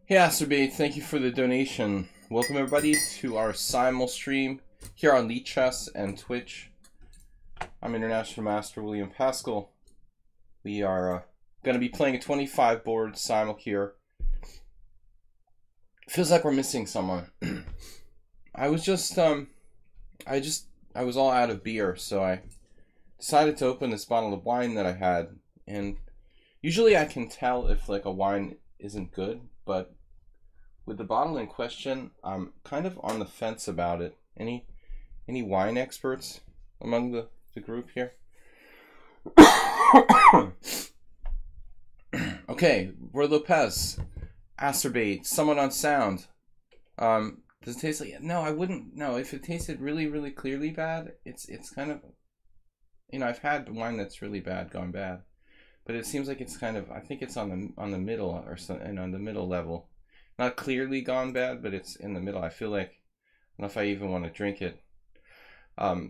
Hey Asterbate, thank you for the donation. Welcome everybody to our simul stream here on lichess and Twitch. I'm International Master William Pascal. We are going to be playing a 25 board simul here. Feels like we're missing someone. I was just I was all out of beer, so I decided to open this bottle of wine that I had, and usually I can tell if like a wine isn't good, but with the bottle in question, I'm kind of on the fence about it. Any wine experts among the group here? Okay, Roy Lopez, Acerbate, someone on sound. Does it taste like... No, I wouldn't. No, if it tasted really, really clearly bad, it's kind of... You know, I've had wine that's really bad gone bad, but it seems like it's kind of... I think it's on the middle or something, on the middle level. Not clearly gone bad, but it's in the middle. I feel like... I don't know if I even want to drink it.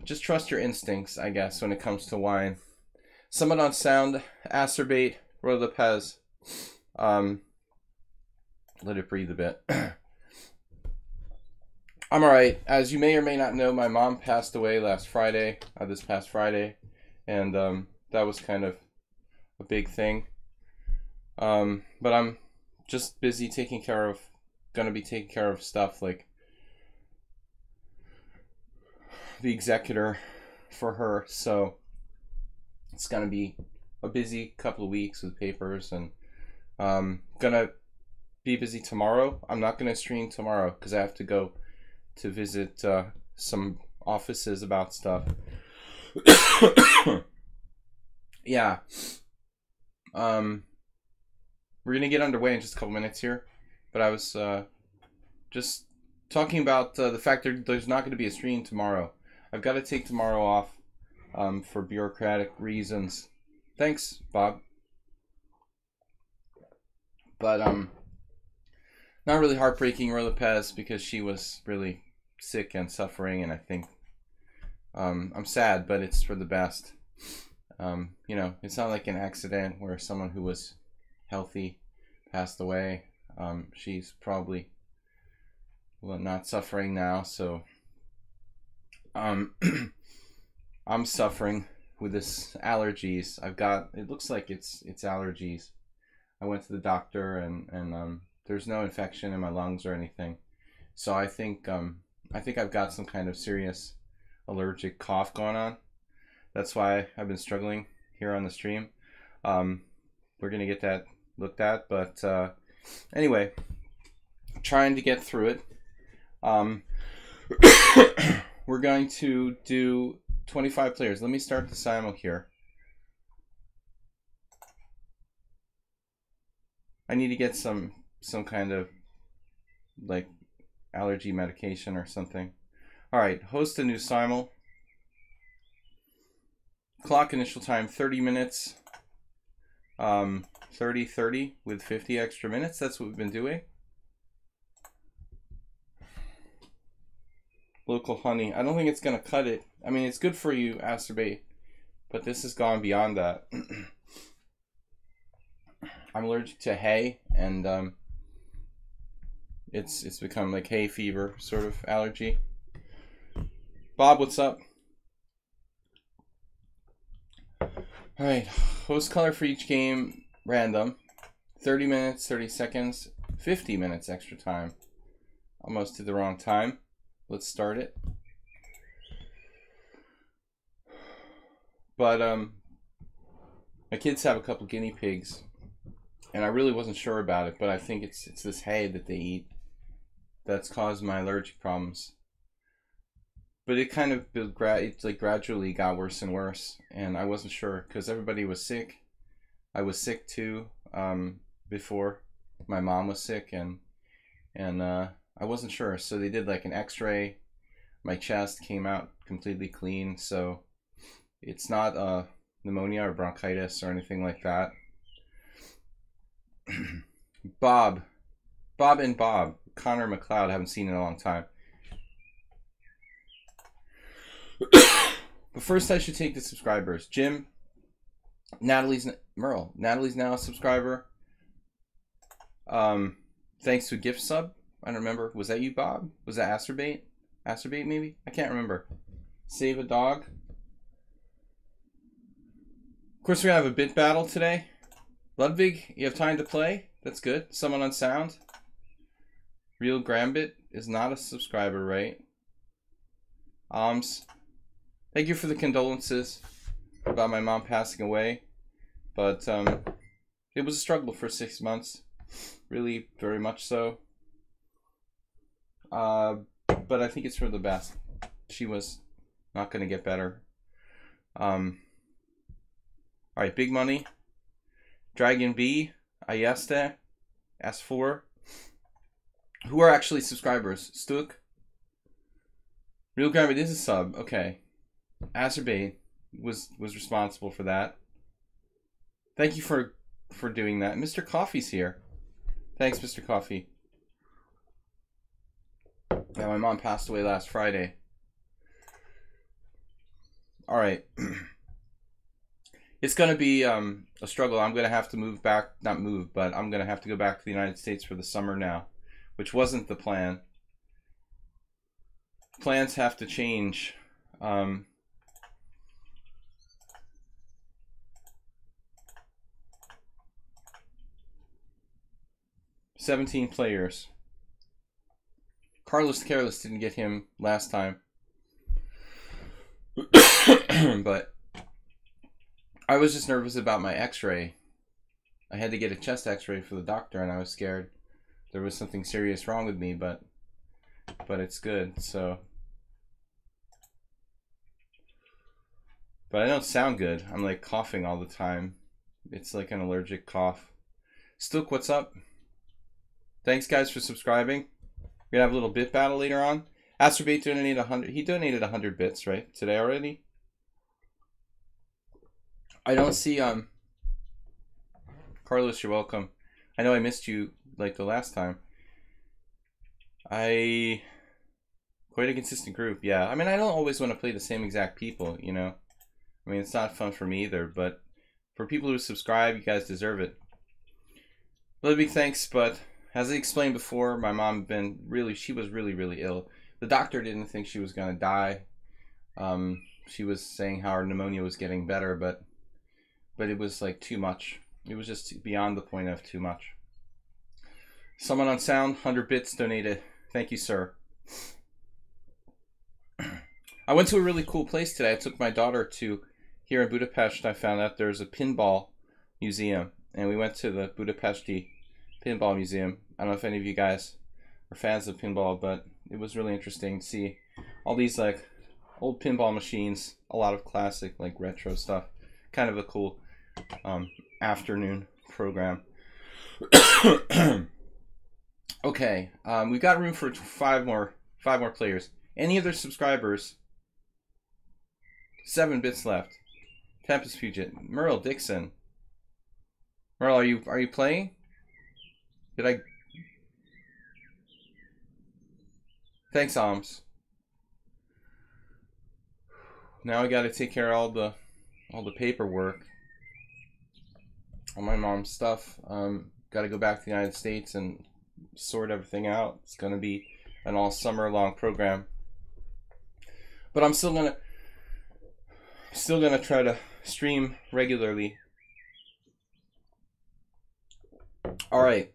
Just trust your instincts, I guess, when it comes to wine. Someone on sound, Acerbate, Roy Lopez. Let it breathe a bit. I'm alright. As you may or may not know, my mom passed away last Friday, this past Friday, and that was kind of a big thing. But I'm just busy gonna be taking care of stuff like the executor for her, so it's gonna be a busy couple of weeks with papers, and gonna be busy tomorrow. I'm not gonna stream tomorrow because I have to go to visit some offices about stuff. Yeah. We're gonna get underway in just a couple minutes here, but I was just talking about the fact that there's not going to be a stream tomorrow. I've got to take tomorrow off for bureaucratic reasons. Thanks, Bob. But not really heartbreaking, Roy Lopez, because she was really sick and suffering, and I think I'm sad, but it's for the best. You know, it's not like an accident where someone who was healthy passed away. She's probably not suffering now, so I'm suffering with this allergies. It looks like it's allergies. I went to the doctor, and there's no infection in my lungs or anything, so I think I've got some kind of serious allergic cough going on. That's why I've been struggling here on the stream. We're gonna get that looked at, but anyway, trying to get through it. We're going to do 25 players. Let me start the simul here. I need to get some kind of like allergy medication or something. All right, host a new simul. Clock initial time 30 minutes. 30 with 50 extra minutes. That's what we've been doing. Local honey. I don't think it's gonna cut it. I mean, it's good for you, Acerbate, but this has gone beyond that. I'm allergic to hay, and it's become like hay fever sort of allergy. Bob, what's up? All right, host color for each game, random. 30 minutes, 30 seconds, 50 minutes extra time. Almost to the wrong time. Let's start it. But my kids have a couple guinea pigs, and I really wasn't sure about it, but I think it's this hay that they eat that's caused my allergic problems. But it kind of gradually got worse and worse, and I wasn't sure because everybody was sick. I was sick too before my mom was sick, and I wasn't sure. So they did like an X-ray. My chest came out completely clean, so it's not pneumonia or bronchitis or anything like that. Bob, Connor McLeod, haven't seen in a long time. But first I should take the subscribers. Jim, Natalie's now a subscriber. Thanks to a gift sub. I don't remember. Was that you, Bob? Was that Acerbate? Acerbate, maybe? I can't remember. Save a dog. Of course, we have a bit battle today. Ludwig, you have time to play? That's good. Someone on sound. Real Grambit is not a subscriber, right? Thank you for the condolences about my mom passing away. But it was a struggle for 6 months. Really, very much so. But I think it's for the best. She was not going to get better. Alright, big money. Dragon B, Ayeste, S4. Who are actually subscribers? Stuk. Real Grammy, this is a sub. Okay. Acerbate was responsible for that. Thank you for doing that. Mr. Coffee's here. Thanks, Mr. Coffee. Yeah, my mom passed away last Friday. Alright. It's going to be a struggle. I'm going to have to move back. Not move, but I'm going to have to go back to the United States for the summer now. Which wasn't the plan. Plans have to change. 17 players. Carlos Careless didn't get him last time. But I was just nervous about my x-ray. I had to get a chest x-ray for the doctor and I was scared there was something serious wrong with me, but it's good, so. But I don't sound good. I'm like coughing all the time. It's like an allergic cough. Stuk, what's up? Thanks guys for subscribing. We're gonna have a little bit battle later on. Acerbate donated 100. He donated 100 bits, right? Today already? I don't see Carlos, you're welcome. I know I missed you like the last time. Quite a consistent group, yeah. I mean, I don't always want to play the same exact people, you know. I mean, it's not fun for me either, but for people who subscribe, you guys deserve it. Really big thanks, but as I explained before, my mom she was really ill. The doctor didn't think she was gonna die. She was saying how her pneumonia was getting better, but it was like too much. It was just beyond the point of too much. Someone on sound, 100 bits donated. Thank you, sir. I went to a really cool place today. I took my daughter to, here in Budapest, I found out there's a pinball museum. And we went to the Budapesti Pinball Museum. I don't know if any of you guys are fans of pinball, but it was really interesting to see all these like old pinball machines, a lot of classic like retro stuff. Kind of a cool afternoon program. Okay, we've got room for five more players. Any other subscribers? 7 bits left. Tempest Puget, Merle Dixon. Merle, are you playing? Did I? Thanks, Alms. Now I got to take care of all the paperwork, all my mom's stuff. Got to go back to the United States and sort everything out. It's gonna be an all summer long program, but I'm still gonna try to stream regularly. All right.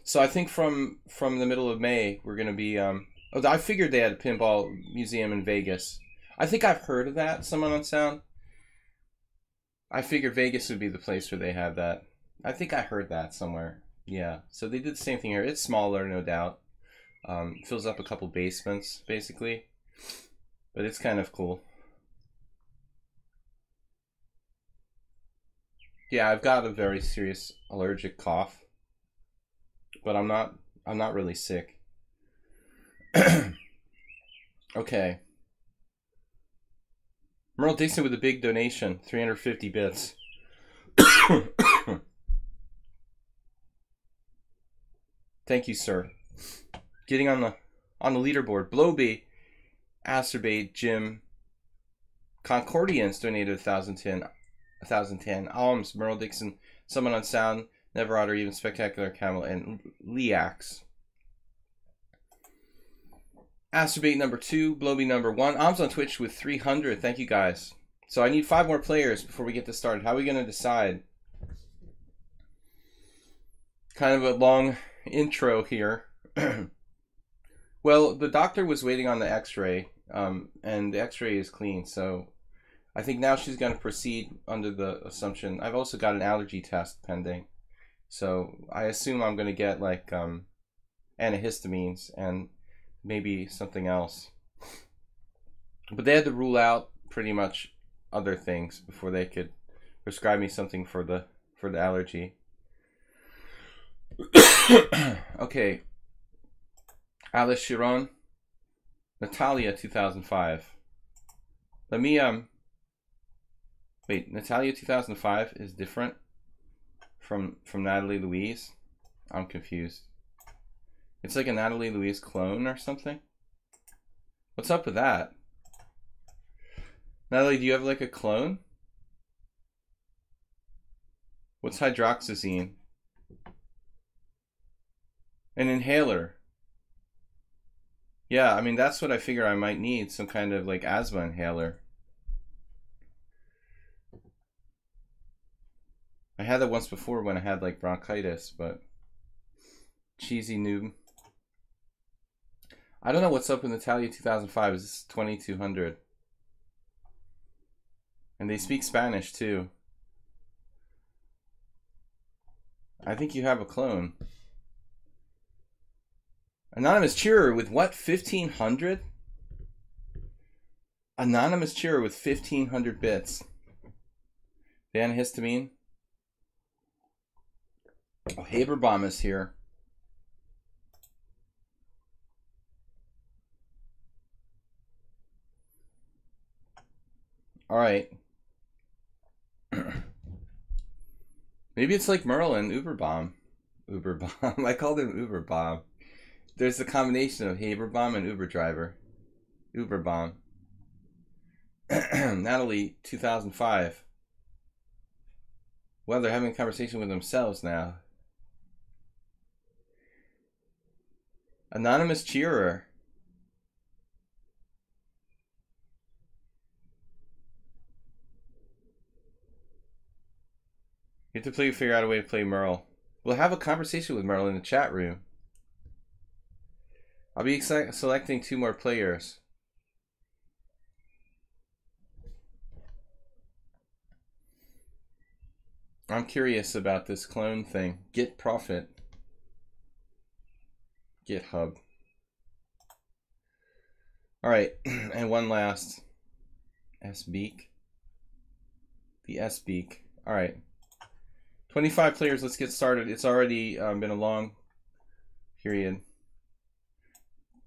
So I think from the middle of May we're gonna be I figured they had a pinball museum in Vegas. I think I've heard of that. Someone on sound. I figured Vegas would be the place where they have that. I think I heard that somewhere. Yeah. So they did the same thing here. It's smaller, no doubt. Fills up a couple basements basically, but it's kind of cool. Yeah, I've got a very serious allergic cough, but I'm not really sick. Okay. Merle Dixon with a big donation, 350 bits. Thank you, sir. Getting on the leaderboard. Blowby, Acerbate, Jim, Concordians donated 1,010. Alms, Merle Dixon, someone on sound, Never Otter, Even Spectacular Camel, and Leax. Astrobate number 2, Blowby number 1. Om's on Twitch with 300. Thank you guys. So I need 5 more players before we get this started. How are we going to decide? Kind of a long intro here. Well, the doctor was waiting on the x-ray, and the x-ray is clean, so I think now she's going to proceed under the assumption. I've also got an allergy test pending, so I assume I'm going to get like antihistamines and maybe something else. But they had to rule out pretty much other things before they could prescribe me something for the allergy. Okay. Alice Chiron, Natalia 2005. Let me wait, Natalia 2005 is different from Natalie Louise? I'm confused. It's like a Natalie Louise clone or something? What's up with that? Natalie, do you have like a clone? What's hydroxyzine? An inhaler. Yeah, I mean, that's what I figure I might need, some kind of like asthma inhaler. I had that once before when I had like bronchitis, but cheesy noob. I don't know what's up with Natalia 2005. Is this 2200? And they speak Spanish too. I think you have a clone. Anonymous Cheerer with what? 1500? Anonymous Cheerer with 1500 bits. The antihistamine. Oh, Haberbomb is here. Alright. Maybe it's like Merlin, Uberbomb. Uberbomb. I called him Uberbomb. There's a combination of Haberbomb and Uber driver. Uberbomb. Natalie, 2005. Well, they're having a conversation with themselves now. Anonymous Cheerer. You have to figure out a way to play Merle. We'll have a conversation with Merle in the chat room. I'll be selecting 2 more players. I'm curious about this clone thing. Get profit. GitHub. Alright, and one last. S-Beak. The S-Beak. Alright. 25 players, let's get started. It's already been a long period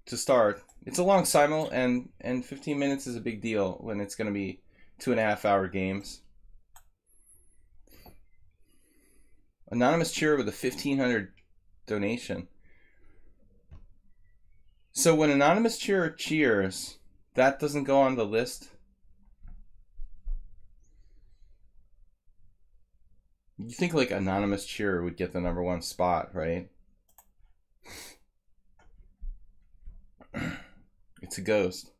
to start. It's a long simul, and 15 minutes is a big deal when it's going to be 2.5-hour games. Anonymous Cheerer with a 1500 donation. So when Anonymous Cheerer cheers, that doesn't go on the list? You think like Anonymous Cheerer would get the #1 spot, right? It's a ghost.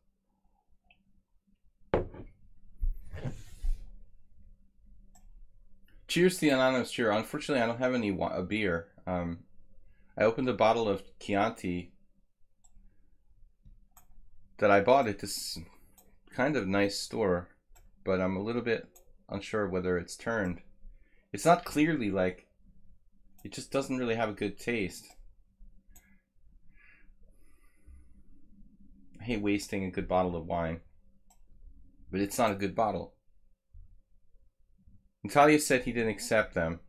Cheers to the Anonymous Cheerer. Unfortunately, I don't have any beer. I opened a bottle of Chianti that I bought at this kind of nice store, but I'm a little bit unsure whether it's turned. It's not clearly like, it just doesn't really have a good taste. I hate wasting a good bottle of wine, but it's not a good bottle. Natalia said he didn't accept them,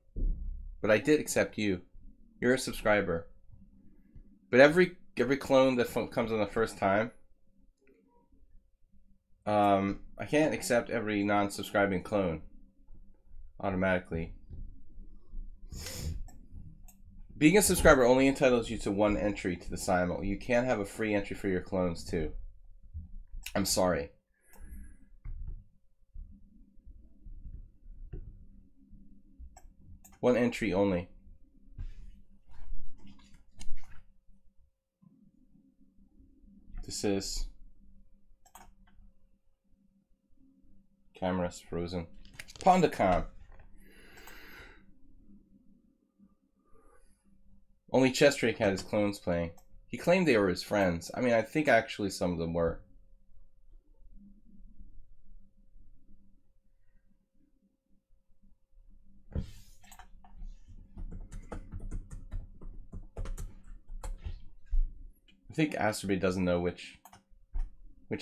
but I did accept you. You're a subscriber. But every clone that comes on the first time, I can't accept every non-subscribing clone automatically. Being a subscriber only entitles you to 1 entry to the simul. You can't have a free entry for your clones too. I'm sorry. One entry only. synthesis. Camera's frozen. Pondacom. Only Chestrake had his clones playing. He claimed they were his friends. I mean, I think actually some of them were. I think Asterby doesn't know which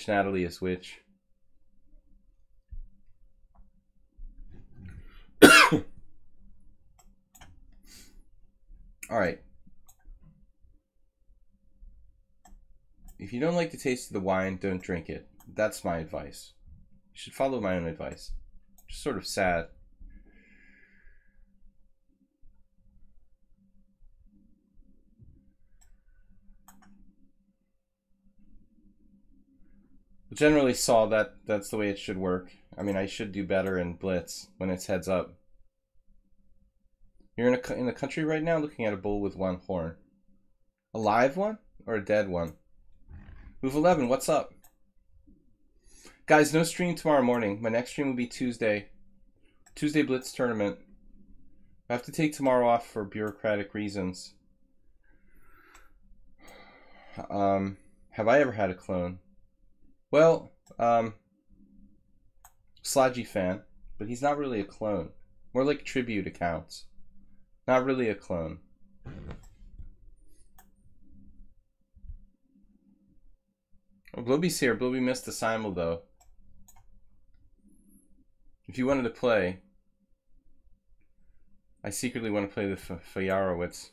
Natalie is which. All right. If you don't like the taste of the wine, don't drink it. That's my advice. You should follow my own advice. Just sort of sad. Generally saw that that's the way it should work. I mean, I should do better in Blitz when it's heads up. You're in a country right now looking at a bull with one horn. A live one or a dead one? Move 11, what's up? Guys, no stream tomorrow morning. My next stream will be Tuesday. Tuesday Blitz tournament. I have to take tomorrow off for bureaucratic reasons. Have I ever had a clone? Well, Sladgie fan, but he's not really a clone. More like tribute accounts. Not really a clone. Oh, Bloby's here. Bloby missed the simul though. If you wanted to play, I secretly want to play the Fejarowitz.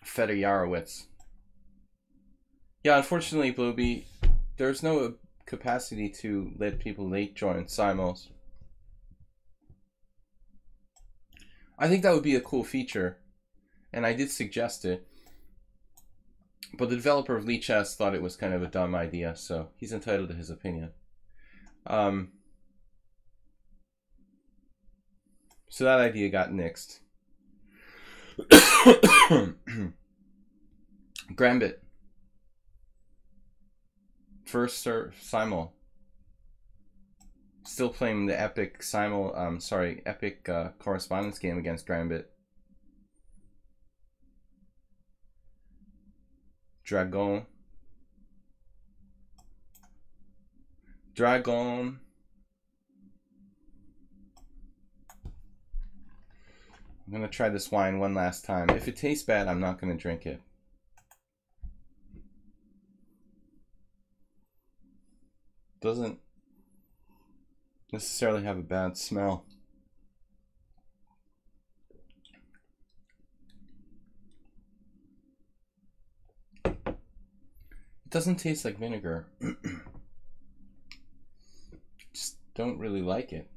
Federjarowitz. Yeah, unfortunately, Bloby, there's no capacity to let people late join simuls. I think that would be a cool feature, and I did suggest it. But the developer of lichess thought it was kind of a dumb idea, so he's entitled to his opinion. So that idea got nixed. Grambit. First simul. Still playing the epic simul, epic correspondence game against Grambit. Dragon. I'm gonna try this wine one last time. If it tastes bad, I'm not gonna drink it. Doesn't necessarily have a bad smell. It doesn't taste like vinegar. Just don't really like it.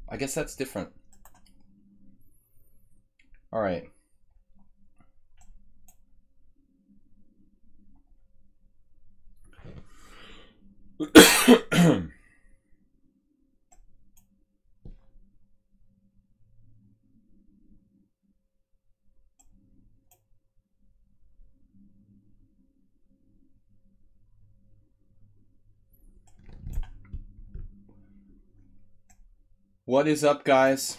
I guess that's different. All right. What is up, guys?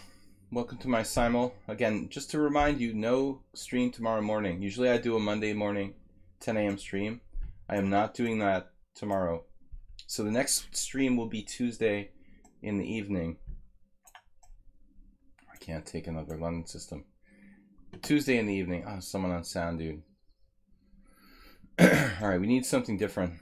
Welcome to my simul. Again, just to remind you, no stream tomorrow morning. Usually I do a Monday morning 10 a.m. stream. I am not doing that tomorrow. So the next stream will be Tuesday in the evening. I can't take another London system. Tuesday in the evening. Oh, someone on sound, dude. All right, we need something different.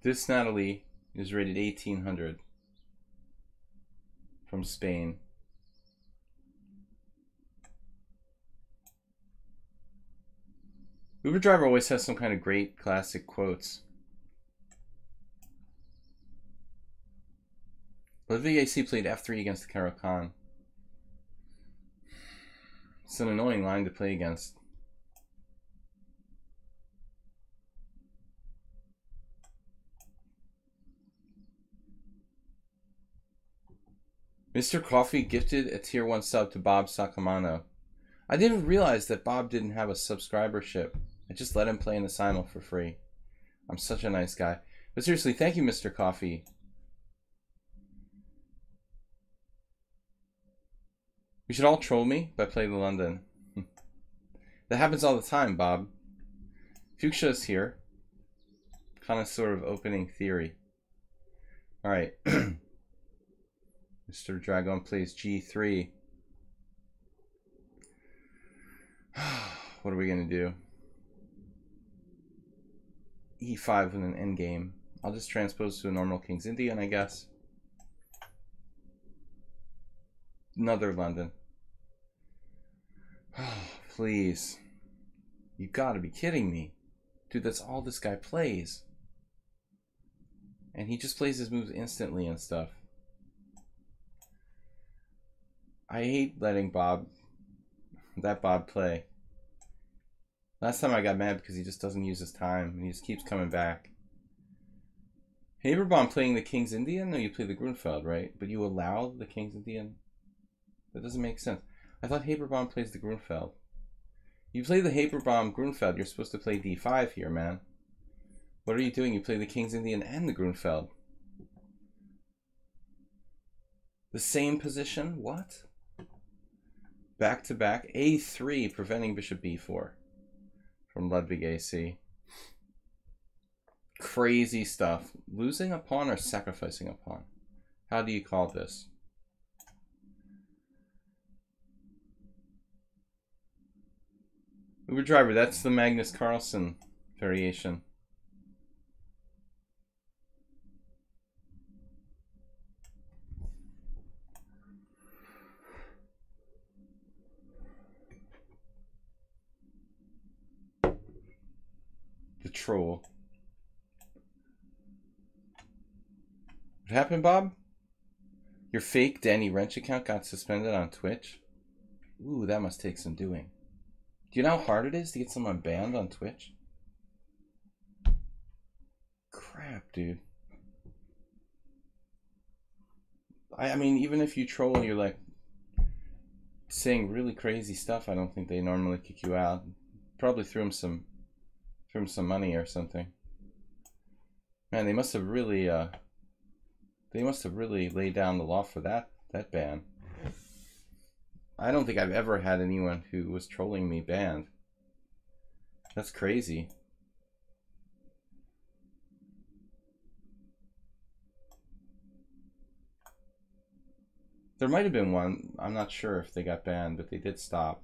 This Natalie is rated 1800 from Spain. Uber Driver always has some kind of great classic quotes. Ludwig AC played f3 against Karo Khan. It's an annoying line to play against. Mr. Coffee gifted a tier 1 sub to Bob Sakamano. I didn't realize that Bob didn't have a subscribership. I just let him play in the simul for free. I'm such a nice guy. But seriously, thank you, Mr. Coffee. You should all troll me by playing the London. That happens all the time, Bob. Fuchsia's here. Kind of sort of opening theory. Alright. Mr. Dragon plays G3. What are we going to do? E5 with an endgame. I'll just transpose to a normal King's Indian, I guess. Another London. Please. You gotta be kidding me. Dude, that's all this guy plays. And he just plays his moves instantly and stuff. I hate letting Bob play. Last time I got mad because he just doesn't use his time and he just keeps coming back. Haberbomb playing the King's Indian? No, you play the Grunfeld, right? But you allow the King's Indian? That doesn't make sense. I thought Haberbomb plays the Grunfeld. You play the Haberbomb Grunfeld, you're supposed to play D5 here, man. What are you doing? You play the King's Indian and the Grunfeld. The same position? What? Back to back. A3 preventing bishop b4 from Ludwig AC. Crazy stuff. Losing a pawn or sacrificing a pawn? How do you call this? Uber driver, that's the Magnus Carlsen variation. The troll. What happened, Bob? Your fake Danny Wrench account got suspended on Twitch? Ooh, that must take some doing. Do you know how hard it is to get someone banned on Twitch? Crap, dude. I mean, even if you troll and you're like saying really crazy stuff, I don't think they normally kick you out. Probably threw him some money or something. Man, they must have really laid down the law for that ban. I don't think I've ever had anyone who was trolling me banned. That's crazy. There might have been one. I'm not sure if they got banned, but they did stop.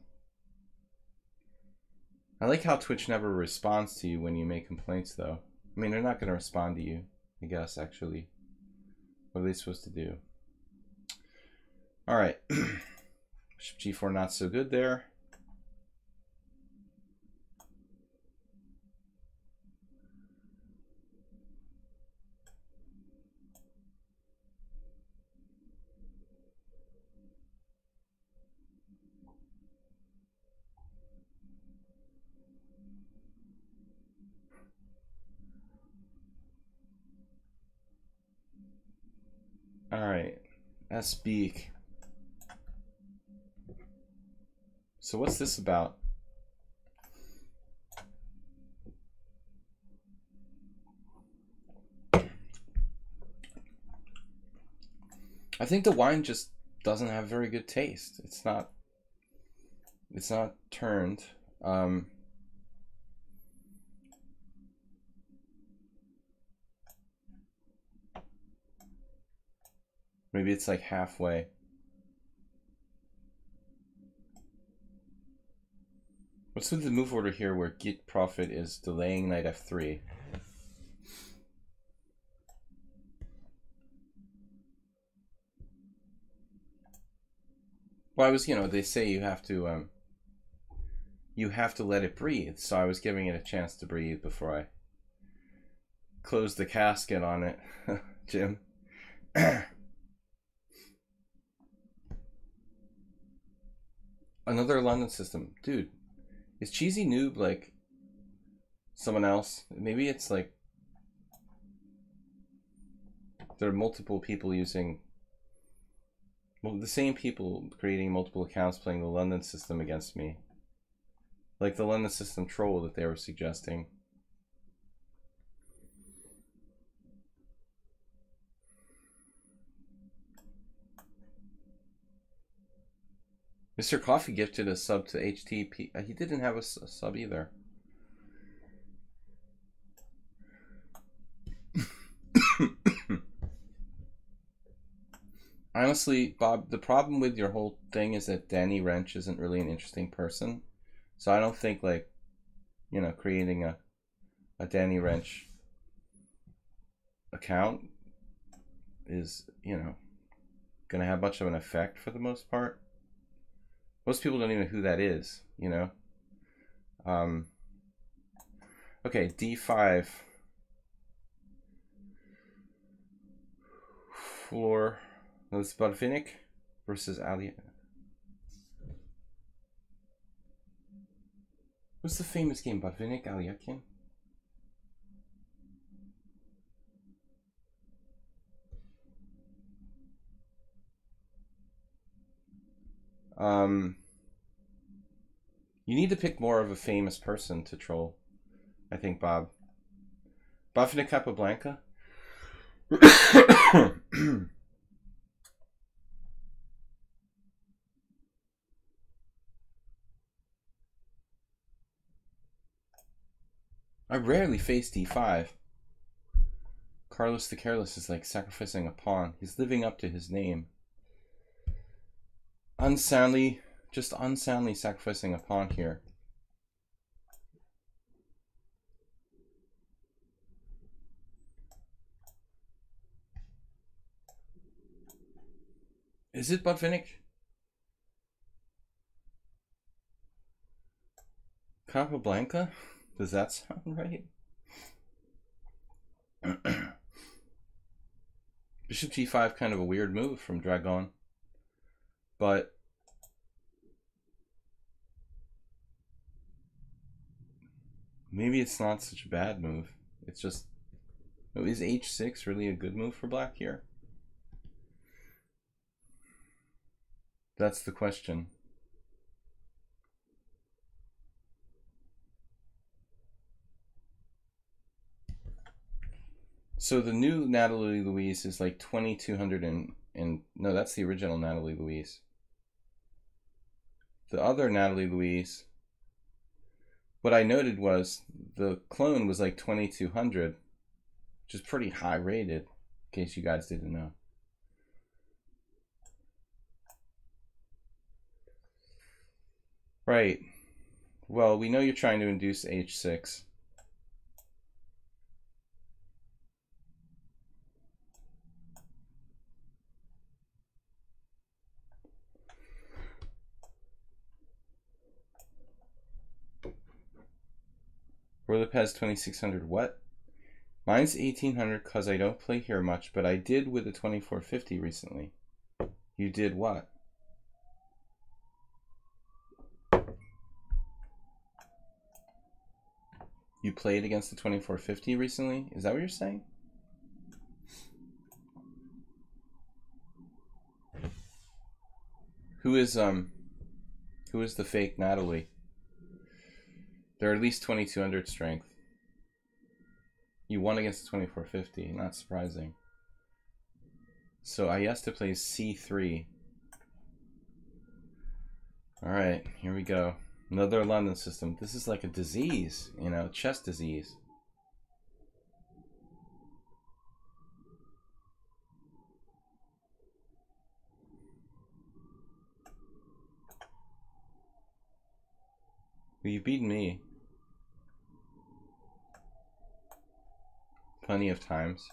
I like how Twitch never responds to you when you make complaints, though. I mean, they're not going to respond to you, I guess, actually. What are they supposed to do? All right. Bishop g4 not so good there. All right. S-Beak. So what's this about? I think the wine just doesn't have very good taste. It's not turned. Maybe it's like halfway. What's with the move order here where Git Profit is delaying knight f3? Well, I was, they say you have to let it breathe. So I was giving it a chance to breathe before I closed the casket on it, Jim. Another London system. Dude, is Cheesy Noob like someone else? Maybe it's like there are multiple people using, well, the same people creating multiple accounts playing the London system against me. Like the London system troll that they were suggesting. Mr. Coffee gifted a sub to HTP. He didn't have a sub either. Honestly, Bob, the problem with your whole thing is that Danny Wrench isn't really an interesting person. So I don't think, like, you know, creating a Danny Wrench account is, you know, going to have much of an effect for the most part. Most people don't even know who that is, you know. Okay, D5. Floor. That's Budvinic versus Ali. What's the famous game? Budvinic, Aliakin? You need to pick more of a famous person to troll, I think, Bob. Budvinic Capablanca? I rarely face D5. Carlos the Careless is like sacrificing a pawn. He's living up to his name. Unsoundly, just unsoundly sacrificing a pawn here. Is it Budvinic? Capablanca? Does that sound right? Bishop G5, kind of a weird move from Dragon. But maybe it's not such a bad move. It's just, is H6 really a good move for black here? That's the question. So the new Natalie Louise is like 2200 and no, that's the original Natalie Louise. The other Natalie Louise, what I noted was the clone was like 2200, which is pretty high rated, in case you guys didn't know. Right. Well, we know you're trying to induce H6. Rulip has 2600 what? Mine's 1800 because I don't play here much, but I did with the 2450 recently. You did what? You played against the 2450 recently? Is that what you're saying? Who is the fake Natalie? They're at least 2200 strength. You won against the 2450, not surprising. So Ayesta plays C3. Alright, here we go. Another London system. This is like a disease, you know, chess disease. Well, you've beaten me plenty of times.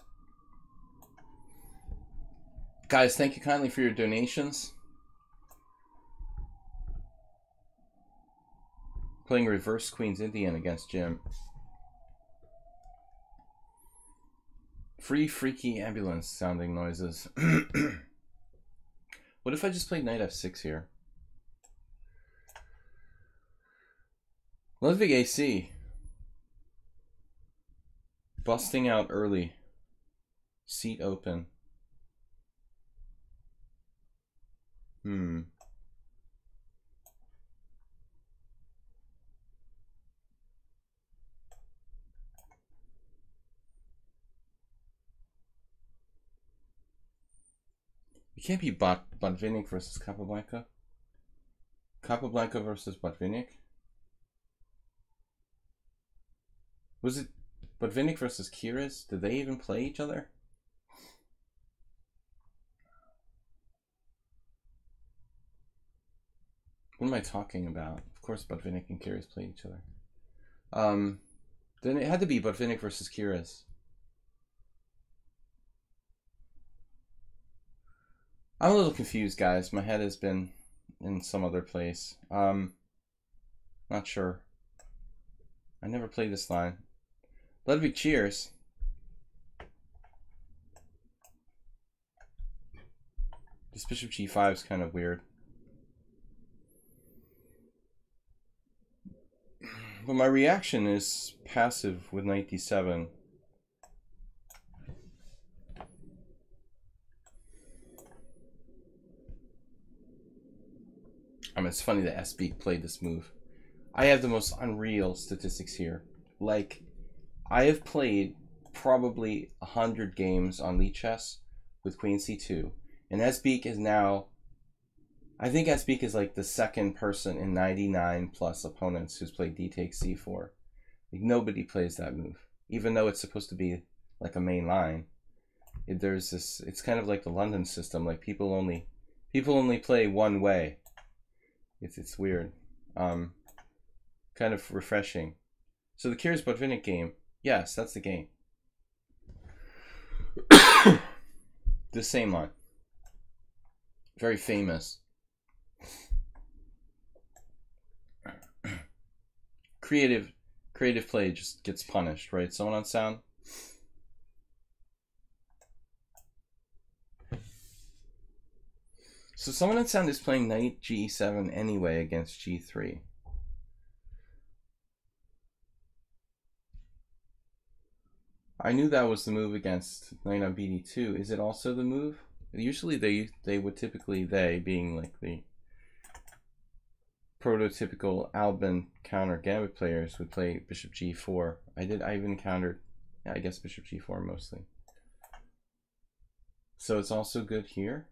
Guys, thank you kindly for your donations. Playing reverse Queen's Indian against Jim. Free freaky ambulance sounding noises. What if I just played knight f6 here? Ludwig AC. Busting out early. Seat open. It can't be Botvinnik versus Capablanca. Capablanca versus Botvinnik. Was it Botvinnik versus Kiris? Did they even play each other? What am I talking about? Of course Botvinnik and Kiris played each other. Then it had to be Botvinnik versus Kiris. I'm a little confused, guys. My head has been in some other place. Not sure. I never played this line. Ludwig, cheers. This bishop g5 is kind of weird. But my reaction is passive with knight d7. I mean, it's funny that SB played this move. I have the most unreal statistics here. Like, I have played probably 100 games on lichess with queen c2, and Esbeek is now, I think Esbeek is like the second person in 99 plus opponents who's played d takes c4. Like, nobody plays that move, even though it's supposed to be like a main line. There's this, it's kind of like the London system. Like, people only play one way. It's weird. Kind of refreshing. So the Kiris Botvinnik game, yes, that's the game. The same line. Very famous. Creative play just gets punished, right? Someone on sound. So someone on sound is playing knight g7 anyway against g3. I knew that was the move against knight on bd2. Is it also the move? Usually they would typically, they being like the prototypical Albin counter gambit players, would play bishop g4. I even countered, yeah, I guess bishop g4 mostly. So it's also good here.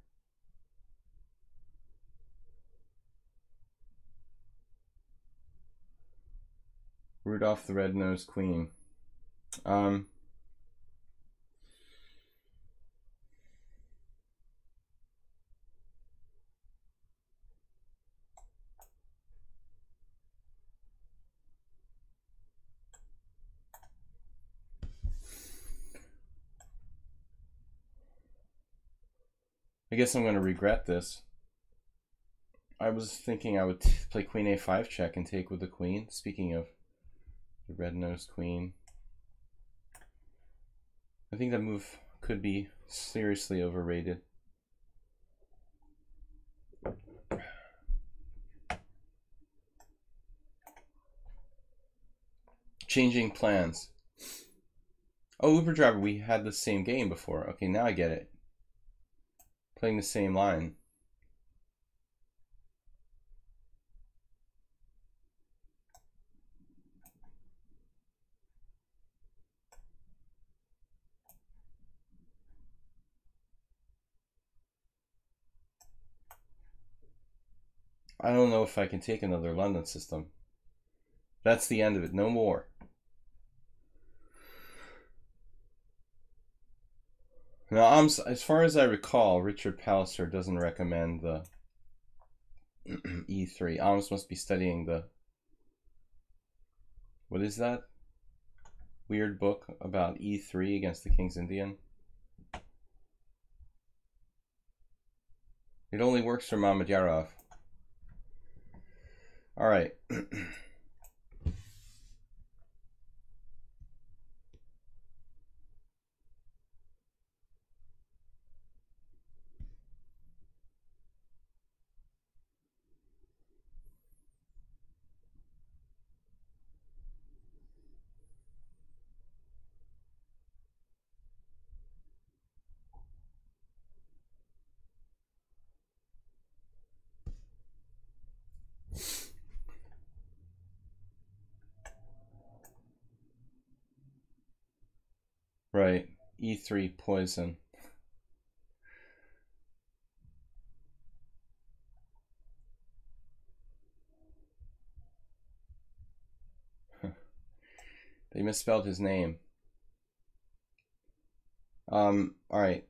Rudolph the Red-Nosed Queen. I guess I'm going to regret this. I was thinking I would play queen a5 check and take with the queen. Speaking of the red-nosed queen, I think that move could be seriously overrated. Changing plans. Oh, Uber Driver, we had the same game before. Okay, now I get it. Playing the same line. I don't know if I can take another London system. That's the end of it. No more. Now, as far as I recall, Richard Palliser doesn't recommend the e3. Ams must be studying the... What is that? Weird book about e3 against the King's Indian. It only works for Mamedyarov. All right. Right. E3 poison. They misspelled his name. All right.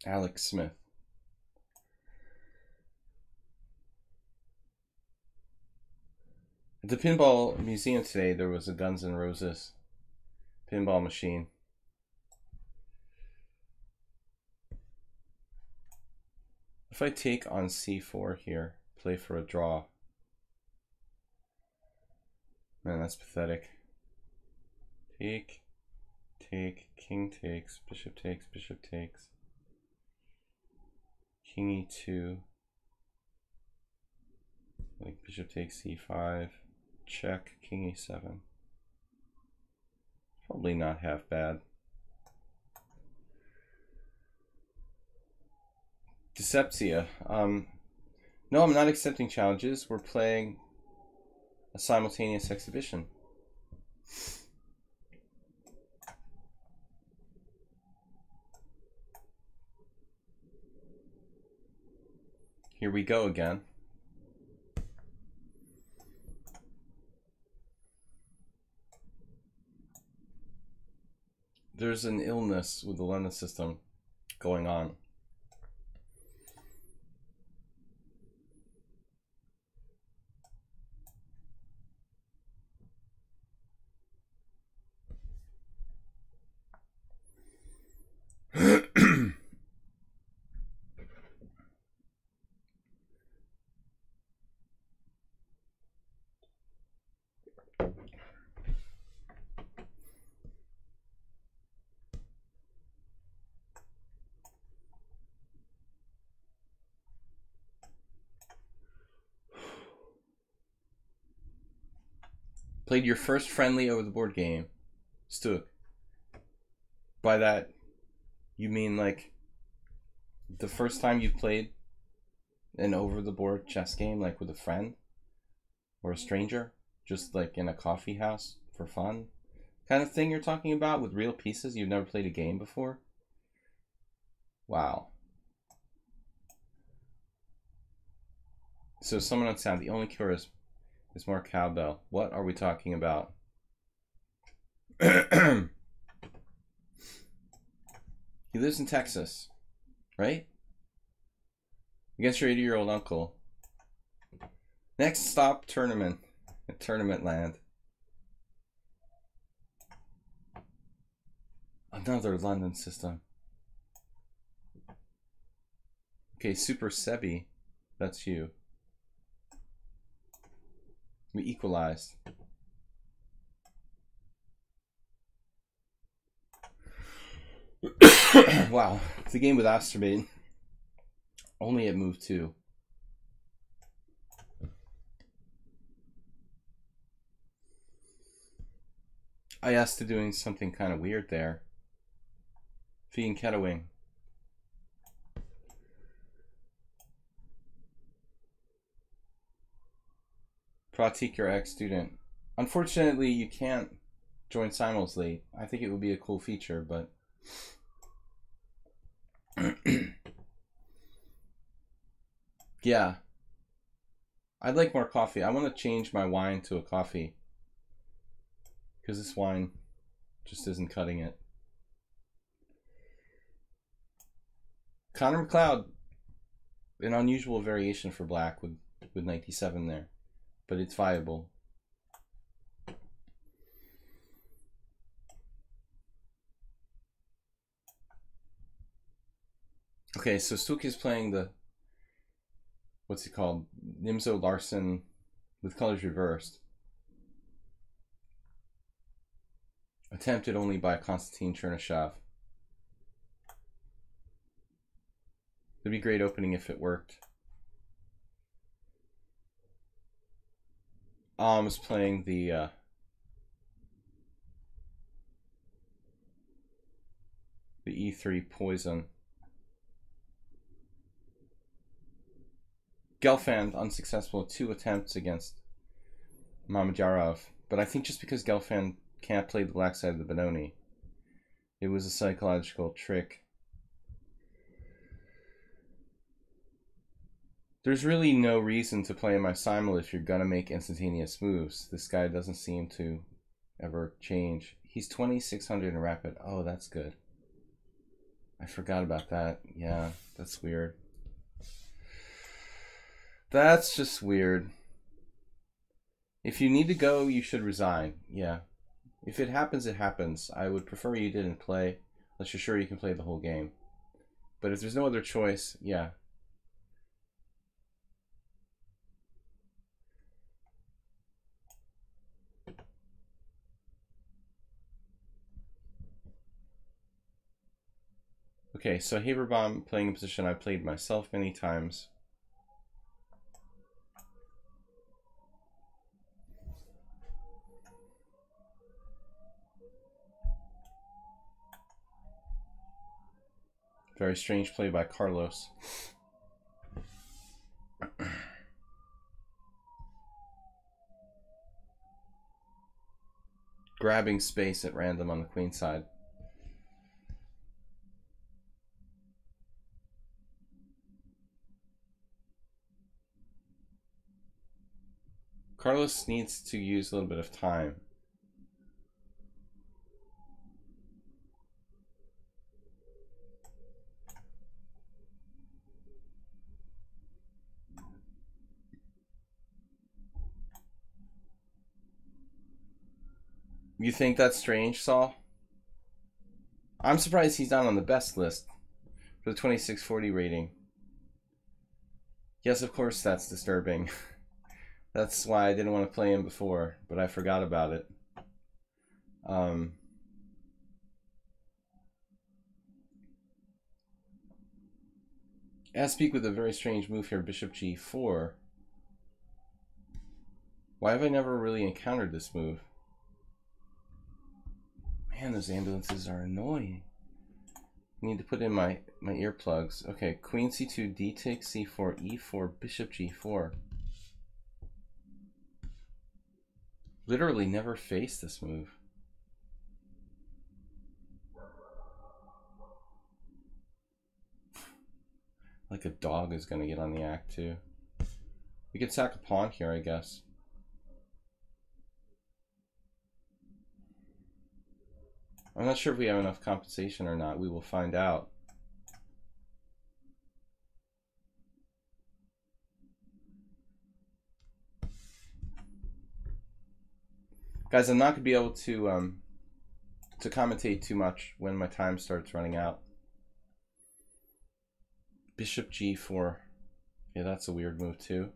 Alex Smith. At the Pinball Museum today, there was a Guns N' Roses pinball machine. If I take on C4 here, play for a draw. Man, that's pathetic. Take, king takes, bishop takes, king e2, like bishop takes c5, check, king e7. Probably not half bad. Deceptia. No, I'm not accepting challenges. We're playing a simultaneous exhibition. Here we go again. There's an illness with the London system going on. Played your first friendly over the board game, Stuk. By that, you mean like the first time you played an over the board chess game, like with a friend or a stranger, just like in a coffee house for fun kind of thing you're talking about, with real pieces? You've never played a game before? Wow. So someone on sound, the only cure is more cowbell. What are we talking about? He lives in Texas, right? Against your 80-year-old uncle. Next stop, tournament. Tournament land. Another London system. Okay, Super Sebi. That's you. We equalized. Wow, it's a game with Asterbate. Only at move 2. I asked to doing something kind of weird there. Fee and Ketawing. Pratik, your ex-student. Unfortunately, you can't join Simuls late. I think it would be a cool feature, but... yeah. I'd like more coffee. I want to change my wine to a coffee, because this wine just isn't cutting it. Connor McLeod, an unusual variation for black with 97 there, but it's viable. Okay, so Stuk is playing the, what's it called? Nimzo Larson with colors reversed. Attempted only by Konstantin Chernyshev. It'd be a great opening if it worked. Is playing the E3 poison. Gelfand unsuccessful at 2 attempts against Mamajarov. But I think just because Gelfand can't play the black side of the Benoni, it was a psychological trick. There's really no reason to play my simul if you're gonna make instantaneous moves. This guy doesn't seem to ever change. He's 2600 in rapid. Oh, that's good. I forgot about that. Yeah, that's weird. That's just weird. If you need to go, you should resign. Yeah. If it happens, it happens. I would prefer you didn't play, unless you're sure you can play the whole game. But if there's no other choice, yeah. Okay, so Haberbomb playing a position I've played myself many times. Very strange play by Carlos. Grabbing space at random on the queen side. Carlos needs to use a little bit of time. You think that's strange, Saul? I'm surprised he's not on the best list for the 2640 rating. Yes, of course that's disturbing. That's why I didn't want to play him before, but I forgot about it. Aspik with a very strange move here, bishop g4. Why have I never really encountered this move? Man, those ambulances are annoying. I need to put in my earplugs. Okay, queen c2, d takes c4, e4, bishop g4. Literally never faced this move. Like a dog is going to get on the act too. We could sack a pawn here, I guess. I'm not sure if we have enough compensation or not. We will find out. Guys, I'm not going to be able to commentate too much when my time starts running out. Bishop g4. Yeah, that's a weird move too.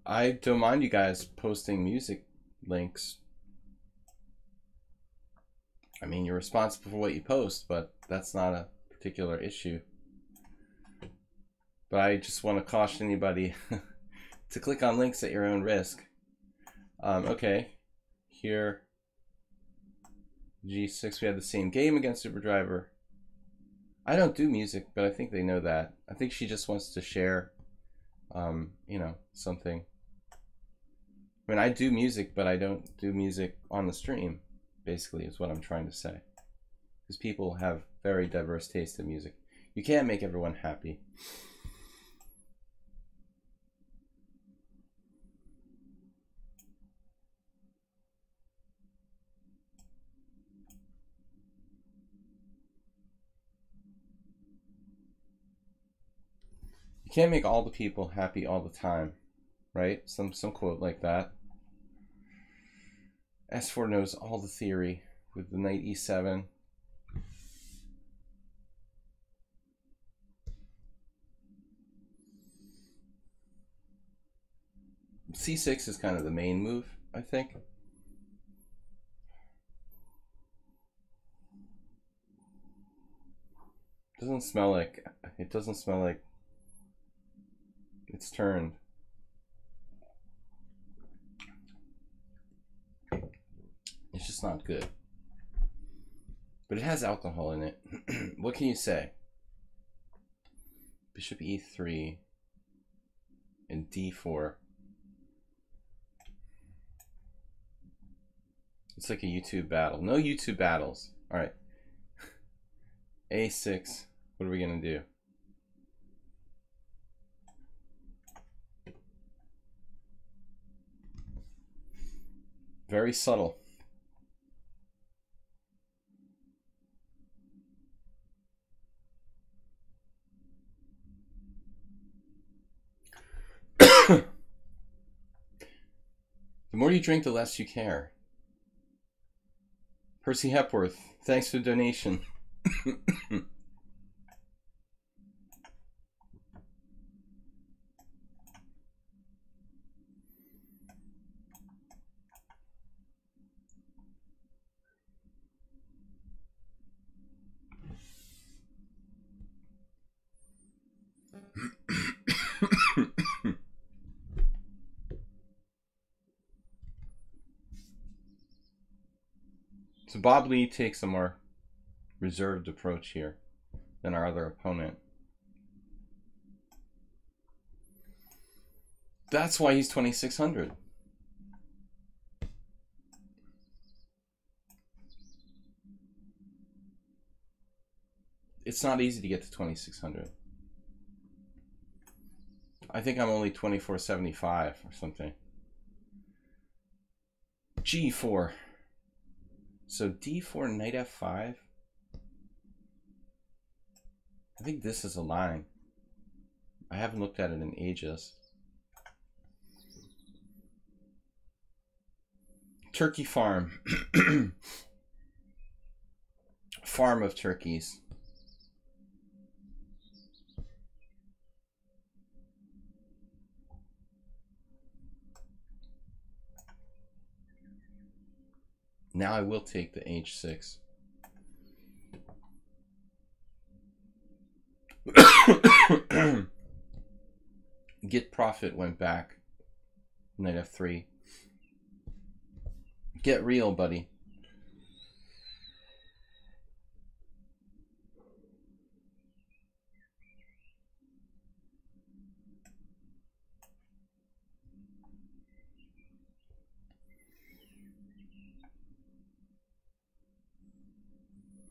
I don't mind you guys posting music links. I mean, you're responsible for what you post, but that's not a particular issue. But I just want to caution anybody to click on links at your own risk. Okay, here, G6, we had the same game against Superdriver. I don't do music, but I think they know that. I think she just wants to share, you know, something. I mean, I do music, but I don't do music on the stream, basically, is what I'm trying to say. Because people have very diverse taste in music. You can't make everyone happy. You can't make all the people happy all the time, right? Some quote like that. S4 knows all the theory with the knight e7. C6 is kind of the main move, I think. It doesn't smell like it's turned. It's just not good. But it has alcohol in it. What can you say? Bishop e3. and d4. It's like a YouTube battle. No YouTube battles. All right. a6. What are we going to do? Very subtle. The more you drink, the less you care. Percy Hepworth, thanks for the donation. So Bob Lee takes a more reserved approach here than our other opponent. That's why he's 2,600. It's not easy to get to 2,600. I think I'm only 2,475 or something. G4. So D4, knight F5. I think this is a line. I haven't looked at it in ages. Turkey farm. Farm of turkeys. Now I will take the H6. Get profit went back. Knight F3. Get real, buddy.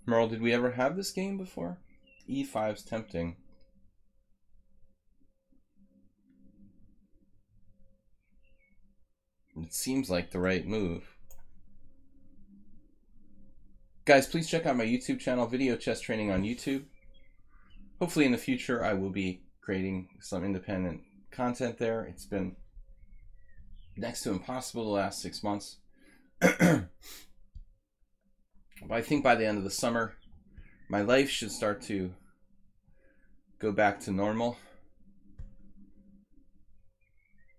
Merle, did we ever have this game before? E5's tempting. It seems like the right move. Guys, please check out my YouTube channel, Video Chess Training on YouTube. Hopefully in the future I will be creating some independent content there. It's been next to impossible the last 6 months. But I think by the end of the summer, my life should start to go back to normal.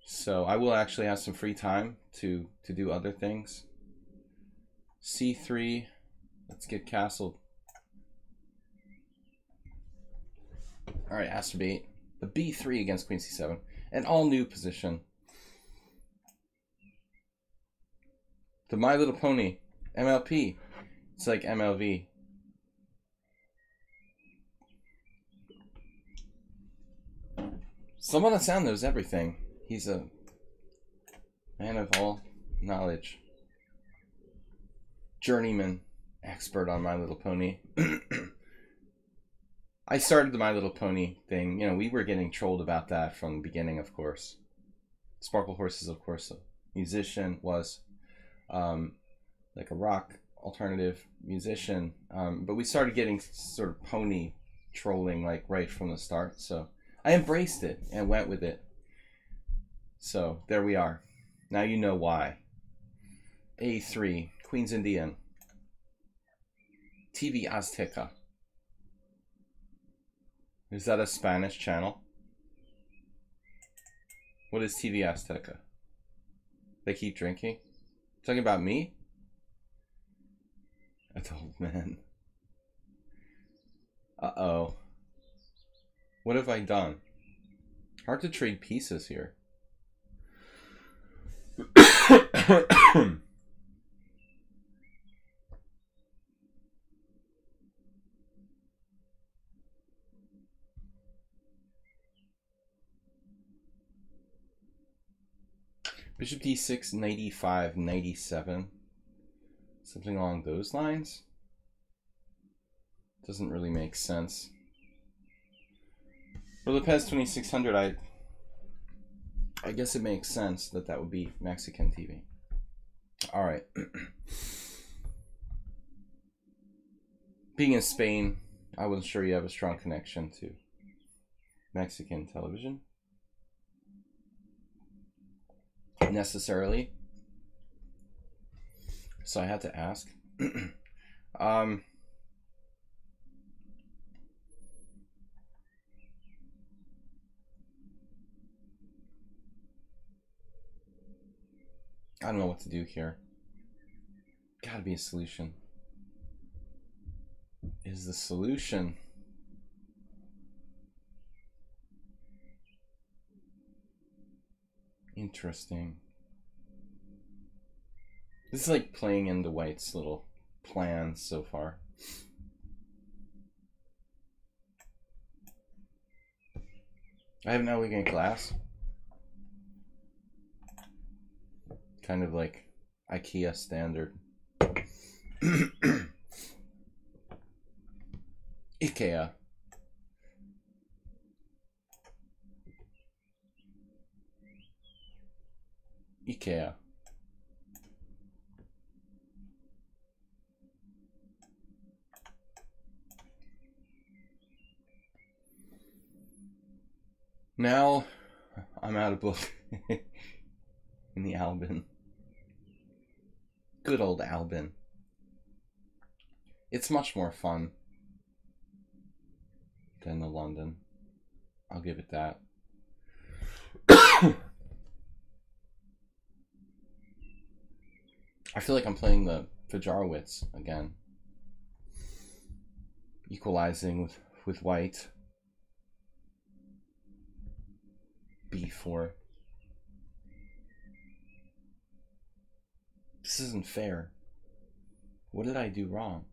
So I will actually have some free time to do other things. C3, let's get castled. All right, Astrobate. The B3 against Queen C7. An all new position. The My Little Pony, MLP. It's like MLV. Someone on sound knows everything. He's a man of all knowledge. Journeyman, expert on My Little Pony. I started the My Little Pony thing. You know, we were getting trolled about that from the beginning, of course. Sparkle Horses, of course, a musician, was like a rock alternative musician. But we started getting sort of pony trolling like right from the start. So I embraced it and went with it. So there we are. Now you know why. A3, Queen's Indian. TV Azteca. Is that a Spanish channel? What is TV Azteca? They keep drinking? Talking about me? Adult man. Uh-oh. What have I done? Hard to trade pieces here. Bishop d6, knight e5, knight e7. Something along those lines. Doesn't really make sense. For Lopez 2600, I guess it makes sense that that would be Mexican TV. All right. Being in Spain, I wasn't sure you have a strong connection to Mexican television. Necessarily. So I had to ask. I don't know what to do here. Gotta be a solution. Is the solution interesting? This is like playing into White's little plans so far. I have an elegant glass. Kind of like IKEA standard. IKEA. IKEA. Now I'm out of book in the Albin. Good old Albin. It's much more fun than the London. I'll give it that. I feel like I'm playing the Fajarowitz again. Equalizing with White. B4. This isn't fair. What did I do wrong?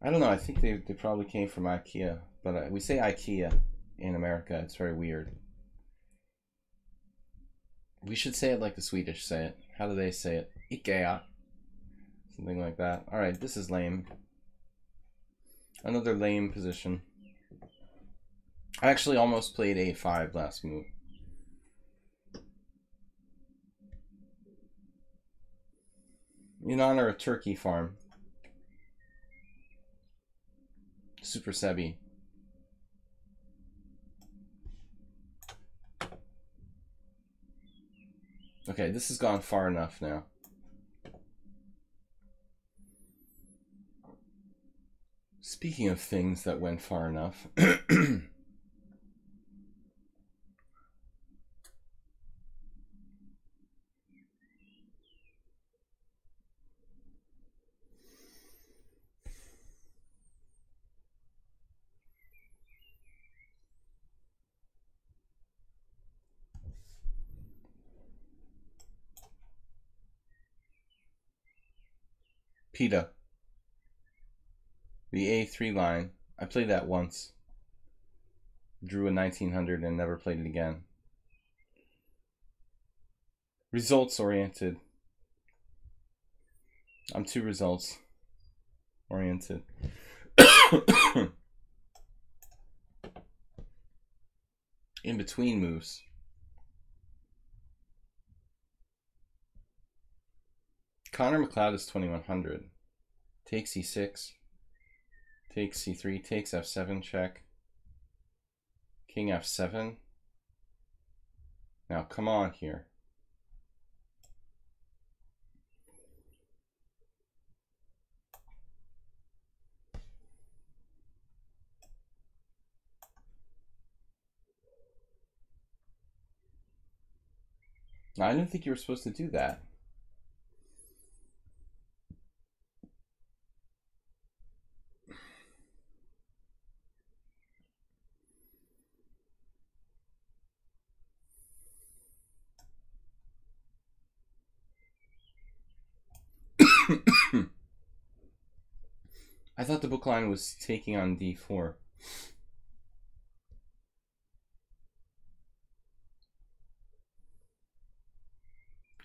I don't know. I think they probably came from IKEA, but we say IKEA in America. It's very weird. We should say it like the Swedish say it. How do they say it? IKEA. Something like that. All right, this is lame. Another lame position. I actually almost played A5 last move. In honor of Turkey Farm. Super Sebi. Okay, this has gone far enough now. Speaking of things that went far enough. PETA. The A3 line. I played that once. Drew a 1900 and never played it again. Results oriented. I'm too results oriented. In between moves. Connor McLeod is 2100. Takes e6. Takes c3. Takes f7 check. King f7. Now come on here. Now, I didn't think you were supposed to do that. I thought the book line was taking on d4.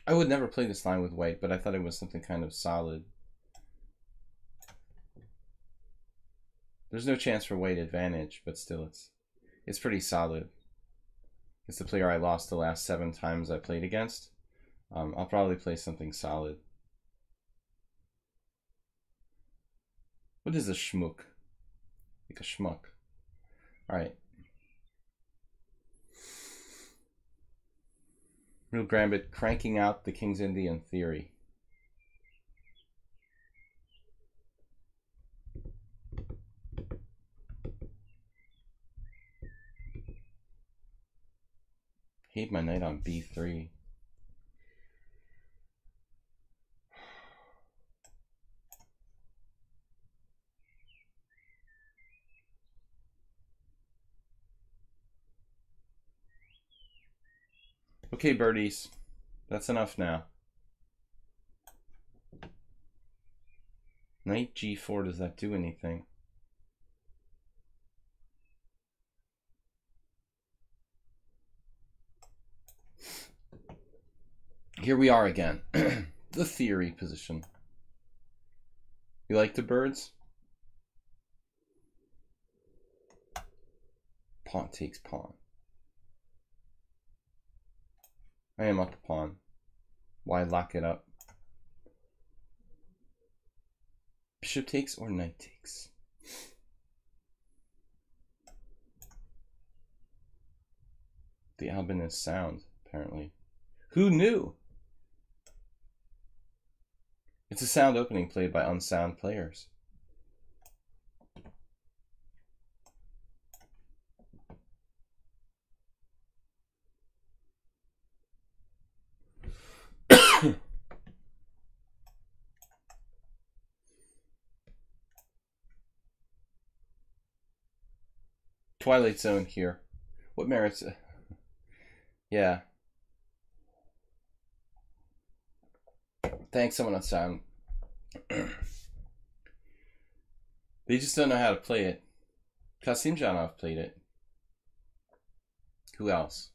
I would never play this line with white, but I thought it was something kind of solid. There's no chance for white advantage, but still it's pretty solid. It's the player I lost the last 7 times I played against. I'll probably play something solid. What is a schmook? Like a schmuck. Alright. Real Gambit cranking out the King's Indian theory. Hate my knight on b3. Okay, birdies. That's enough now. Knight g4, does that do anything? Here we are again. The theory position. You like the birds? Pawn takes pawn. I am up a pawn. Why lock it up? Bishop takes or knight takes? The Albin is sound, apparently. Who knew? It's a sound opening played by unsound players. Twilight Zone here. What merits? Yeah. Thanks, someone on sound. They just don't know how to play it. Kasim Janov played it. Who else?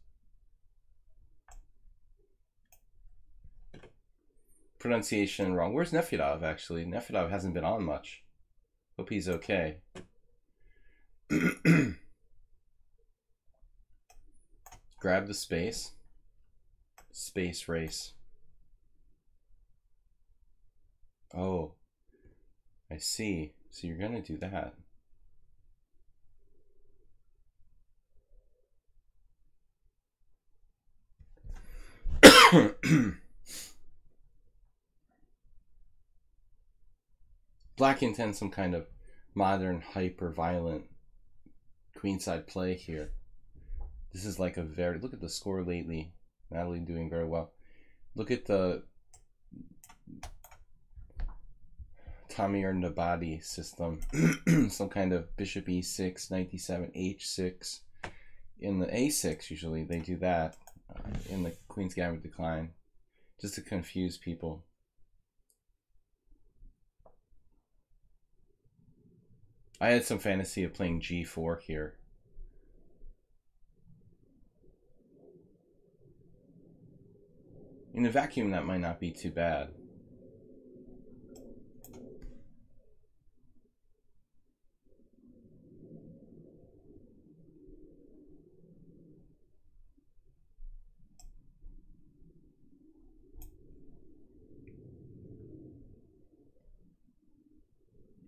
Pronunciation wrong. Where's Nefyadov, actually? Nefyadov hasn't been on much. Hope he's okay. Grab the space. Space race. Oh, I see. So you're going to do that. Black intends some kind of modern, hyper-violent queenside play here. This is like a very... Look at the score lately. Natalie doing very well. Look at the Tamir Nabadi system. Some kind of bishop e6, knight d7, h6. In the a6, usually, they do that. In the Queen's Gambit decline. Just to confuse people. I had some fantasy of playing g4 here. In a vacuum, that might not be too bad.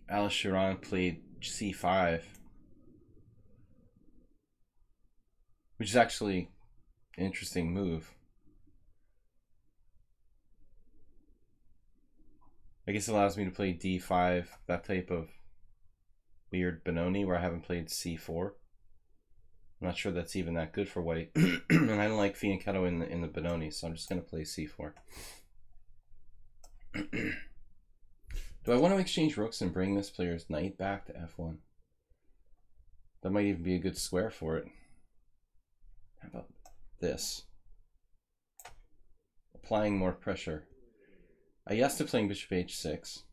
Alice Sharon played c5, which is actually an interesting move. I guess it allows me to play d5, that type of weird Benoni where I haven't played c4. I'm not sure that's even that good for white. And I don't like Fianchetto in the Benoni, so I'm just going to play c4. Do I want to exchange rooks and bring this player's knight back to f1? That might even be a good square for it. How about this? Applying more pressure. Yes to playing bishop h6.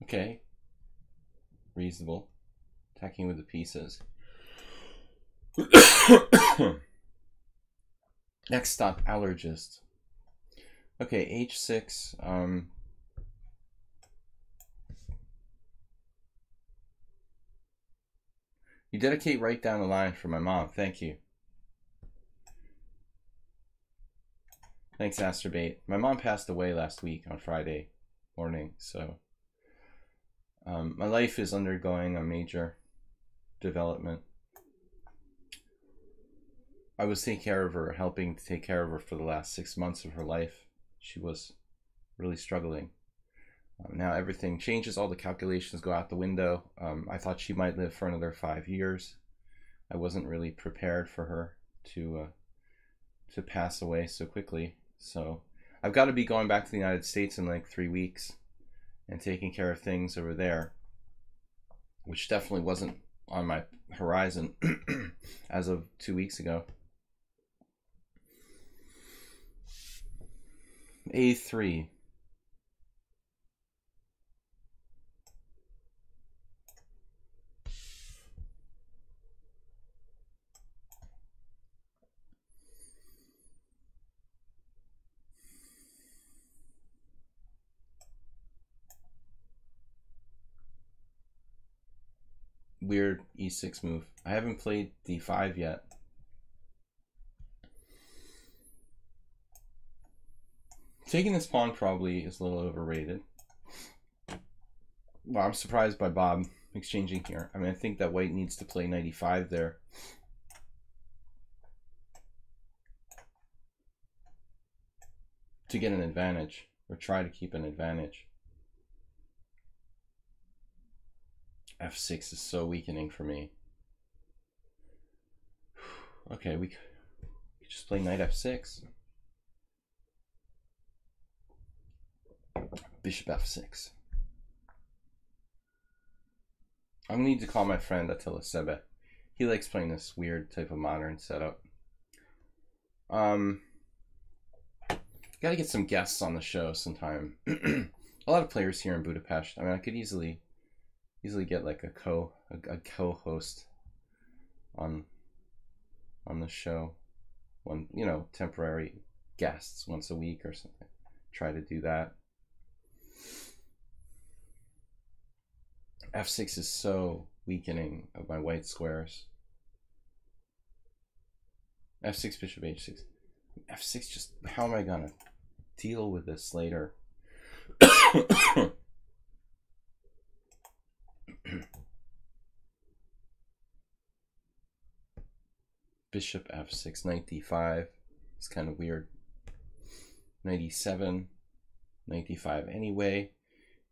Okay. Reasonable. Attacking with the pieces. Next stop, allergist. Okay, h6. You dedicate right down the line for my mom. Thank you. Thanks, Asterbait. My mom passed away last week on Friday morning, so my life is undergoing a major development. I was taking care of her, helping to take care of her for the last 6 months of her life. She was really struggling. Now everything changes, all the calculations go out the window. I thought she might live for another 5 years. I wasn't really prepared for her to pass away so quickly. So I've got to be going back to the United States in like 3 weeks and taking care of things over there, which definitely wasn't on my horizon as of 2 weeks ago. A3. Weird e6 move. I haven't played d5 yet. Taking this pawn probably is a little overrated. Well, I'm surprised by Bob exchanging here. I mean, I think that white needs to play knight e5 there. To get an advantage, or try to keep an advantage. f6 is so weakening for me. Okay, we just play knight f6. Bishop f6. I'm gonna need to call my friend Attila Sebe. He likes playing this weird type of modern setup. Gotta get some guests on the show sometime. A lot of players here in Budapest. I mean, I could easily get like a co-host on the show, one, you know, temporary guests once a week or something. Try to do that. f6 is so weakening of my white squares. f6, bishop h6. f6, just how am I gonna deal with this later? Bishop f6, knight d5. It's kind of weird. Knight e7, knight d5 anyway.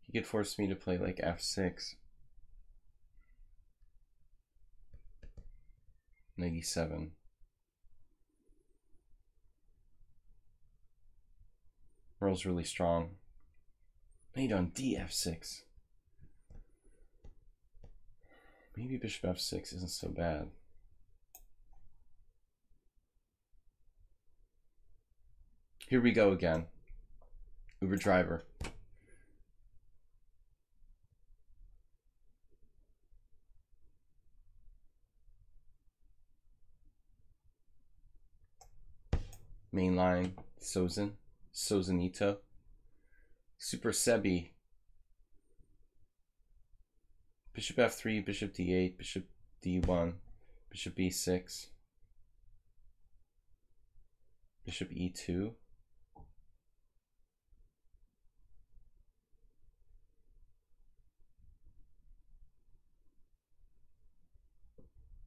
He could force me to play like f6. Knight e7. Roll's really strong. Knight on df6. Maybe bishop f6 isn't so bad. Here we go again. Uber driver. Main line, Sozanito. Super Sebi. Bishop f3, bishop d8, bishop d1, bishop b6, bishop e2.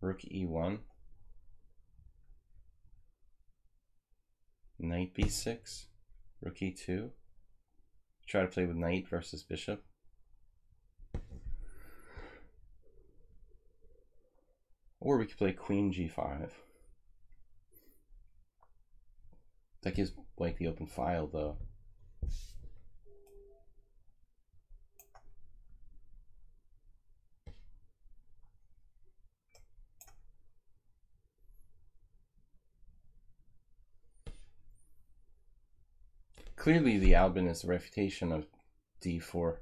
Rook e1. Knight b6, rook e2. Try to play with knight versus bishop. Or we could play queen g5. That gives white the open file though. Clearly, the Albin is a refutation of d4.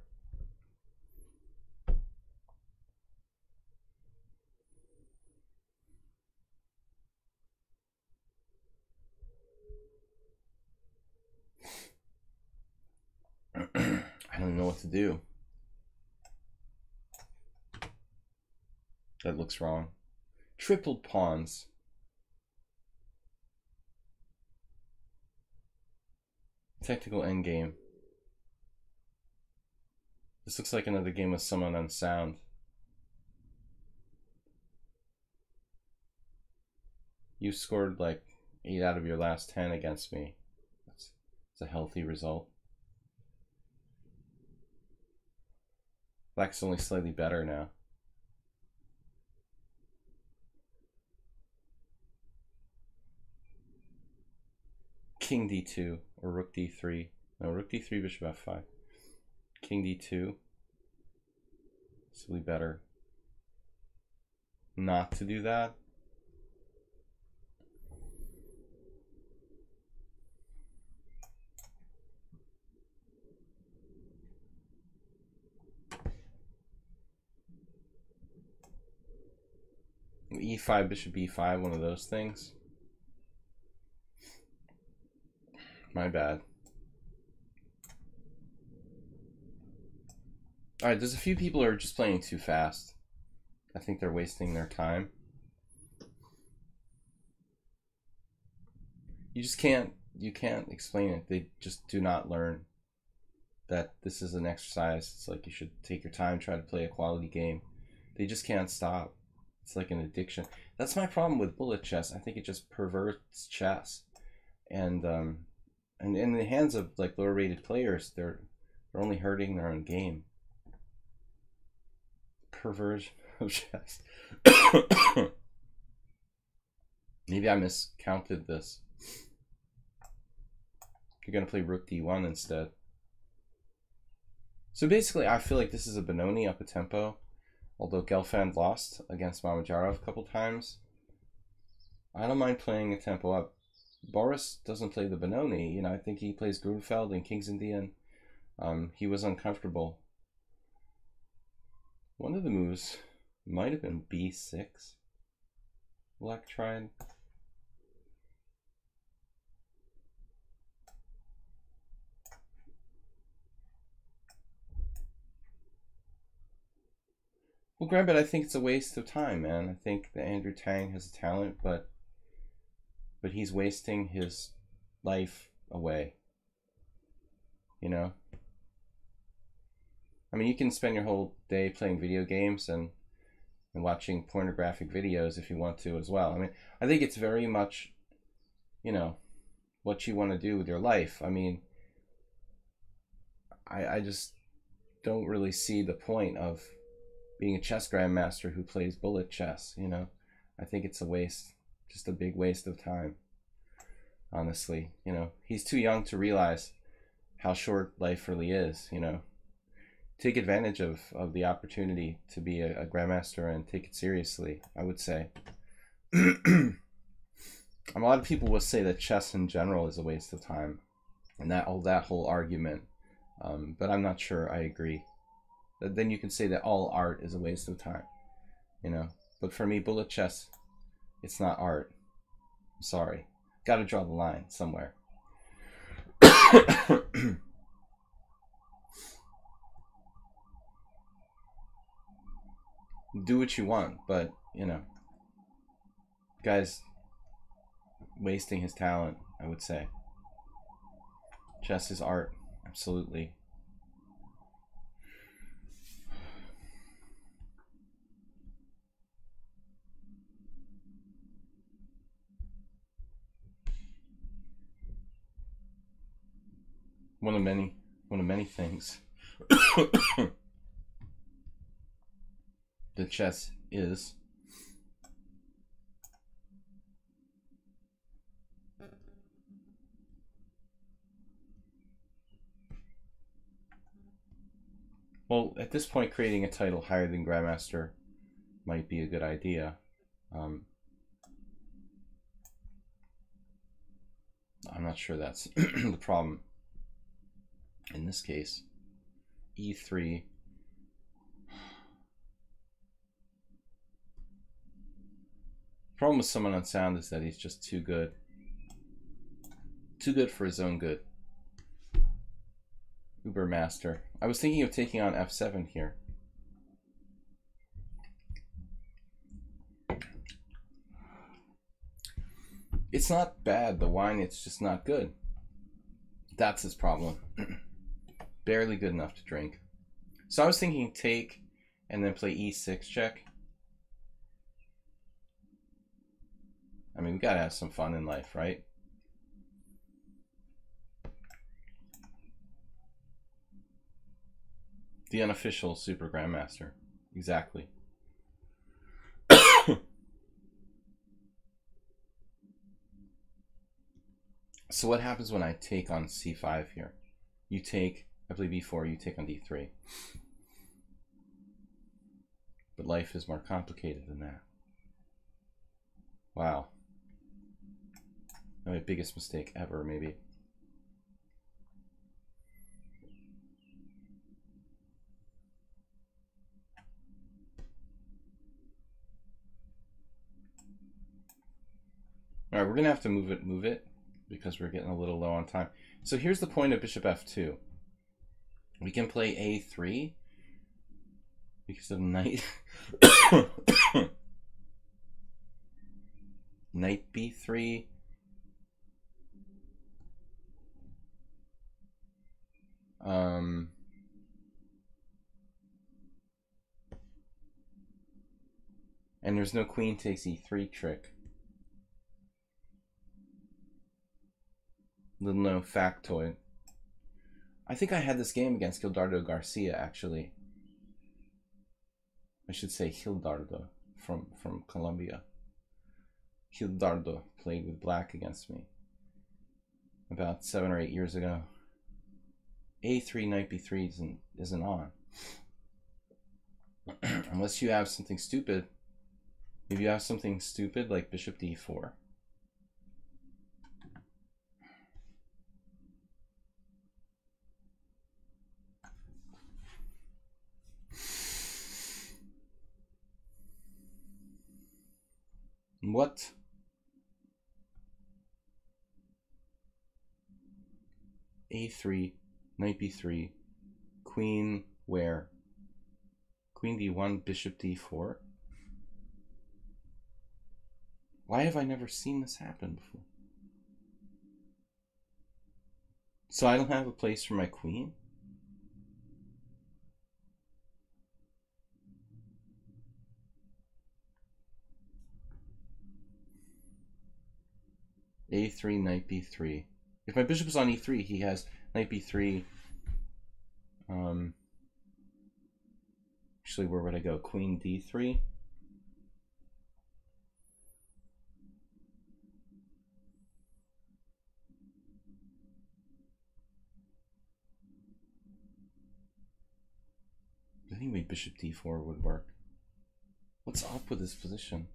I don't know what to do. That looks wrong. Tripled pawns. Technical endgame. This looks like another game with someone on sound. You scored like 8 out of your last 10 against me. That's a healthy result. Black's only slightly better now. King d2 or rook d3. No, rook d3, bishop f5. King d2. Slightly better not to do that. E5, bishop e5, one of those things. My bad. Alright, there's a few people who are just playing too fast. I think they're wasting their time. You can't explain it. They just do not learn that this is an exercise. It's like you should take your time, try to play a quality game. They just can't stop. It's like an addiction. That's my problem with bullet chess. I think it just perverts chess. And in the hands of like lower rated players, they're only hurting their own game. Perversion of chess. Maybe I miscounted this. You're gonna play rook d1 instead. So basically, I feel like this is a Benoni up a tempo. Although Gelfand lost against Mamedyarov a couple times, I don't mind playing a tempo up. Boris doesn't play the Benoni. You know, I think he plays Grunfeld and King's Indian. He was uncomfortable. One of the moves might have been b6. Black tried. Well, Grambit, I think it's a waste of time, man. I think that Andrew Tang has a talent, but he's wasting his life away. You know? I mean, you can spend your whole day playing video games and watching pornographic videos if you want to as well. I mean, I think it's very much, you know, what you want to do with your life. I mean, I just don't really see the point of being a chess grandmaster who plays bullet chess, you know. I think it's a waste, just a big waste of time, honestly. You know, he's too young to realize how short life really is, you know. Take advantage of the opportunity to be a grandmaster and take it seriously, I would say. A lot of people will say that chess in general is a waste of time, and that whole argument, but I'm not sure I agree. Then you can say that all art is a waste of time, you know. But for me, bullet chess, it's not art. I'm sorry. Got to draw the line somewhere. Do what you want, but, you know, guy's wasting his talent, I would say. Chess is art, absolutely. One of many things that chess is. Well, at this point, creating a title higher than Grandmaster might be a good idea. I'm not sure that's the problem. In this case, e3. Problem with someone on sound is that he's just too good. Too good for his own good. Uber master. I was thinking of taking on f7 here. It's not bad, the wine, it's just not good. That's his problem. Barely good enough to drink. So I was thinking take and then play e6 check. I mean, we gotta have some fun in life, right? The unofficial Super Grandmaster. Exactly. So what happens when I take on c5 here? You take, I play b4, you take on d3. But life is more complicated than that. Wow. My biggest mistake ever, maybe. All right, we're gonna have to move it, because we're getting a little low on time. So here's the point of bishop f2. We can play a3 because of knight knight b3. And there's no queen takes e3 trick. Little known factoid. I think I had this game against Gildardo Garcia, actually. I should say Gildardo from Colombia. Gildardo played with black against me about 7 or 8 years ago. a3 knight b3 isn't on. Unless you have something stupid. If you have something stupid like bishop d4. What? a3, knight b3, queen where? Queen d1, bishop d4? Why have I never seen this happen before? So I don't have a place for my queen? a3, knight b3. If my bishop is on e3, he has knight b3. Actually, where would I go? Queen d3. I think maybe bishop d4 would work. What's up with this position?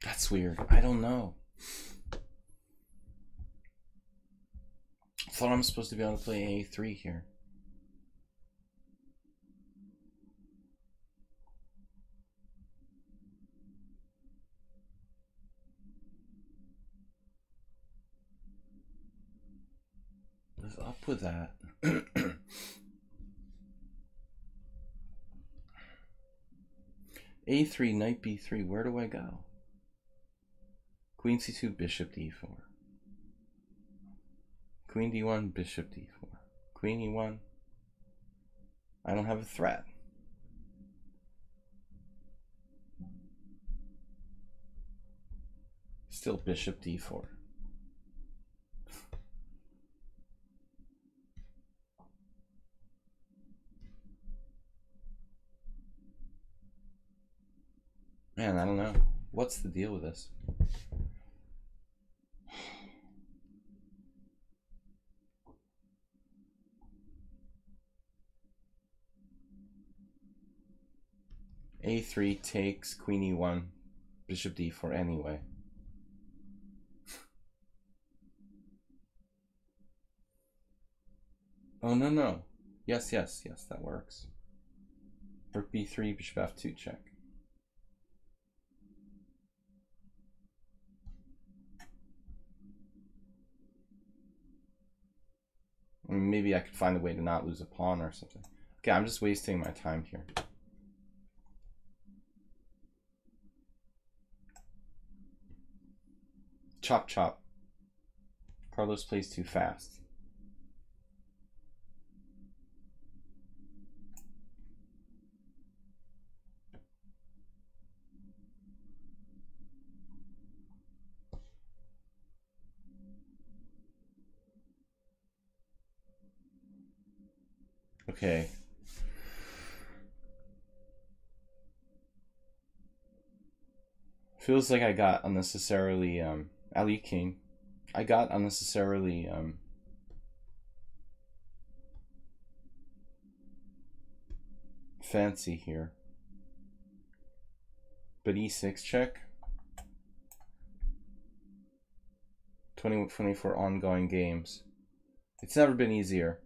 That's weird. I don't know. I thought I'm supposed to be able to play a3 here. What's up with that? a3, knight b3. Where do I go? Queen c2, bishop d4. Queen d1, bishop d4. Queen e1. I don't have a threat. Still bishop d4. Man, I don't know. What's the deal with this? A3 takes, queen E1, bishop D4 anyway. Oh, no, no. Yes, yes, yes, that works. Rook B3, bishop F2 check. I mean, maybe I could find a way to not lose a pawn or something. Okay, I'm just wasting my time here. Chop, chop. Carlos plays too fast. Okay. Feels like I got unnecessarily, Ali King. I got unnecessarily, fancy here. But E6 check. 24 ongoing games. It's never been easier.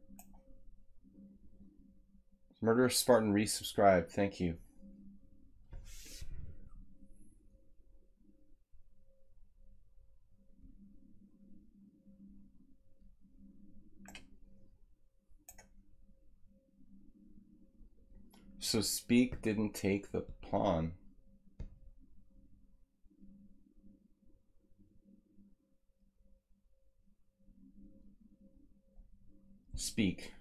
Murderous Spartan resubscribed. Thank you. So Speak didn't take the pawn. Speak.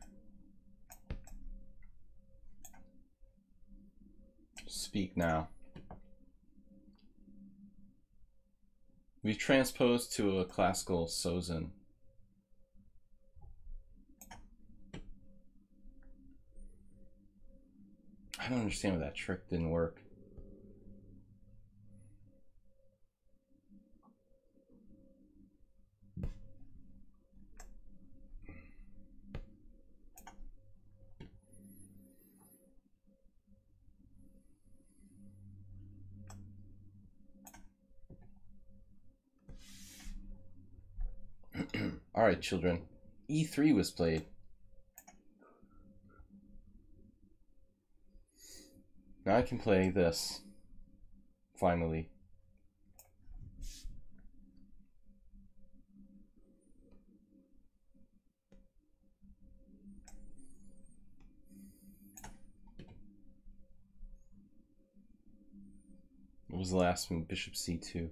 Speak now. We've transposed to a classical Sozin. I don't understand why that trick didn't work. All right, children. E3 was played. Now I can play this. Finally. What was the last move? Bishop C2.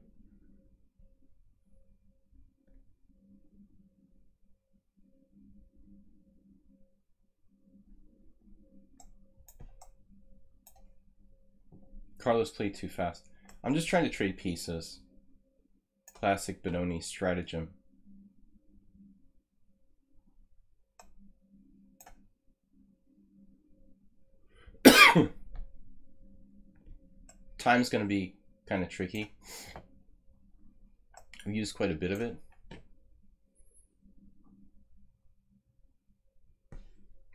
Carlos played too fast. I'm just trying to trade pieces. Classic Benoni stratagem. Time's going to be kind of tricky. We used quite a bit of it.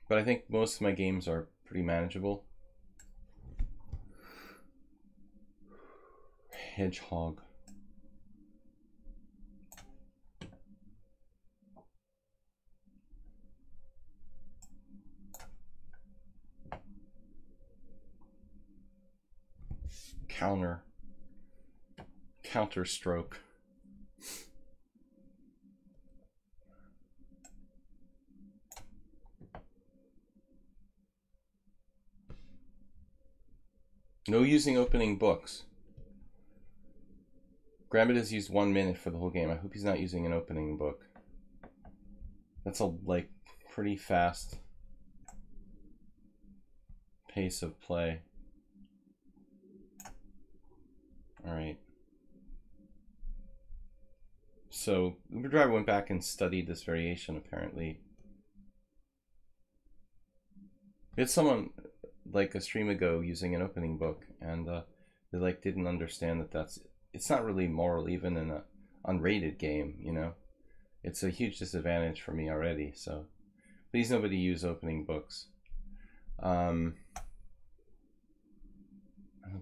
But I think most of my games are pretty manageable. Hedgehog. Counter stroke. No using opening books. Gambit has used 1 minute for the whole game. I hope he's not using an opening book. That's a like pretty fast pace of play. All right. So Uber Driver went back and studied this variation apparently. We had someone like a stream ago using an opening book, and they like didn't understand that it's not really moral even in a unrated game, you know. It's a huge disadvantage for me already, so please nobody use opening books.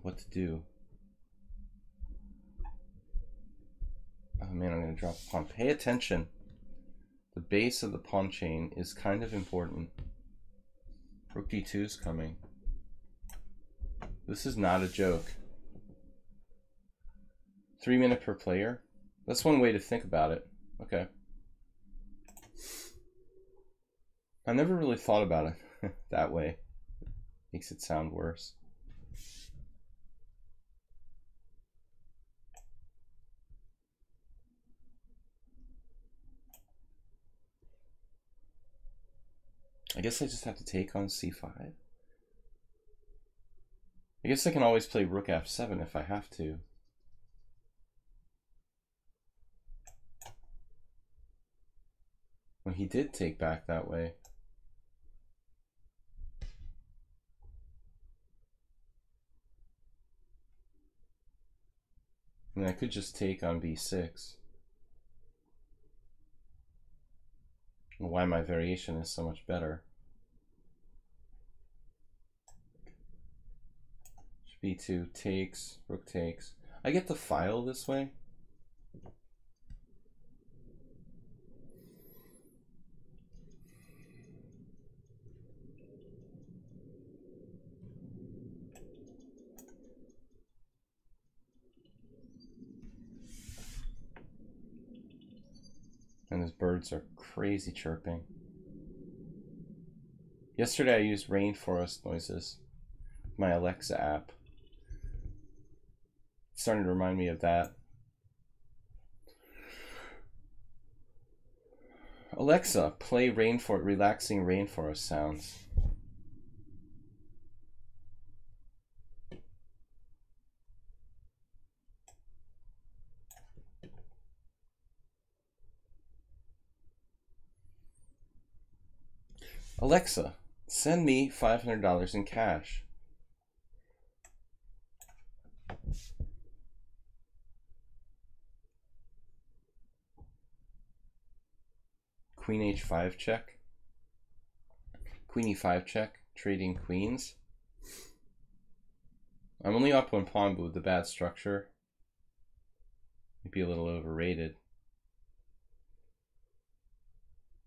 what to do. Oh man, I'm going to drop a pawn. Pay attention. The base of the pawn chain is kind of important. Rook d2 is coming. This is not a joke. 3 minutes per player? That's one way to think about it. Okay. I never really thought about it that way. Makes it sound worse. I guess I just have to take on c5. I guess I can always play rook f7 if I have to. Well, he did take back that way. I mean, I could just take on b6. Why my variation is so much better. b2 takes, rook takes. I get the file this way. And his birds are crazy chirping. Yesterday I used rainforest noises, my Alexa app. It's starting to remind me of that. Alexa, play relaxing rainforest sounds. Alexa, send me $500 in cash. Queen h5 check. Queen e5 check, trading queens. I'm only up one pawn, but with the bad structure, maybe a little overrated.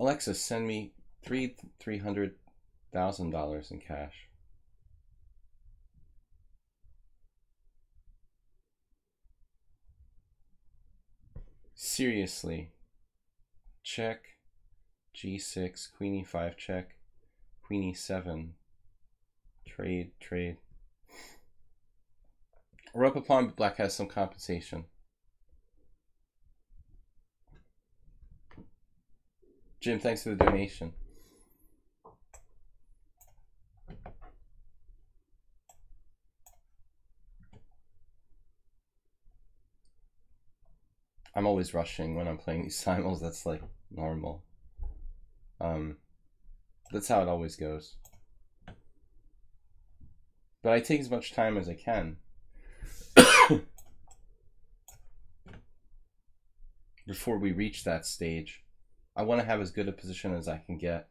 Alexa, send me $300,000 in cash. Seriously. Check. G6, Queen e5 check. Queen e7. Trade, trade. We're up a pawn, but black has some compensation. Jim, thanks for the donation. I'm always rushing when I'm playing these simuls. That's like normal. That's how it always goes. But I take as much time as I can. Before we reach that stage, I want to have as good a position as I can get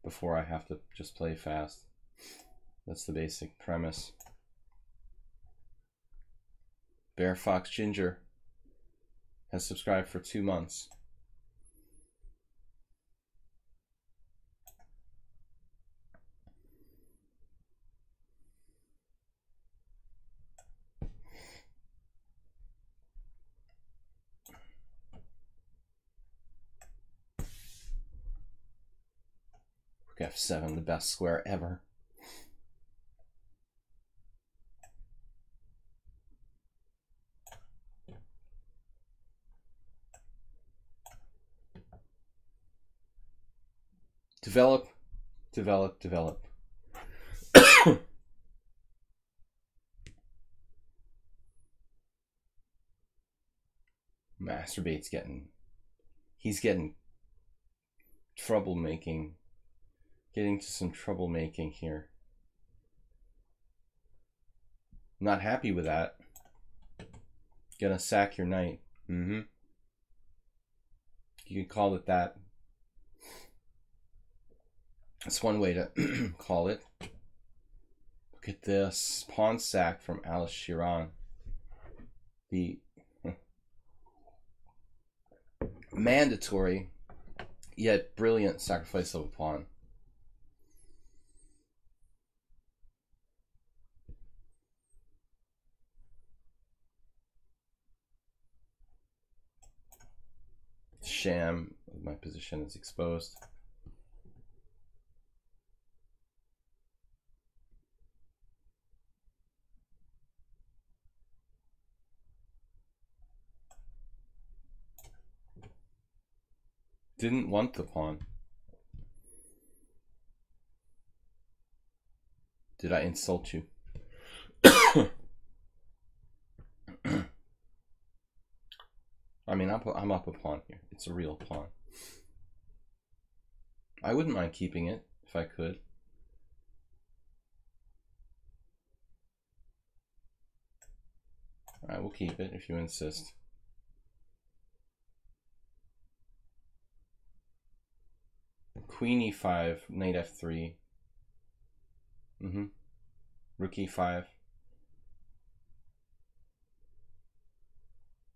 before I have to just play fast. That's the basic premise. Bear Fox Ginger has subscribed for 2 months. Rook f7, the best square ever. Develop, develop, develop. Masturbate's he's getting troublemaking, getting to some troublemaking here. Not happy with that. Gonna sack your knight. You can call it that. That's one way to call it. at this. Pawn sack from Alice Chiron. The mandatory yet brilliant sacrifice of a pawn. Sham. My position is exposed. Didn't want the pawn. Did I insult you? I mean, I'm up a pawn here. It's a real pawn. I wouldn't mind keeping it if I could. All right, we'll keep it if you insist. Queen e5, knight f3. Rook e5.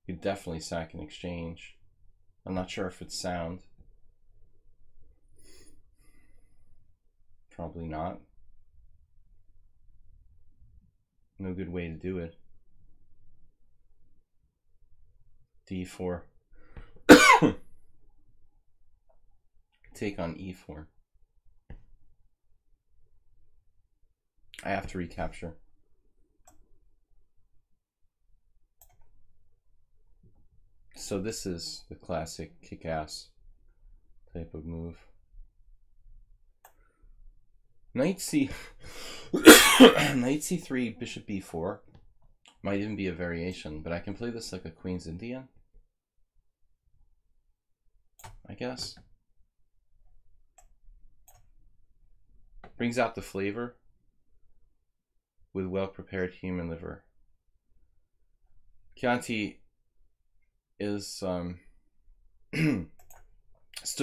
You could definitely sack an exchange. I'm not sure if it's sound. Probably not. No good way to do it. d4. Take on e4. I have to recapture. So this is the classic kick-ass type of move. Knight c Knight c3, bishop b4 might even be a variation, but I can play this like a Queen's Indian, I guess. Brings out the flavor with well-prepared human liver. Chianti is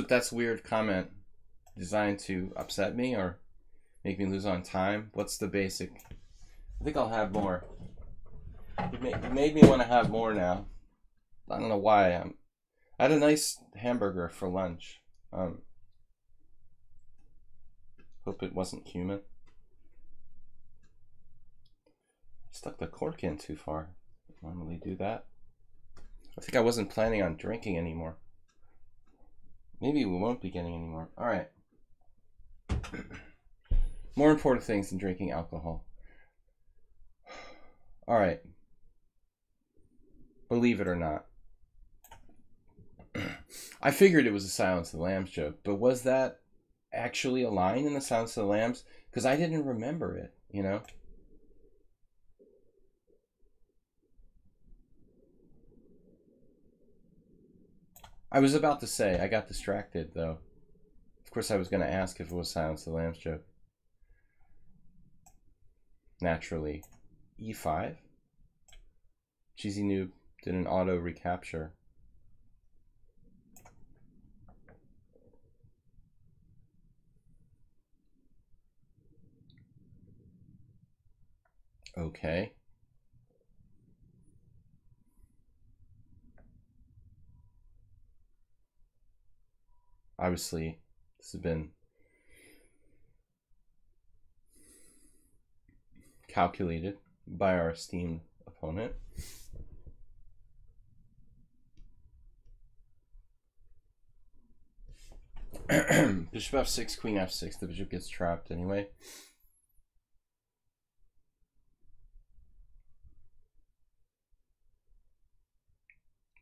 that's weird comment designed to upset me or make me lose on time. What's the basic? I think I'll have more. It made me want to have more now. I don't know why. I had a nice hamburger for lunch. Hope it wasn't human. Stuck the cork in too far. I normally do that. I think I wasn't planning on drinking anymore. Maybe we won't be getting any more. All right. More important things than drinking alcohol. All right. Believe it or not. I figured it was a Silence of the Lambs joke, but was that actually a line in the Silence of the Lambs? Because I didn't remember it, you know? I was about to say, I got distracted though. Of course I was going to ask if it was Silence of the Lambs joke. Naturally. e5? Cheesy Noob did an auto recapture. Okay. Obviously, this has been calculated by our esteemed opponent. Bishop f6, queen f6. The bishop gets trapped anyway.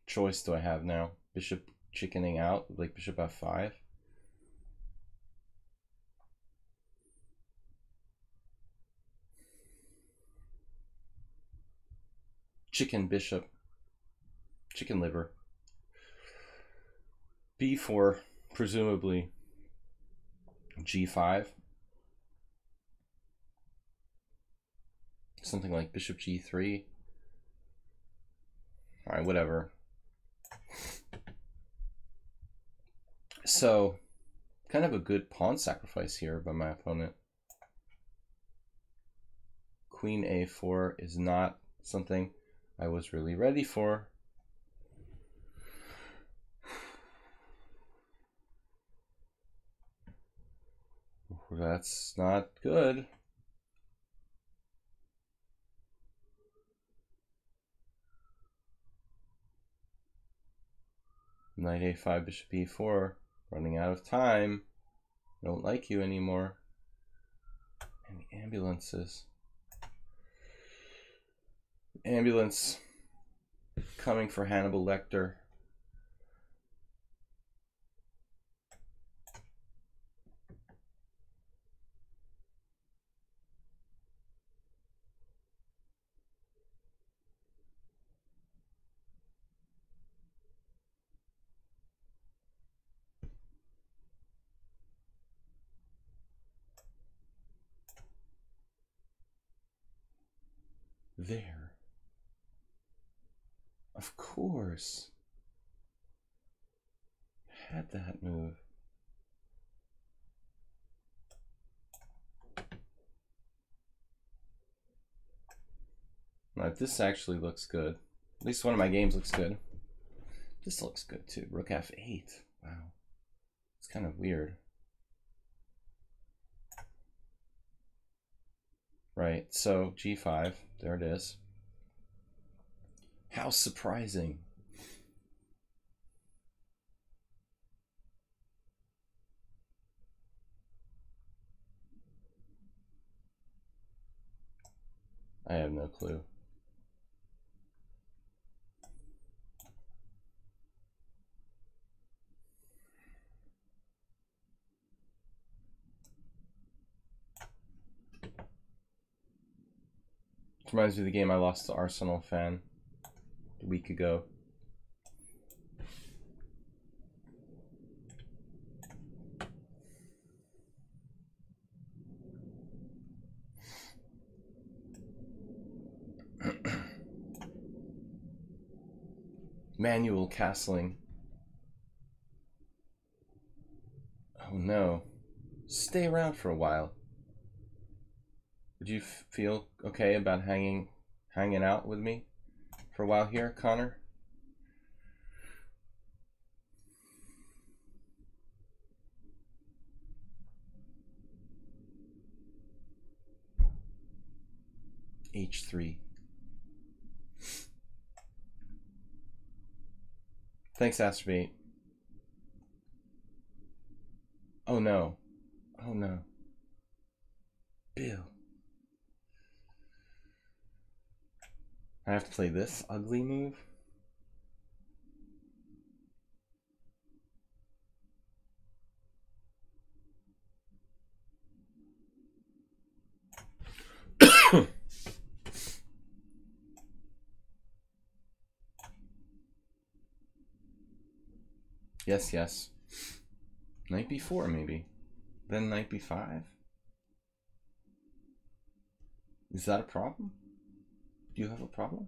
Choice do I have now? Bishop chickening out, like bishop f5. Chicken bishop. Chicken liver. b4, presumably g5. Something like bishop g3. All right, whatever. So, kind of a good pawn sacrifice here by my opponent. queen a4 is not something I was really ready for. That's not good. Knight a5, bishop e4. Running out of time. Don't like you anymore. And the ambulances. Ambulance coming for Hannibal Lecter. There. Of course. Had that move. Now, this actually looks good. At least one of my games looks good. This looks good too. Rook f8. Wow. It's kind of weird. Right, so g5. There it is. How surprising. I have no clue. It reminds me of the game I lost to Arsenal fan a week ago. Manual castling. Oh no. Stay around for a while. Would you feel okay about hanging out with me for a while here, Connor? H3. Thanks, Astrobate. Oh no. Oh no. Bill. I have to play this ugly move? Yes, yes. Knight b4 maybe. Then knight b5? Is that a problem? Do you have a problem?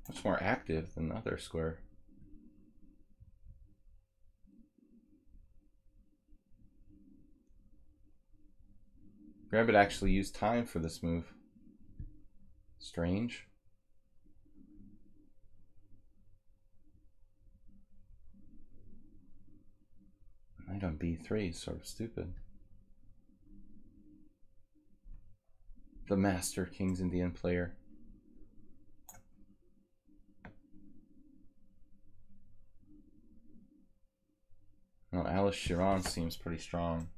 Much more active than the other square. Rabbit actually used time for this move. Strange. Knight on b3 is sort of stupid. The master King's Indian player. Well, Alice Chiron seems pretty strong.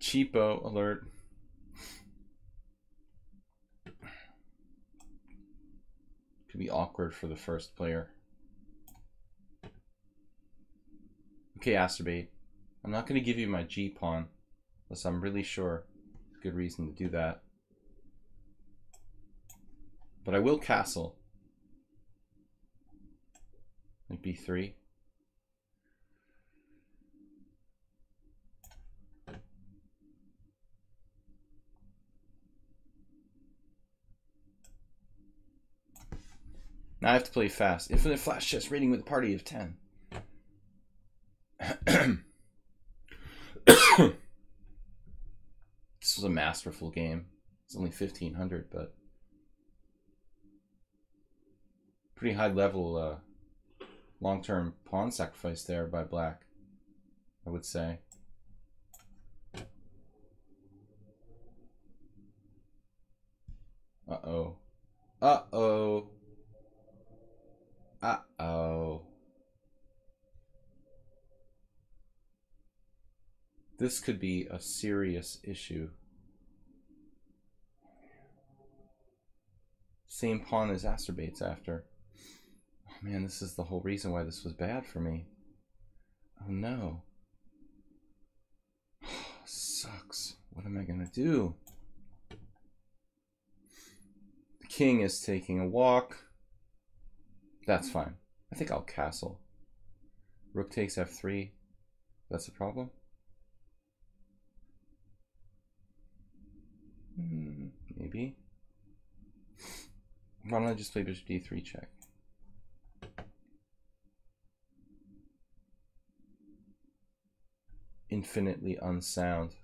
Cheapo alert. Could be awkward for the first player. Okay, Astrobate. I'm not going to give you my G pawn unless I'm really sure. Good reason to do that. But I will castle. Like b3. Now I have to play fast. Infinite flash chess rating with a party of 10. This was a masterful game. It's only 1500, but pretty high level long-term pawn sacrifice there by black, I would say. Uh-oh. Uh-oh. Uh-oh. This could be a serious issue. Same pawn as acerbates after. Oh man, this is the whole reason why this was bad for me. Oh no. Sucks. What am I gonna do? The king is taking a walk. That's fine. I think I'll castle. Rook takes f3. That's a problem? Maybe. Why don't I just play bishop d3 check? Infinitely unsound.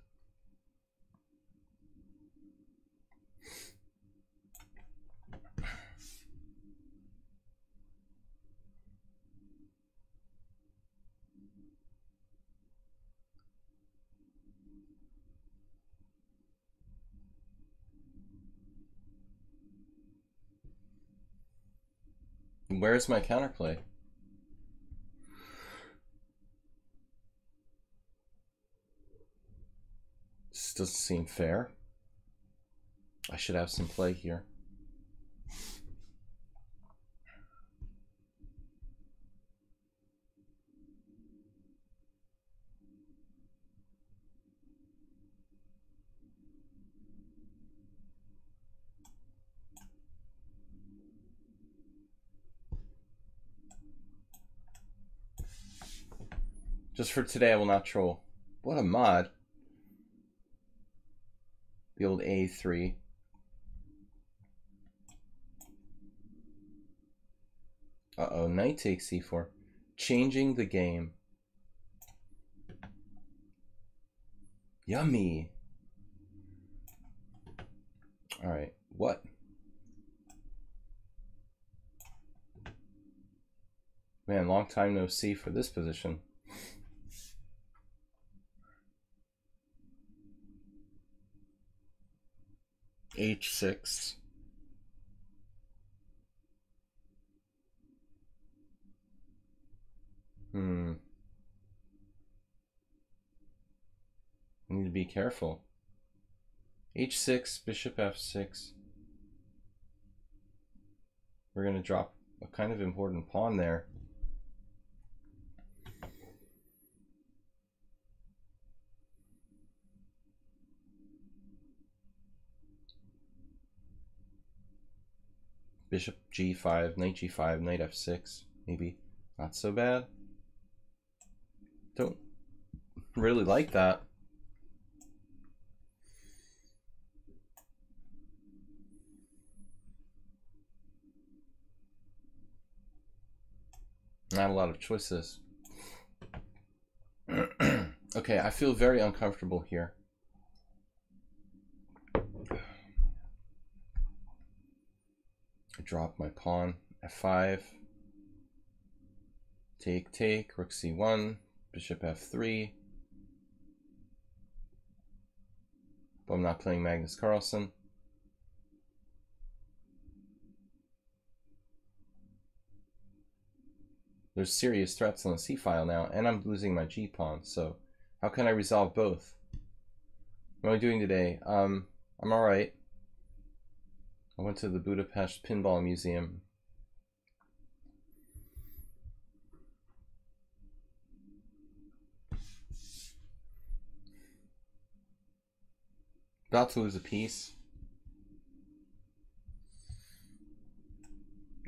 Where's my counterplay? This doesn't seem fair. I should have some play here. Just for today, I will not troll. What a mod. The old A3. Uh-oh, knight takes c4. Changing the game. Yummy. Alright, what? Man, long time no see for this position. H6. I need to be careful. H6, bishop f6. We're going to drop a kind of important pawn there. Bishop g5, knight g5, knight f6. Maybe not so bad. Don't really like that. Not a lot of choices. Okay, I feel very uncomfortable here. I drop my pawn, f5. Take, rook c1, bishop f3. But I'm not playing Magnus Carlsen. There's serious threats on the c-file now, and I'm losing my g-pawn, so how can I resolve both? What am I doing today? I'm alright. I went to the Budapest Pinball Museum. About to lose a piece.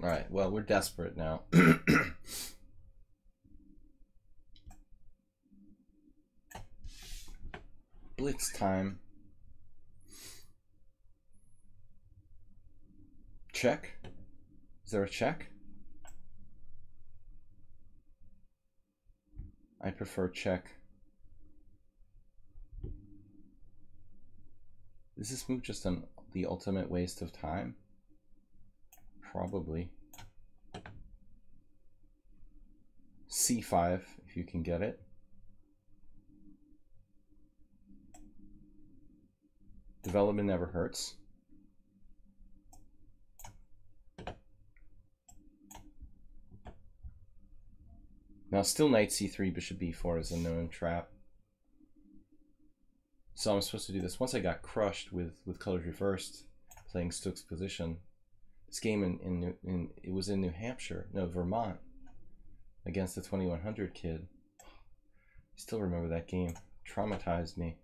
Alright, well, we're desperate now. Blitz time. Check? Is there a check? I prefer check. Is this move just the ultimate waste of time? Probably. C5 if you can get it. Development never hurts. Now still knight c3, bishop b4 is a known trap. So I'm supposed to do this. Once I got crushed with colors reversed, playing Stook's position. This game it was in New Hampshire, no, Vermont, against the 2100 kid. I still remember that game. Traumatized me.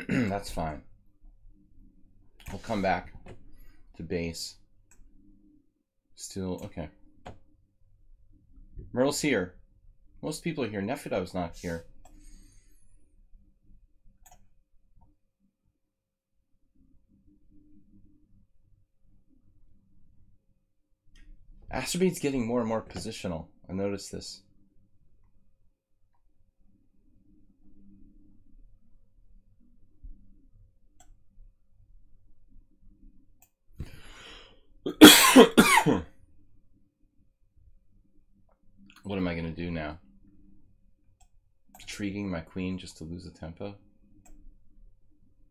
That's fine. We'll come back to base. Still, okay. Merle's here. Most people are here. Nefedov's not here. Asterbate's getting more and more positional. I noticed this. What am I going to do now? Intriguing my queen just to lose a tempo?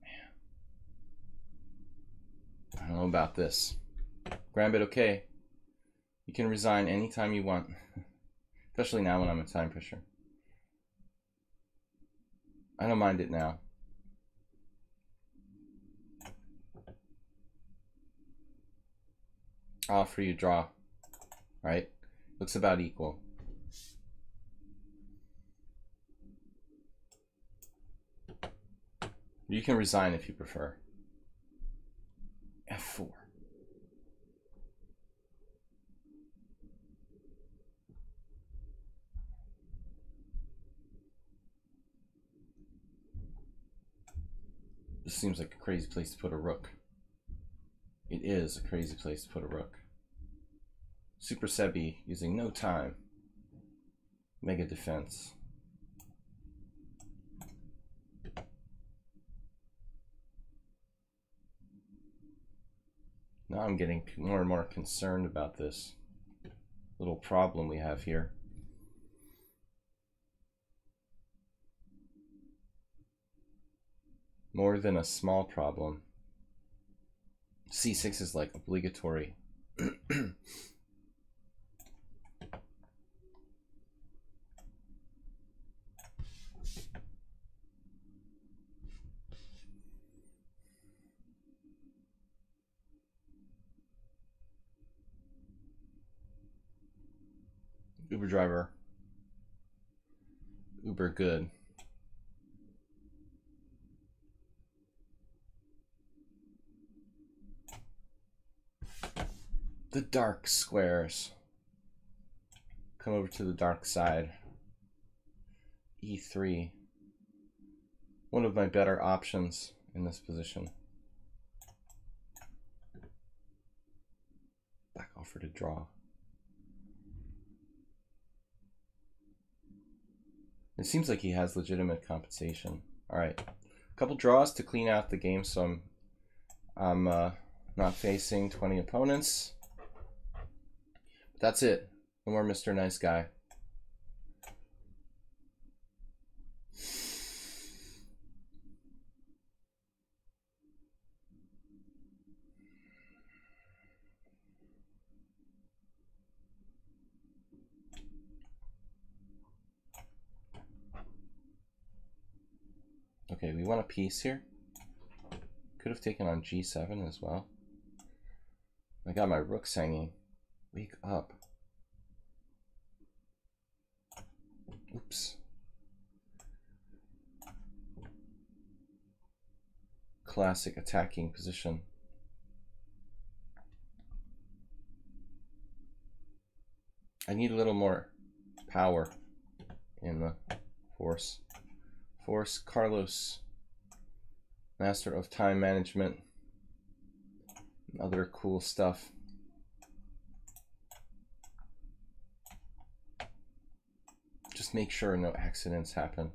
Man. I don't know about this. Gambit, okay. You can resign anytime you want. Especially now when I'm in time pressure. I don't mind it now. I'll offer you a draw. Right? Looks about equal. You can resign if you prefer. F4. This seems like a crazy place to put a rook. It is a crazy place to put a rook. Super Sebi using no time. Mega defense. Now I'm getting more and more concerned about this little problem we have here. More than a small problem. C6 is like obligatory. Uber driver. Uber good. The dark squares. Come over to the dark side. E3. One of my better options in this position. Back offer to draw. It seems like he has legitimate compensation. All right, a couple draws to clean out the game, so I'm not facing 20 opponents. But that's it. No more Mr. Nice Guy. Okay, we want a piece here. Could have taken on G7 as well. I got my rooks hanging. Wake up. Oops. Classic attacking position. I need a little more power in the force. Carlos, master of time management. Other cool stuff. Just make sure no accidents happen.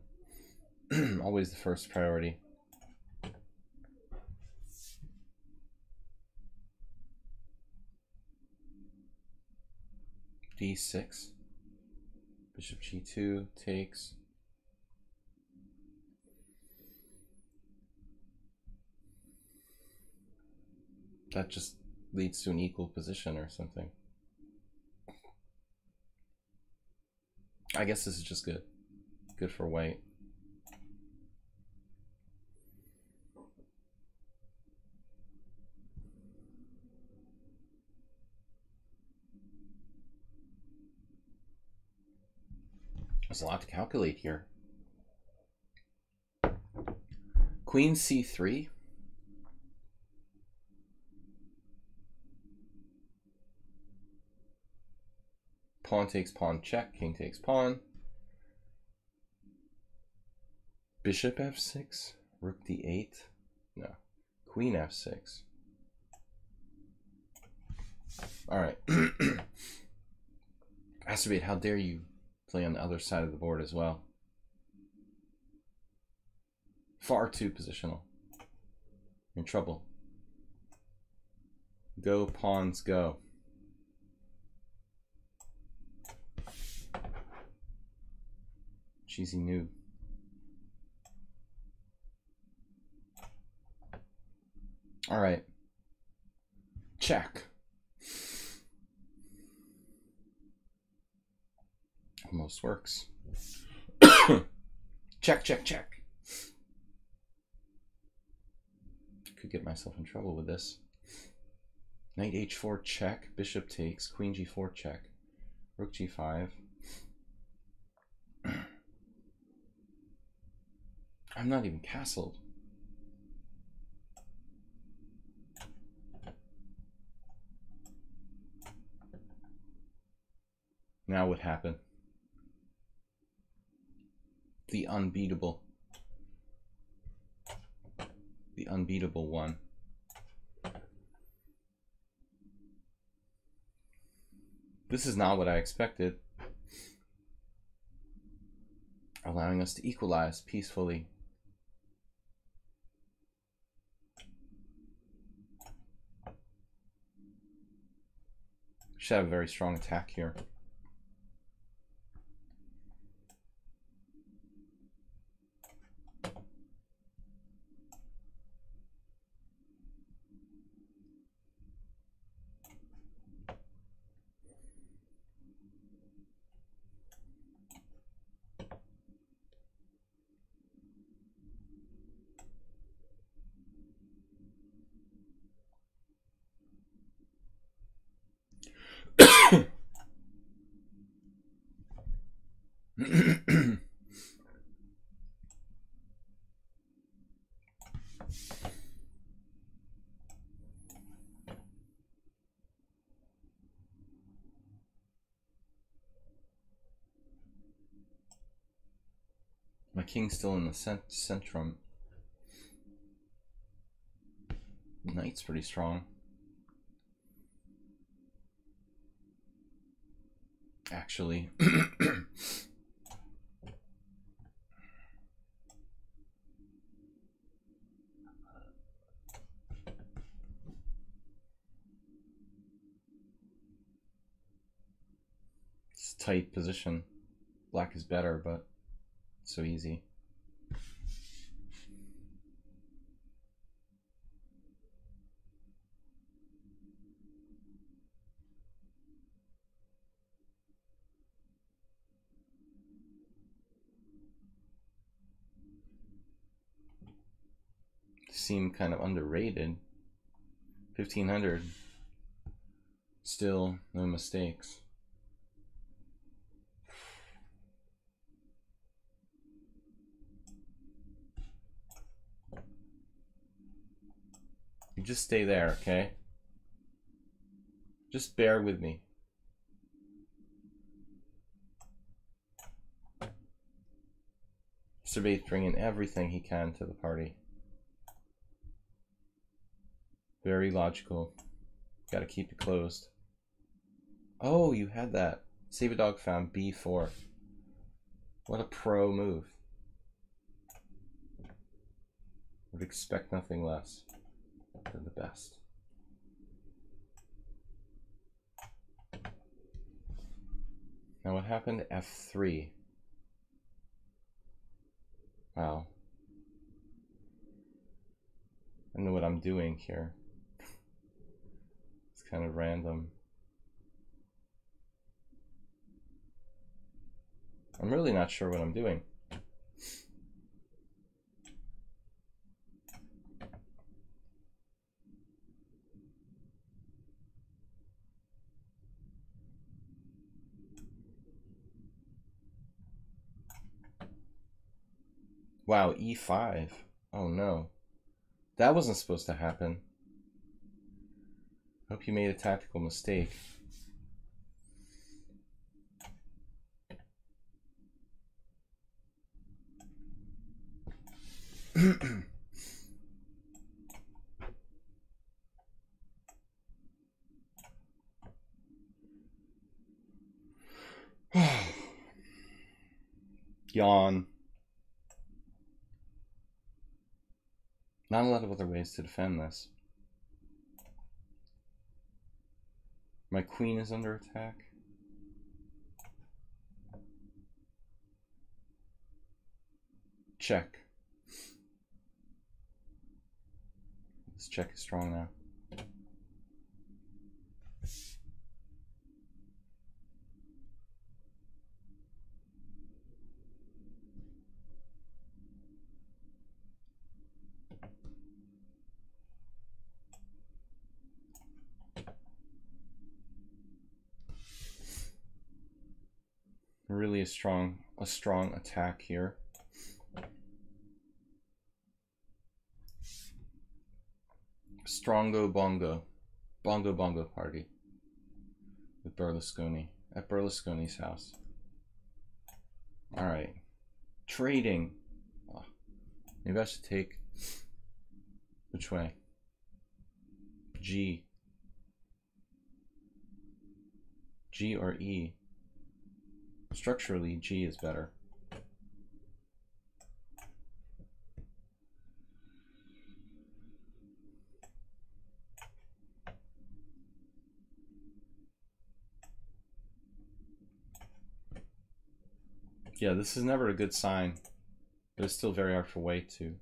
Always the first priority. D6. Bishop G2 takes. That just leads to an equal position or something. I guess this is just good. Good for white. There's a lot to calculate here. Queen C3. Pawn takes pawn check, king takes pawn. Bishop F6, rook D8. No, queen F6. All right. Acerbate, how dare you play on the other side of the board as well? Far too positional. You're in trouble. Go, pawns, go. Cheesy noob. All right. Check. Almost works. Check, check, check. Could get myself in trouble with this. Knight H4 check. Bishop takes. Queen G4 check. Rook G5. I'm not even castled. Now what happened? The unbeatable. The unbeatable one. This is not what I expected. Allowing us to equalize peacefully. Should have a very strong attack here. My king's still in the centrum. Knight's pretty strong. Actually. It's a tight position. Black is better, but it's so easy. Seem kind of underrated. 1500. Still no mistakes. You just stay there, okay? Just bear with me. Survey's bringing everything he can to the party. Very logical. Gotta keep it closed. Oh, you had that. Save a dog found B4. What a pro move. Would expect nothing less than the best. Now what happened? F3. Wow. I don't know what I'm doing here. It's kind of random. I'm really not sure what I'm doing. Wow, E5. Oh no. That wasn't supposed to happen. Hope you made a tactical mistake. Yawn. Not a lot of other ways to defend this. My queen is under attack. Check. This check is strong now. Really a strong attack here. Strongo bongo. Bongo bongo party. With Berlusconi. At Berlusconi's house. Alright. Trading. Oh, maybe I should take... Which way? G. G or E? Structurally, G is better. Yeah, this is never a good sign, but it's still very hard for White to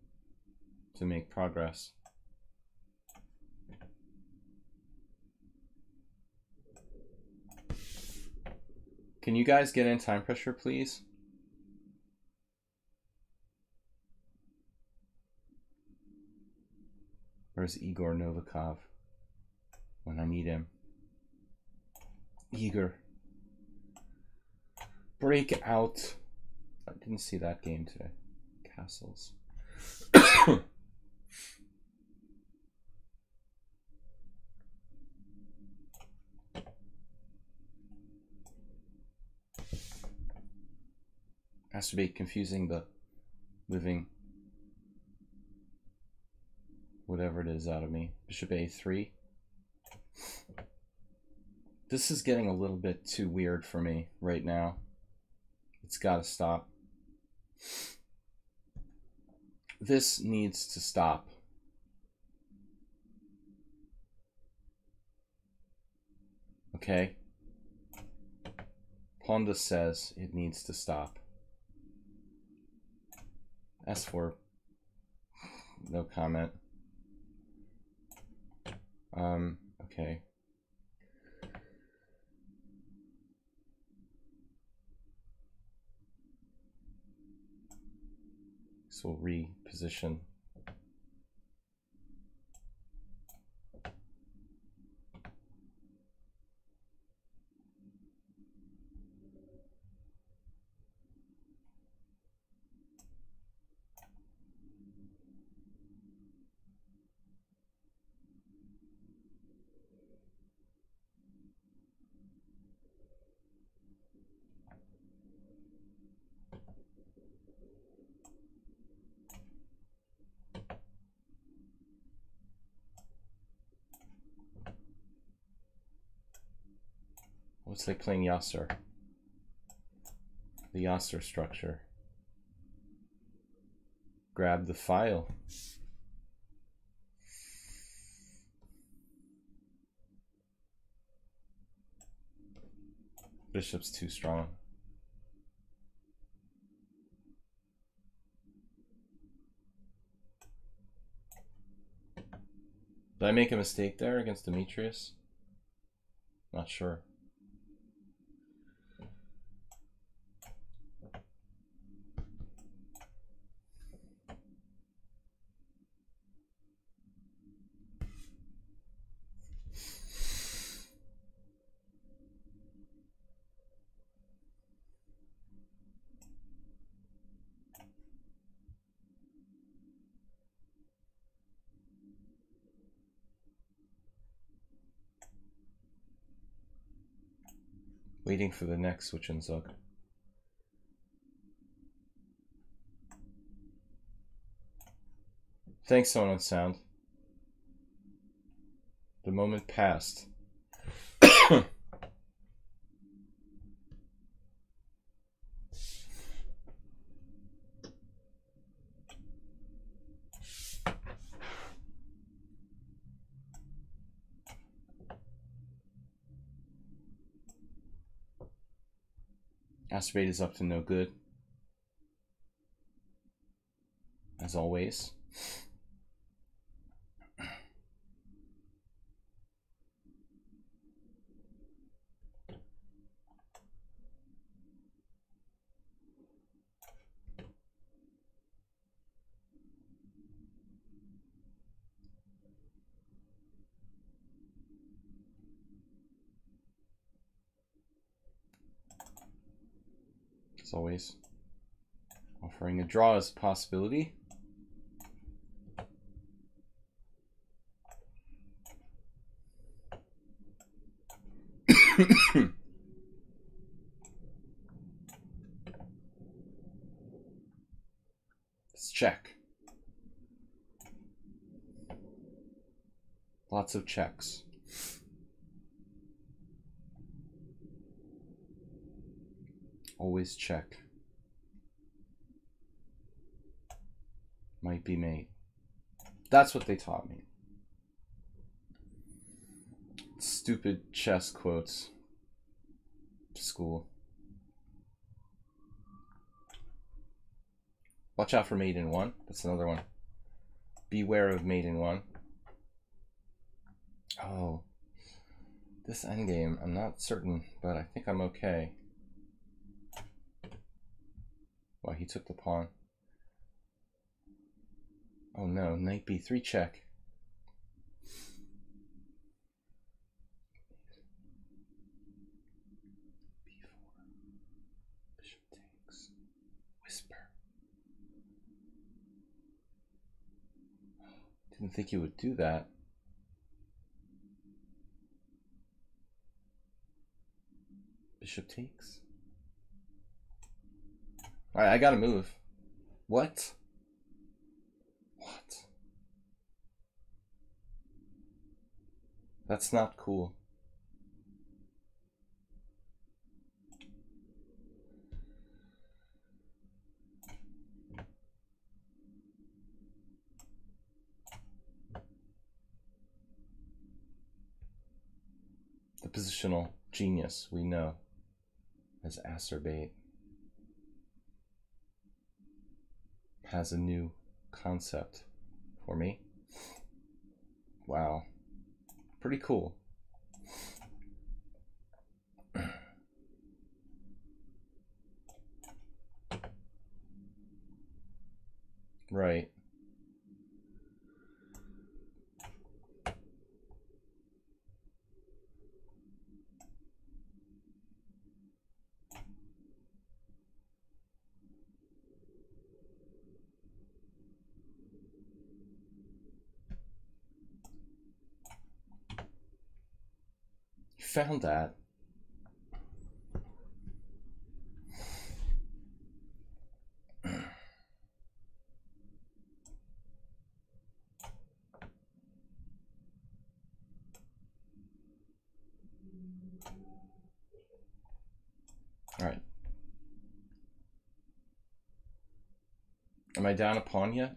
make progress. Can you guys get in time pressure, please? Where's Igor Novikov when I need him? Igor. Break out. I didn't see that game today. Castles. Has to be confusing the living whatever it is out of me. Bishop A3. This is getting a little bit too weird for me right now. It's got to stop. This needs to stop. Okay. Ponda says it needs to stop. S4. No comment. Okay. So we'll reposition. It's like playing Yasser. The Yasser structure. Grab the file. Bishop's too strong. Did I make a mistake there against Demetrius? Not sure. Waiting for the next switch and zug. Thanks, someone on sound. The moment passed. Acerbate is up to no good. As always. As always, offering a draw as a possibility. Let's check. Lots of checks. Always check. Might be mate. That's what they taught me. Stupid chess quotes. School. Watch out for mate in one. That's another one. Beware of mate in one. Oh. This endgame, I'm not certain, but I think I'm okay. Wow, he took the pawn. Oh no, knight b3 check. b4. Bishop takes. Whisper. Didn't think you would do that. Bishop takes. Alright, I gotta move. What? What? That's not cool. The positional genius we know as Acerbate has a new concept for me. Wow. Pretty cool. Right. You found that. Am I down a pawn yet?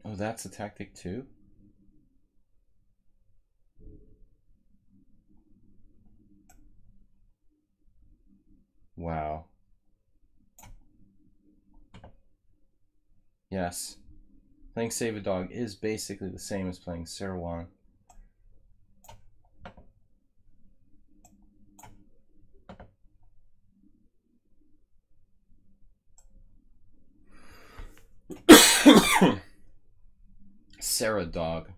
Oh, that's a tactic too? Wow. Yes. Playing Save a Dog is basically the same as playing Serwan. Sarah Dog.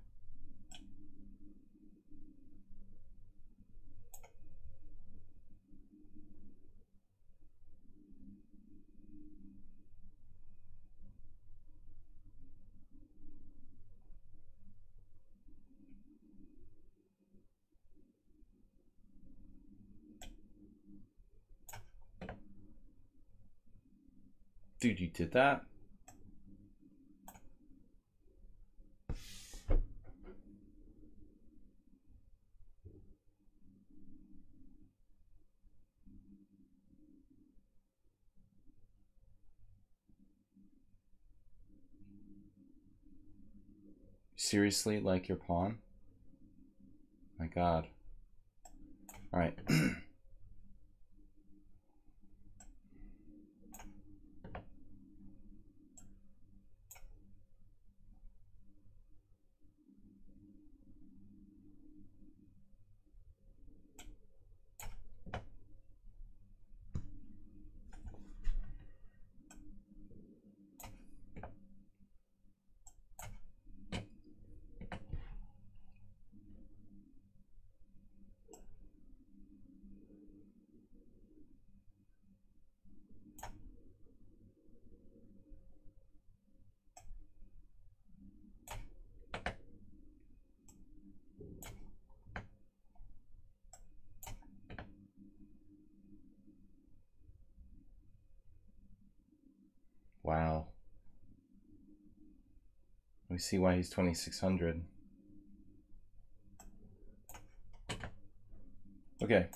Dude, you did that? Seriously, like your pawn? My God. All right. Wow. We see why he's 2,600. Okay.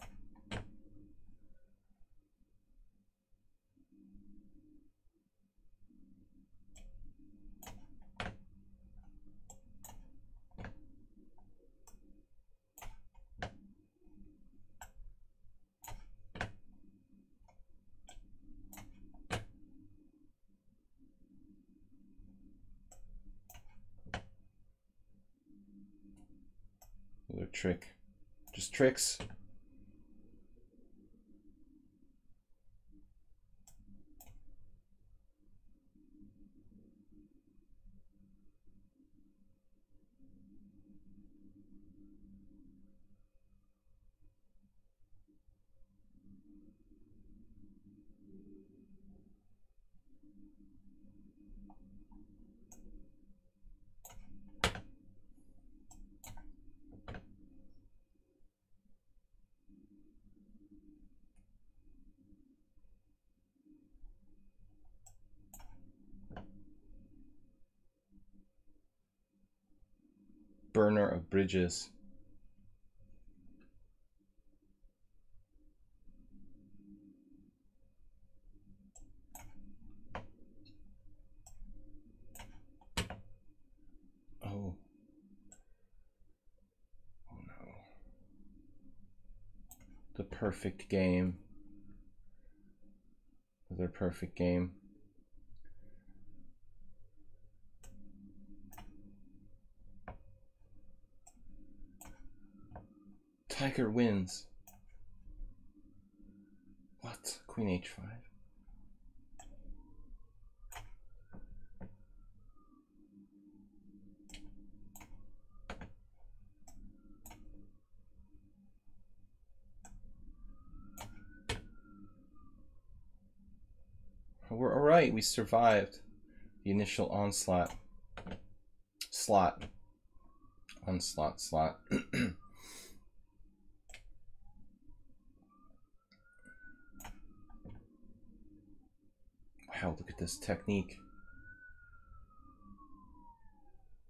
Another trick. Just tricks. Burner of bridges. Oh. Oh no. The perfect game. Another perfect game. Tiger wins. What? Queen h5. We're all right. We survived the initial onslaught. Onslaught slot. Wow, look at this technique.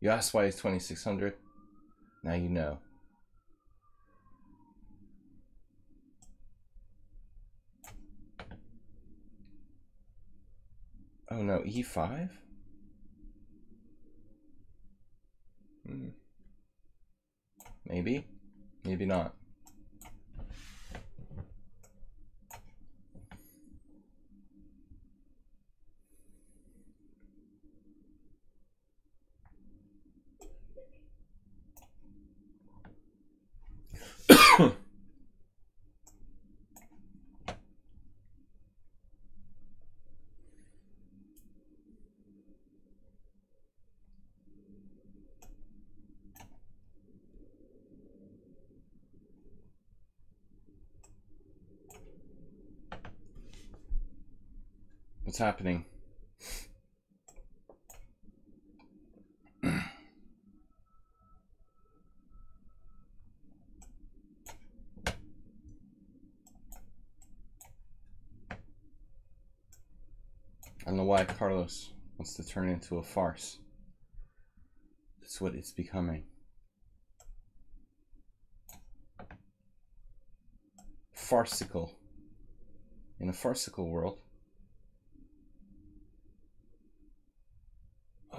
You asked why he's 2,600. Now you know. Oh no, e5? Maybe, maybe not. What's happening? I don't know why Carlos wants to turn it into a farce. That's what it's becoming. Farcical. In a farcical world.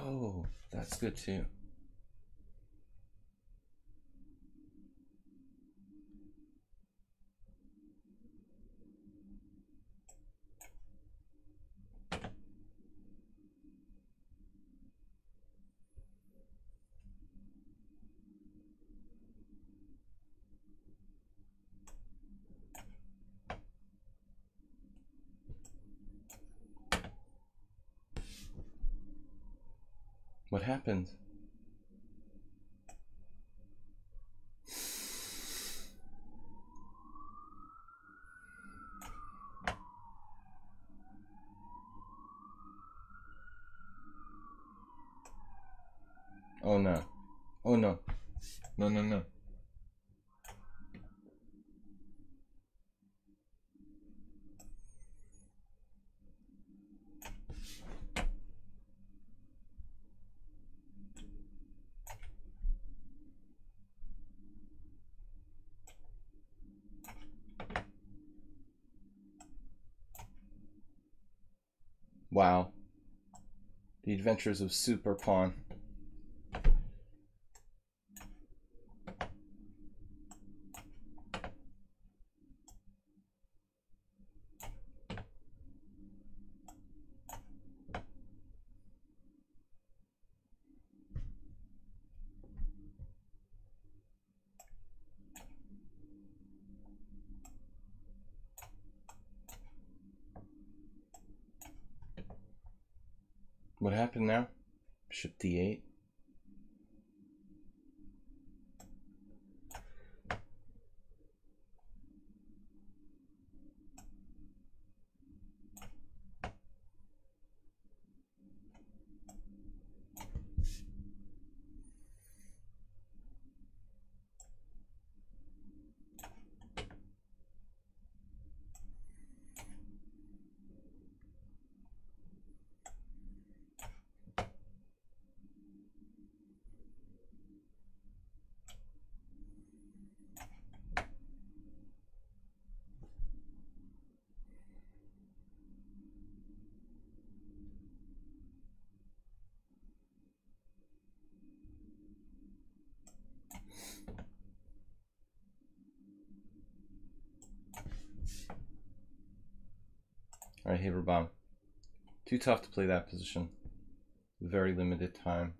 Oh, that's good too. What happened? Oh no. Oh no. No, no, no. Wow. The Adventures of Super Pawn. What happened now? Bishop d8. Alright, Haberbomb. Too tough to play that position. Very limited time.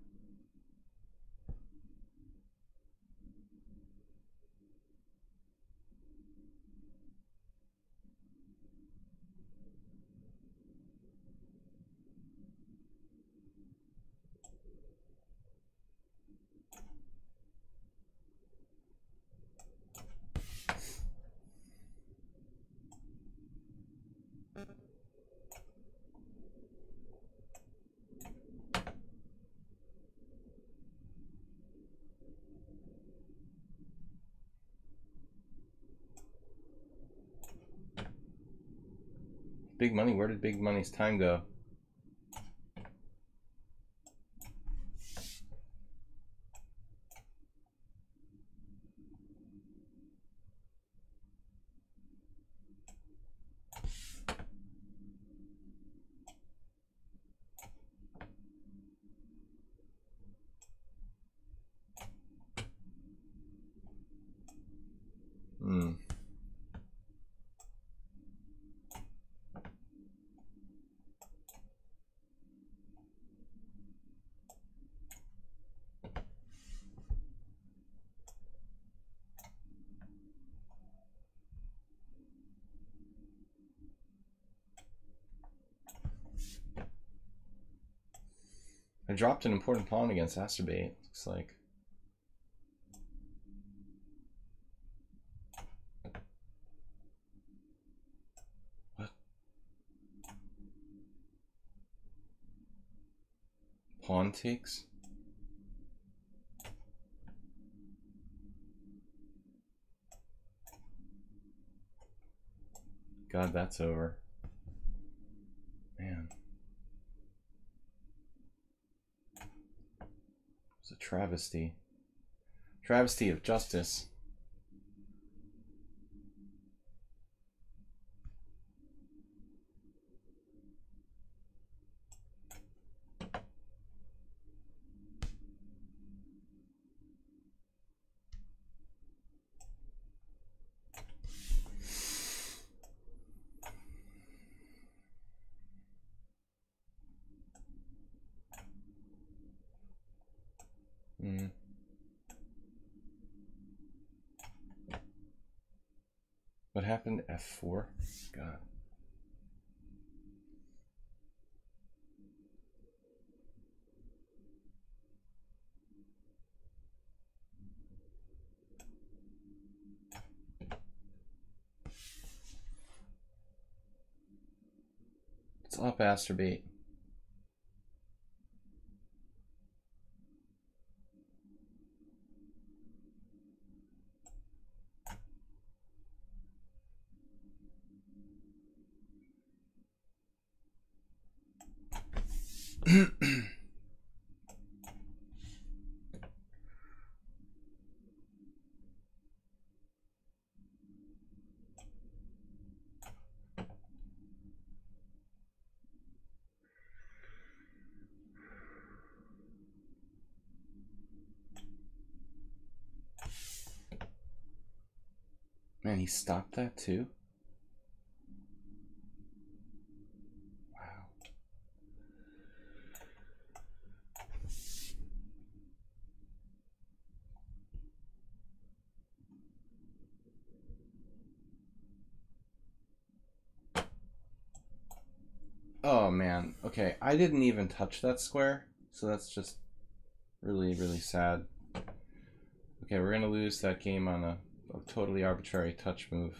Big Money, where did Big Money's time go? dropped an important pawn against Acerbate, looks like. What? Pawn takes? God, that's over. Man. It's a travesty. Travesty of justice. What happened? F4? God. It's up, Acerbate. Man, he stopped that too? Wow. Oh man, okay, I didn't even touch that square, so that's just really, really sad. Okay, we're gonna lose that game on a totally arbitrary touch move.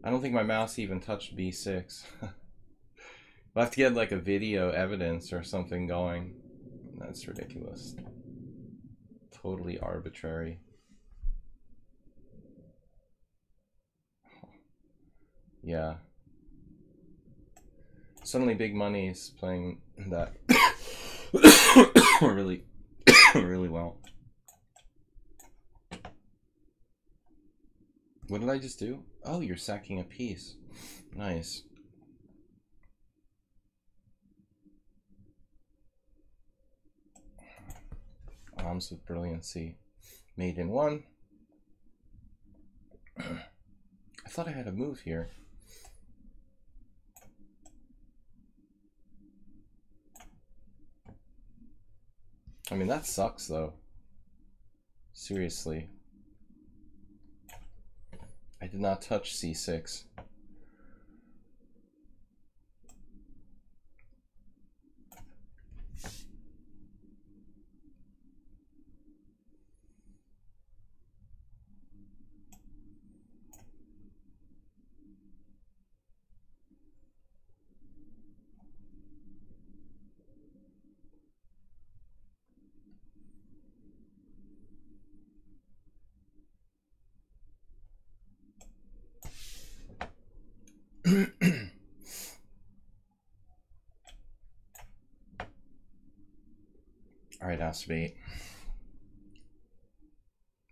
I don't think my mouse even touched B6. We'll have to get like a video evidence or something going. That's ridiculous. Totally arbitrary. Yeah. Suddenly big money is playing that really, really well. What did I just do? Oh, you're sacking a piece. Nice. Arms with brilliancy. Made in one. I thought I had a move here. I mean, that sucks though. Seriously. I did not touch C6. Alright, Acerbate.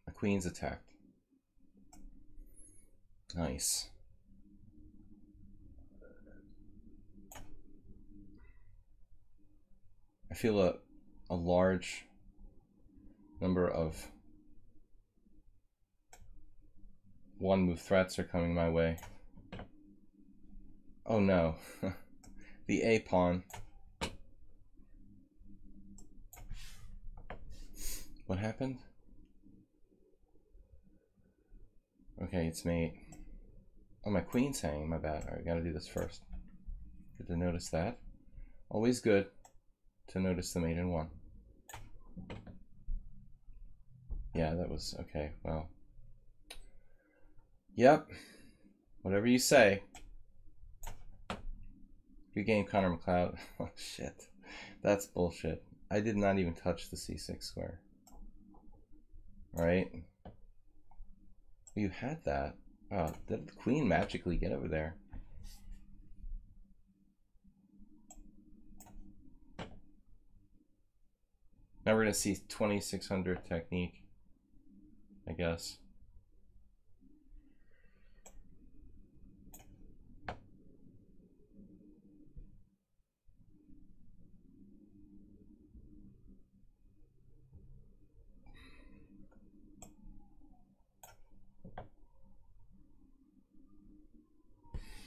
The queen's attacked. Nice. I feel a large number of one-move threats are coming my way. Oh no. The A pawn. What happened? Okay, it's mate. Oh, my queen's hanging. My bad. Alright, gotta do this first. Good to notice that. Always good to notice the mate in one. Yeah, that was okay. Well, yep. Whatever you say. Good game, Connor McLeod. Oh, shit. That's bullshit. I did not even touch the c6 square. Alright. You had that. Oh, did the queen magically get over there? Now we're going to see 2600 technique, I guess.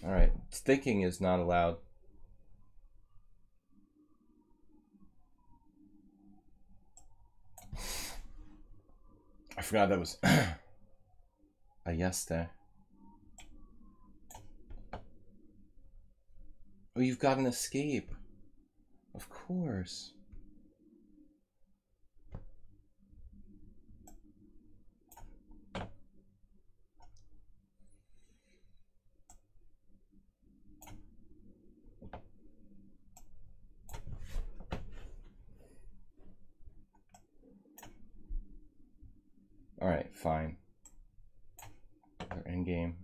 All right, thinking is not allowed. I forgot that was a yes there. Oh, you've got an escape. Of course. All right, fine. They're in game.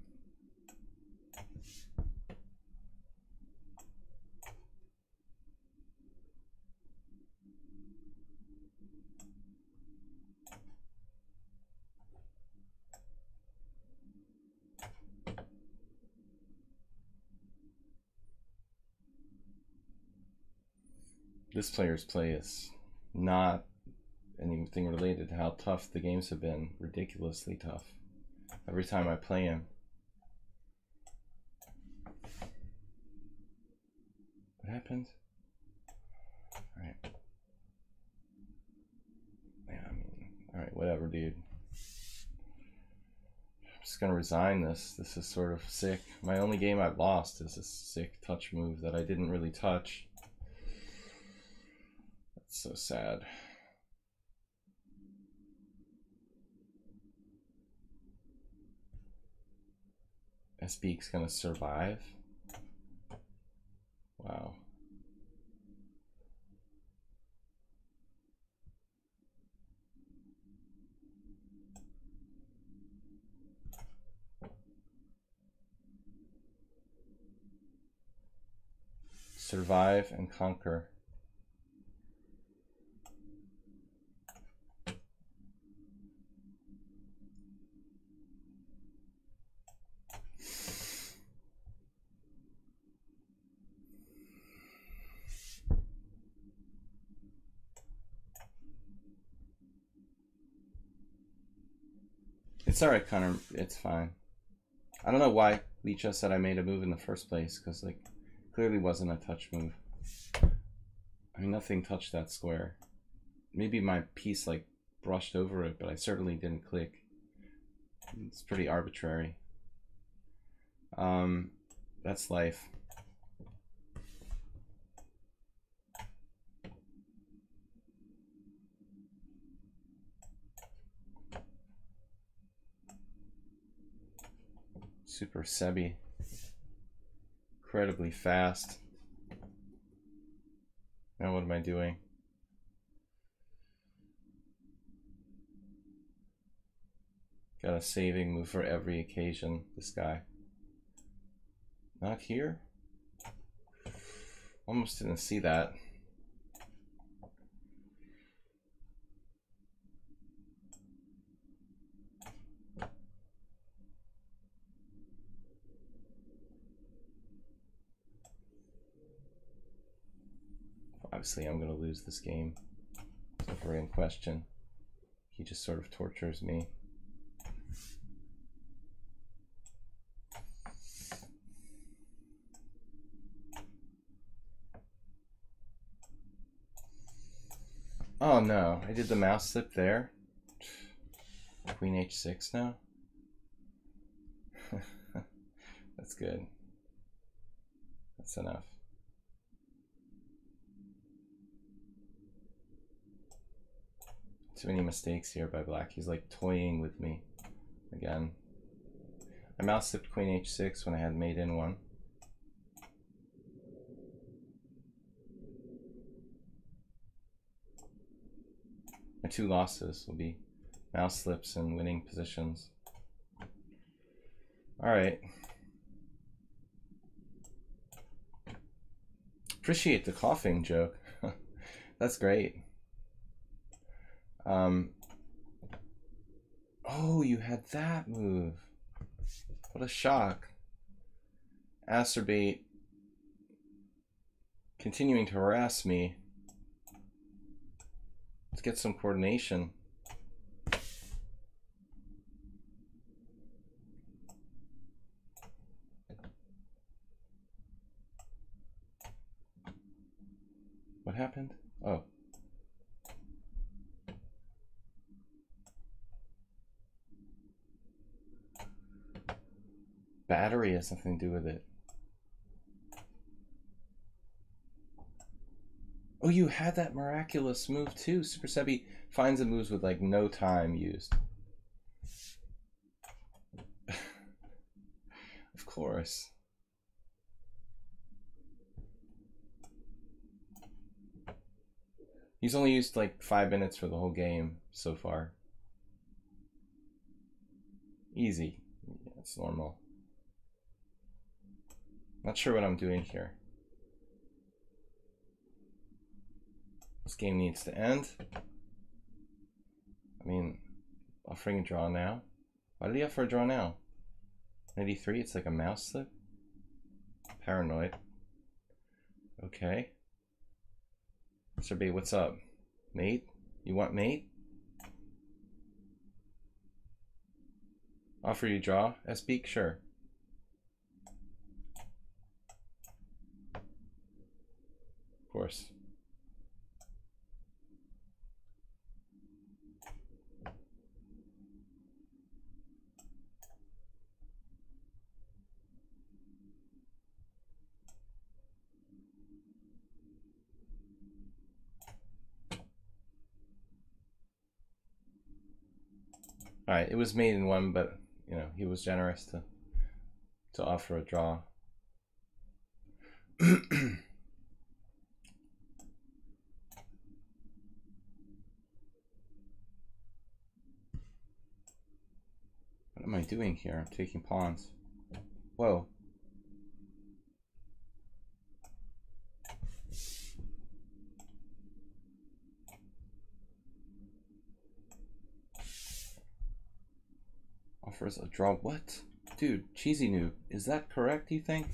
This player's play is not anything related to how tough the games have been. Ridiculously tough. Every time I play him. What happened? Alright. Yeah, I mean, alright, whatever, dude. I'm just gonna resign this. This is sort of sick. My only game I've lost is a sick touch move that I didn't really touch. That's so sad. SB's gonna survive? Wow. Survive and conquer. It's alright, Connor. It's fine. I don't know why lichess said I made a move in the first place, because, like, clearly wasn't a touch move. I mean, nothing touched that square. Maybe my piece, like, brushed over it, but I certainly didn't click. It's pretty arbitrary. That's life. Super Sebi. Incredibly fast. Now what am I doing? Got a saving move for every occasion, this guy. Not here? Almost didn't see that. Obviously, I'm going to lose this game. It's never in question. He just sort of tortures me. Oh no, I did the mouse slip there. Queen h6 now. That's good. That's enough. Too many mistakes here by black. He's like toying with me again. I mouse slipped queen h6 when I had mate in one. My two losses will be mouse slips and winning positions. Alright. Appreciate the coughing joke. That's great. Oh, you had that move. What a shock. Acerbate continuing to harass me. Let's get some coordination. What happened? Oh. Battery has something to do with it. Oh, you had that miraculous move too. Super Sebi finds the moves with like no time used. Of course. He's only used like 5 minutes for the whole game so far. Easy. That's normal. Not sure what I'm doing here. This game needs to end. I mean, offering a draw now. Why did he offer a draw now? 93, it's like a mouse slip. Paranoid. Okay. Sir B, what's up? Mate? You want mate? Offer you draw, S-Beak? Sure. Of course. Alright, it was made in one, but you know, he was generous to offer a draw. What am I doing here? I'm taking pawns. Whoa. Offers a draw. What? Dude, cheesy noob. Is that correct, you think?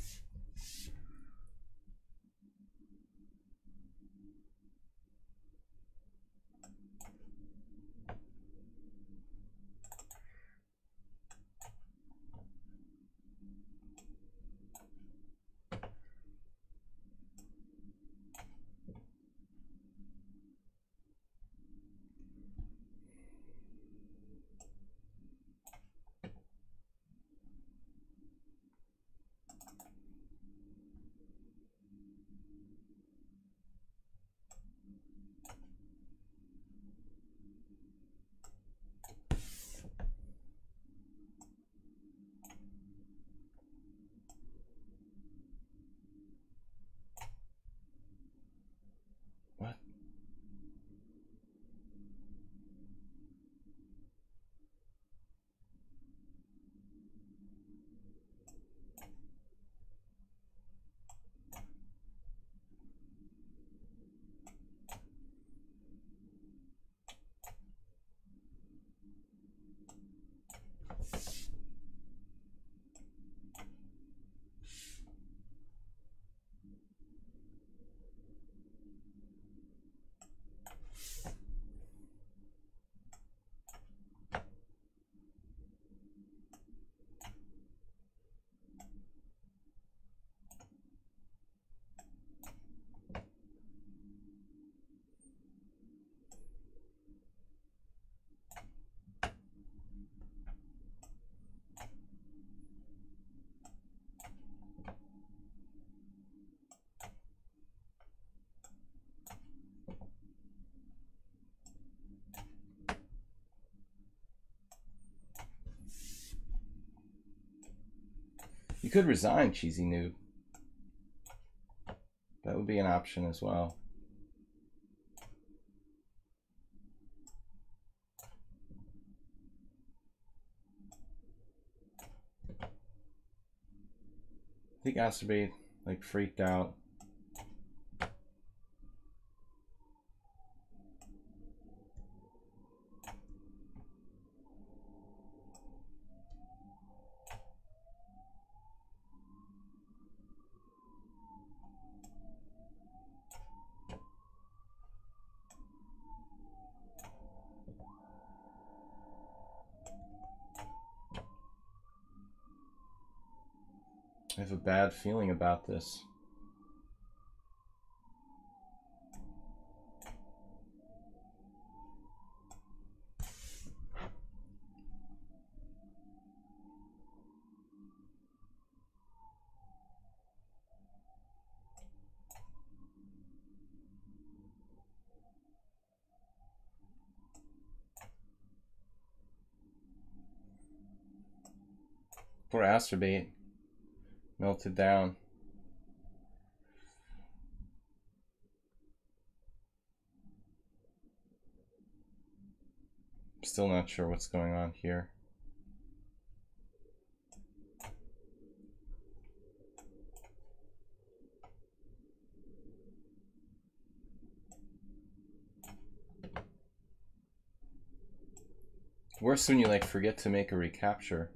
You could resign, cheesy noob. That would be an option as well. I think Acerbate like freaked out. I have a bad feeling about this. Poor Acerbate. Melted down. Still not sure what's going on here. Worse when you like forget to make a recapture.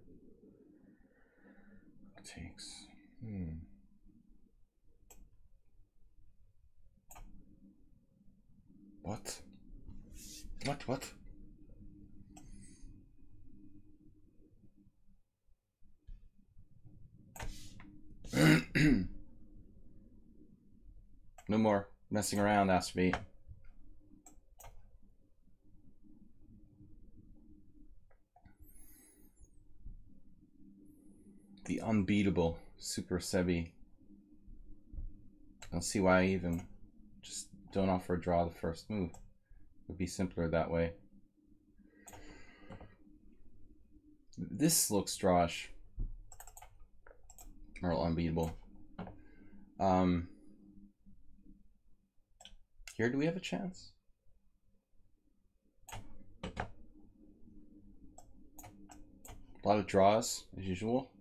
Takes. What? What? No more messing around, Acerbate. The unbeatable Super Sebi. I don't see why I even just don't offer a draw the first move. It would be simpler that way. This looks drawish. Or unbeatable. Here, do we have a chance? A lot of draws, as usual.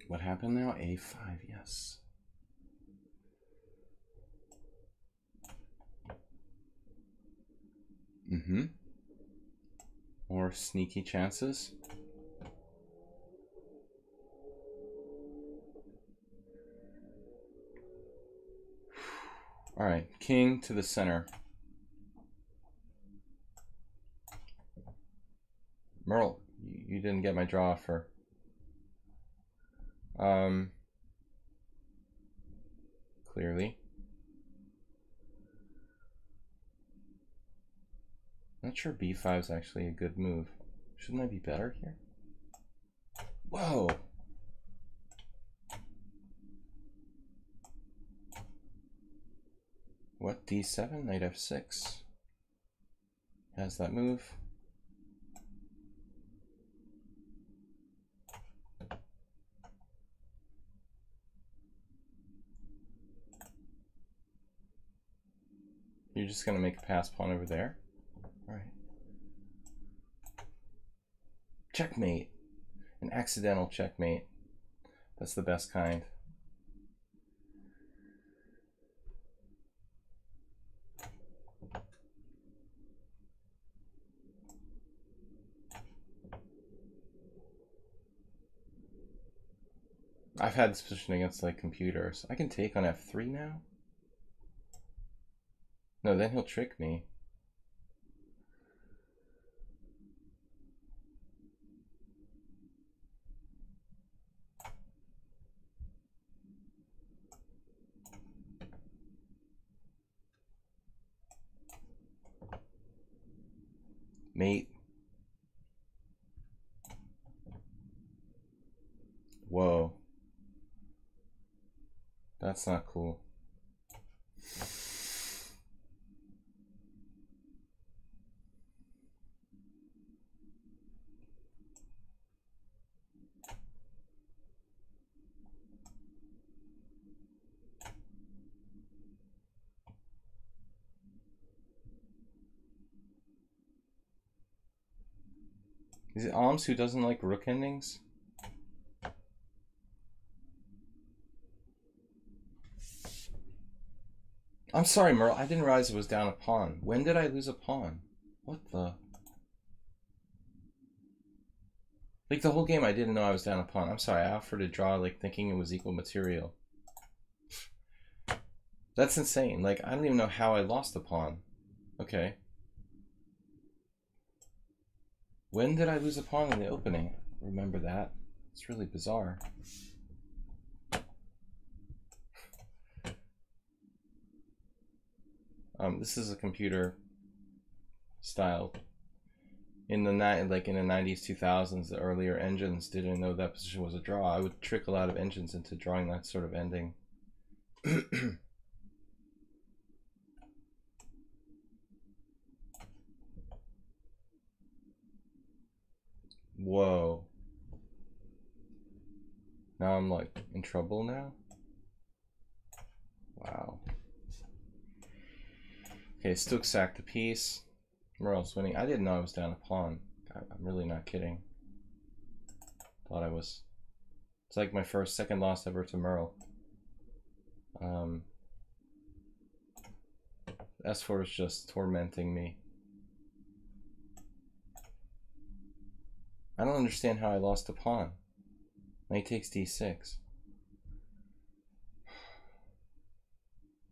What happened now? A5, yes. More sneaky chances. All right, king to the center. Merle, you didn't get my draw offer. Clearly. Not sure b5 is actually a good move. Shouldn't I be better here? Whoa! What, d7? Knight f6. Has that move. You're just going to make a pass pawn over there? All right. Checkmate. An accidental checkmate. That's the best kind. I've had this position against like computers. I can take on f3 now? No, then he'll trick me. Mate. Whoa. That's not cool. Is it Alms who doesn't like rook endings? I'm sorry, Merle. I didn't realize it was down a pawn. When did I lose a pawn? What the? Like, the whole game I didn't know I was down a pawn. I'm sorry, I offered to draw, like, thinking it was equal material. That's insane. Like, I don't even know how I lost a pawn. Okay. When did I lose a pawn in the opening? Remember that? It's really bizarre. This is a computer style. In the 90s, 2000s, the earlier engines didn't know that position was a draw. I would trick a lot of engines into drawing that sort of ending. Whoa. Now I'm like in trouble now? Wow. Okay, Stook sacked a piece. Merle's winning. I didn't know I was down a pawn. I'm really not kidding. Thought I was. It's like my second loss ever to Merle. S4 is just tormenting me. I don't understand how I lost a pawn. Knight takes d6.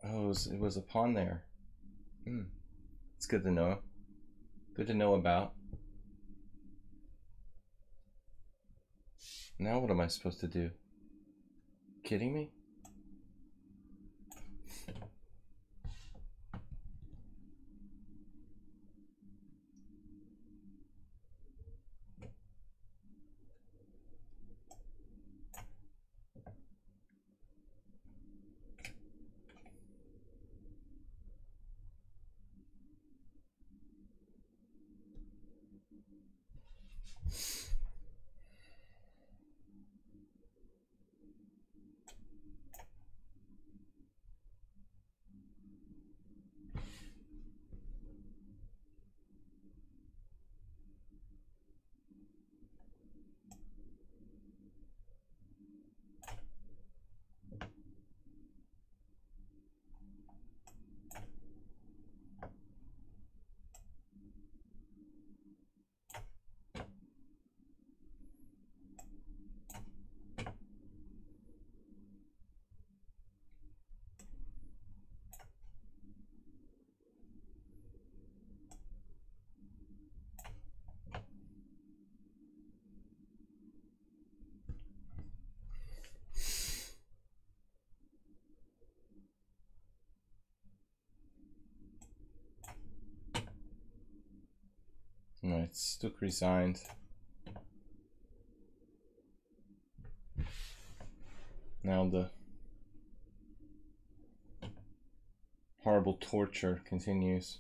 Oh, it was a pawn there. It's good to know. Good to know about. Now what am I supposed to do? Kidding me? Alright, Stook resigned. Now the horrible torture continues.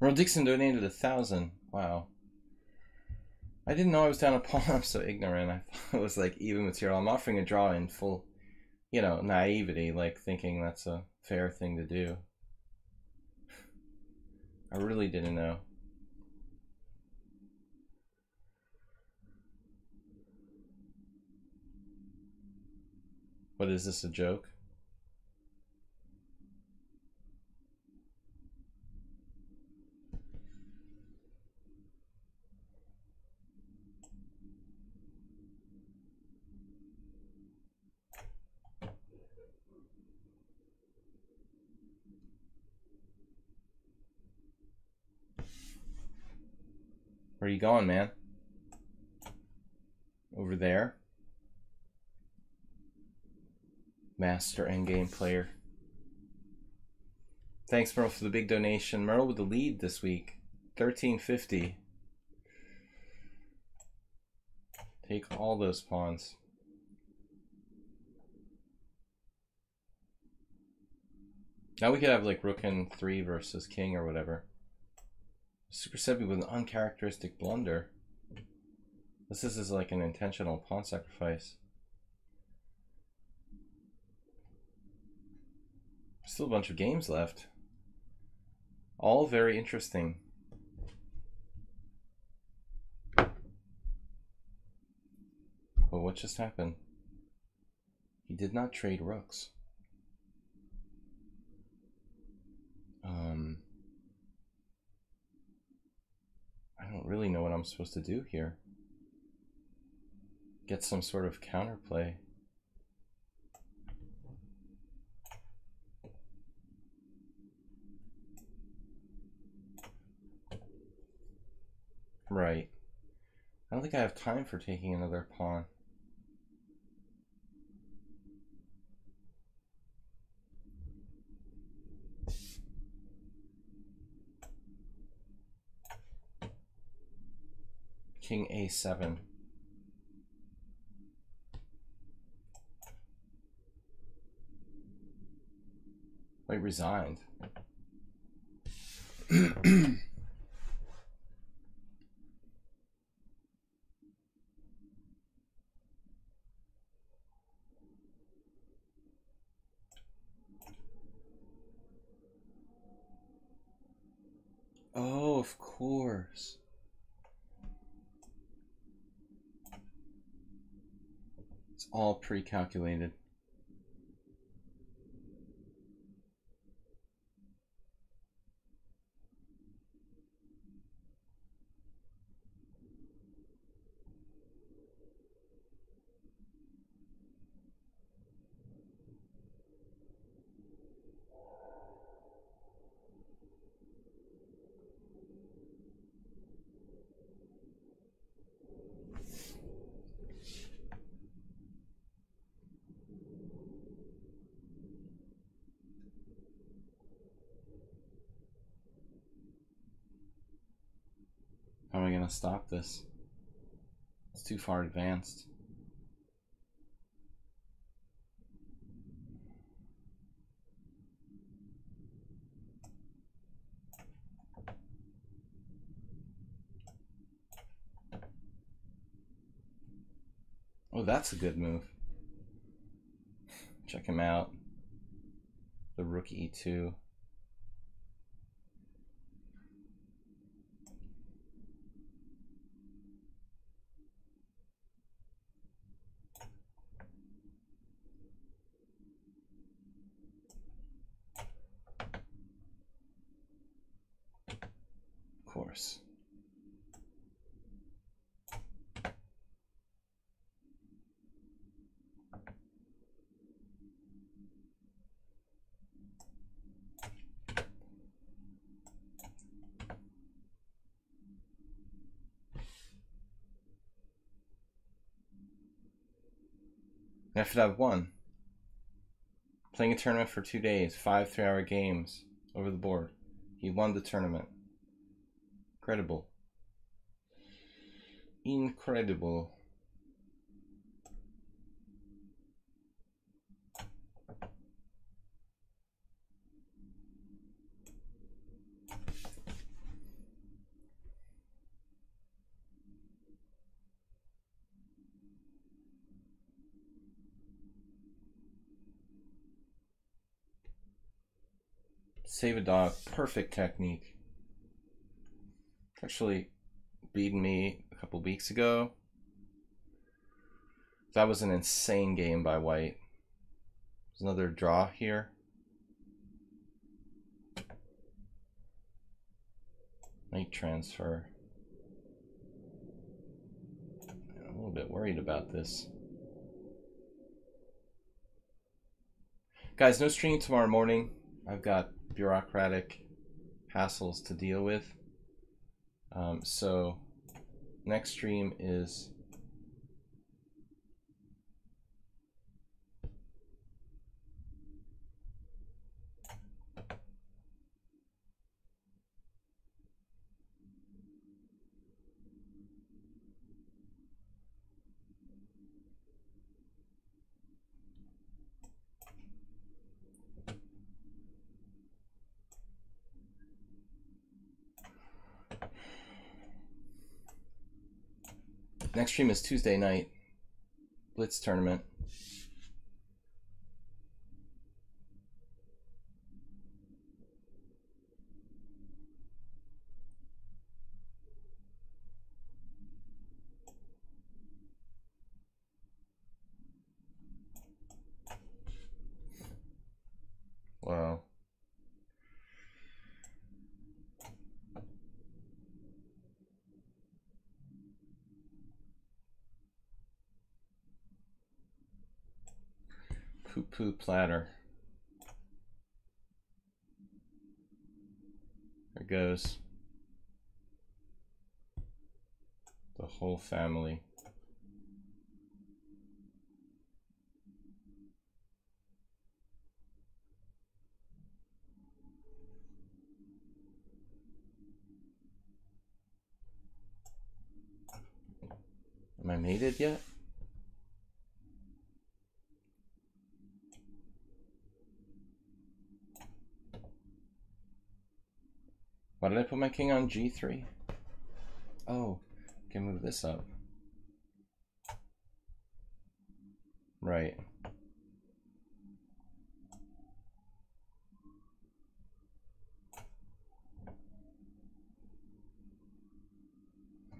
Merle Dixon donated 1,000. Wow. I didn't know I was down a pawn. I'm so ignorant. I thought it was like even material. I'm offering a draw in full, you know, naivety, like thinking that's a fair thing to do. I really didn't know. What is this, a joke? Where are you going, man? Over there? Master endgame player. Thanks, Merle, for the big donation. Merle with the lead this week. 1350. Take all those pawns. Now we could have like rook and 3 versus king or whatever. Super Sebi with an uncharacteristic blunder. This is like an intentional pawn sacrifice. Still a bunch of games left. All very interesting. But what just happened? He did not trade rooks. I don't really know what I'm supposed to do here. Get some sort of counterplay. Right. I don't think I have time for taking another pawn. King A7. White resigned. Oh, of course. It's all pre-calculated. How am I going to stop this? It's too far advanced. Oh, that's a good move. Check him out. The rook E2. Of course. FDAV1. Playing a tournament for 2 days, 5 3-hour games over the board. He won the tournament. Incredible. Incredible. Save a dog. Perfect technique. Actually beaten me a couple weeks ago. That was an insane game by white. There's another draw here. Knight transfer. I'm a little bit worried about this. Guys, no stream tomorrow morning. I've got bureaucratic hassles to deal with. So next stream is Next stream is Tuesday night. Blitz tournament. Wow. Poo-poo platter. There goes the whole family. Am I mated yet? Why did I put my king on g3? Oh, I can move this up. Right.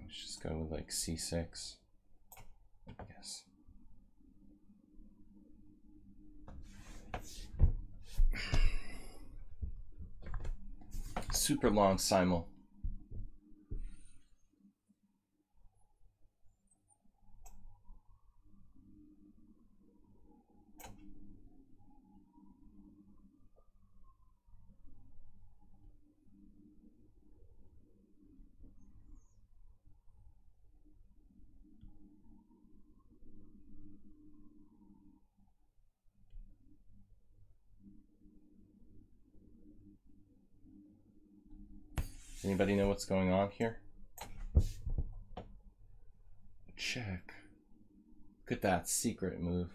Let's just go with like c6. Yes. Super long simul. Anybody know what's going on here? Check. Look at that secret move.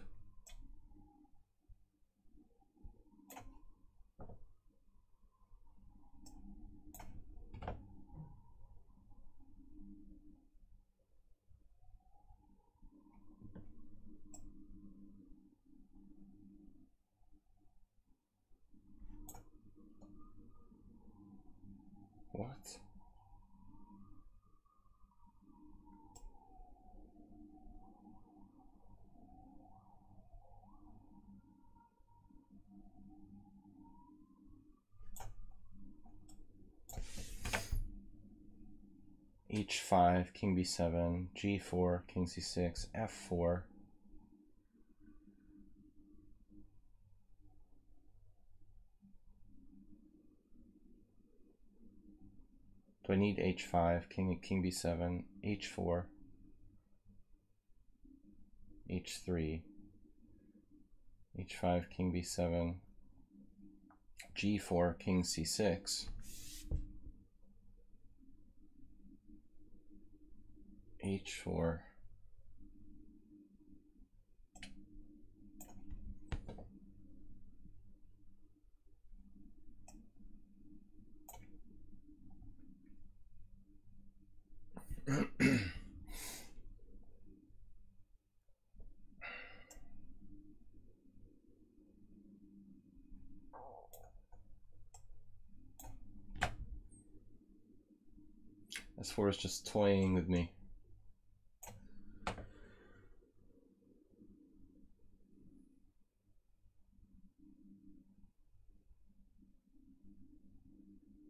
What? H5, king b7, g4, king c6, f4. Do I need h5, king b7, h4, h3, h5, king b7, g4, king c6, h4, S4 is just toying with me.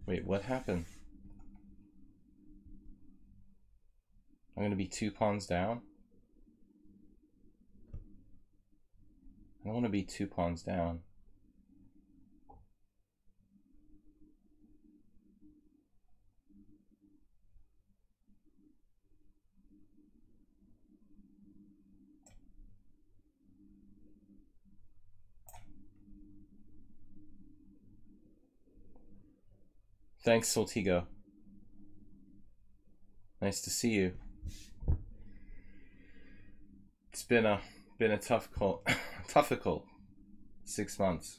Wait, what happened? I'm going to be 2 pawns down? I don't want to be 2 pawns down. Thanks, Soltigo. Nice to see you. It's been a difficult 6 months.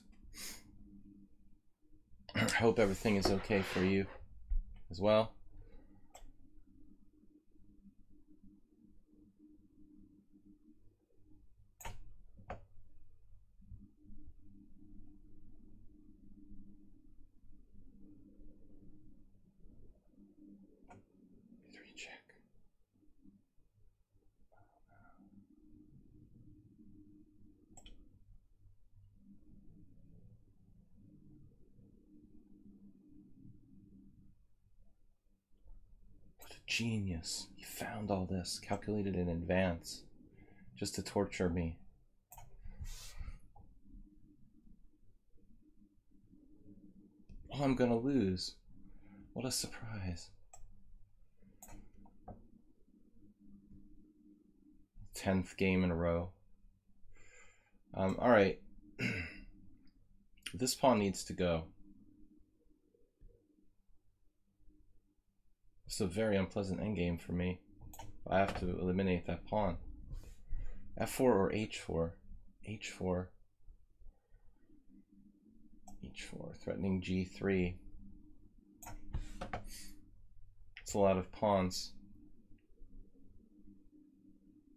Hope everything is okay for you as well. Genius. He found all this, calculated in advance, just to torture me. Oh, I'm gonna lose. What a surprise. 10th game in a row. Alright. This pawn needs to go. It's a very unpleasant endgame for me. I have to eliminate that pawn. F4 or H4? H4. H4, threatening G3. It's a lot of pawns.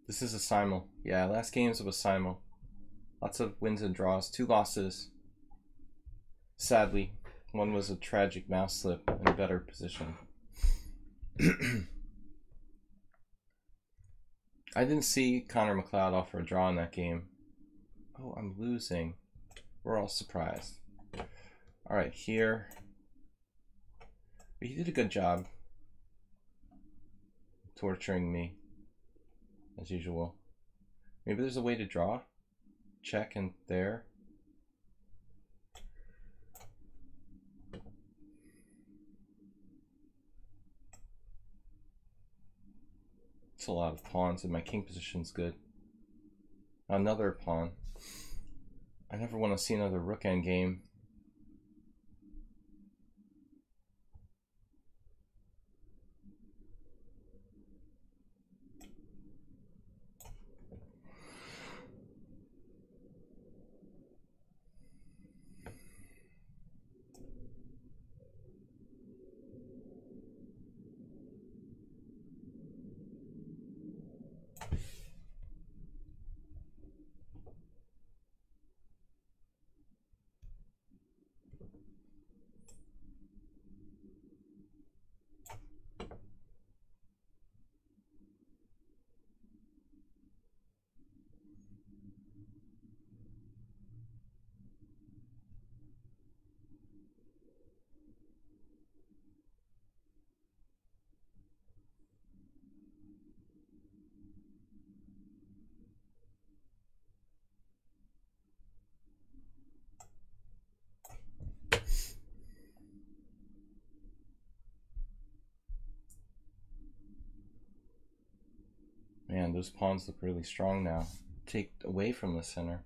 This is a simul. Yeah, last games was simul. Lots of wins and draws, 2 losses. Sadly, one was a tragic mouse slip in a better position. I didn't see Connor McLeod offer a draw in that game. Oh, I'm losing. We're all surprised. Alright, here. But he did a good job torturing me, as usual. Maybe there's a way to draw? Check and there. It's a lot of pawns, and my king position's good. Another pawn. I never want to see another rook endgame. Man, those pawns look really strong now. Take away from the center.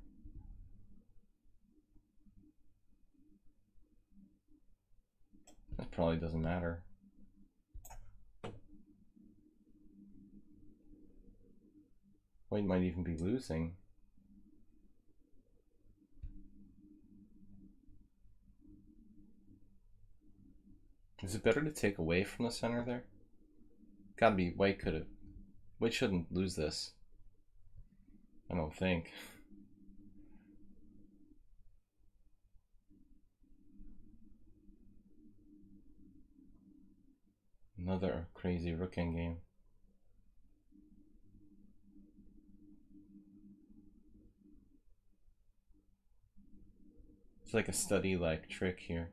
That probably doesn't matter. White might even be losing. Is it better to take away from the center there? Gotta be, White shouldn't lose this. I don't think. Another crazy rook endgame. It's like a study-like trick here.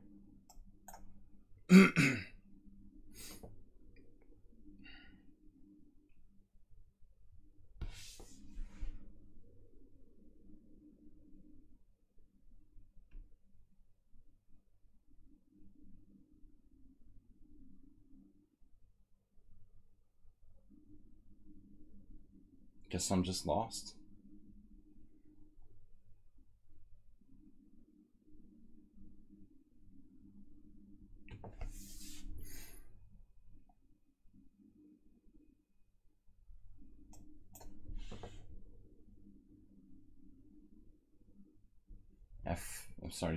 Guess I'm just lost.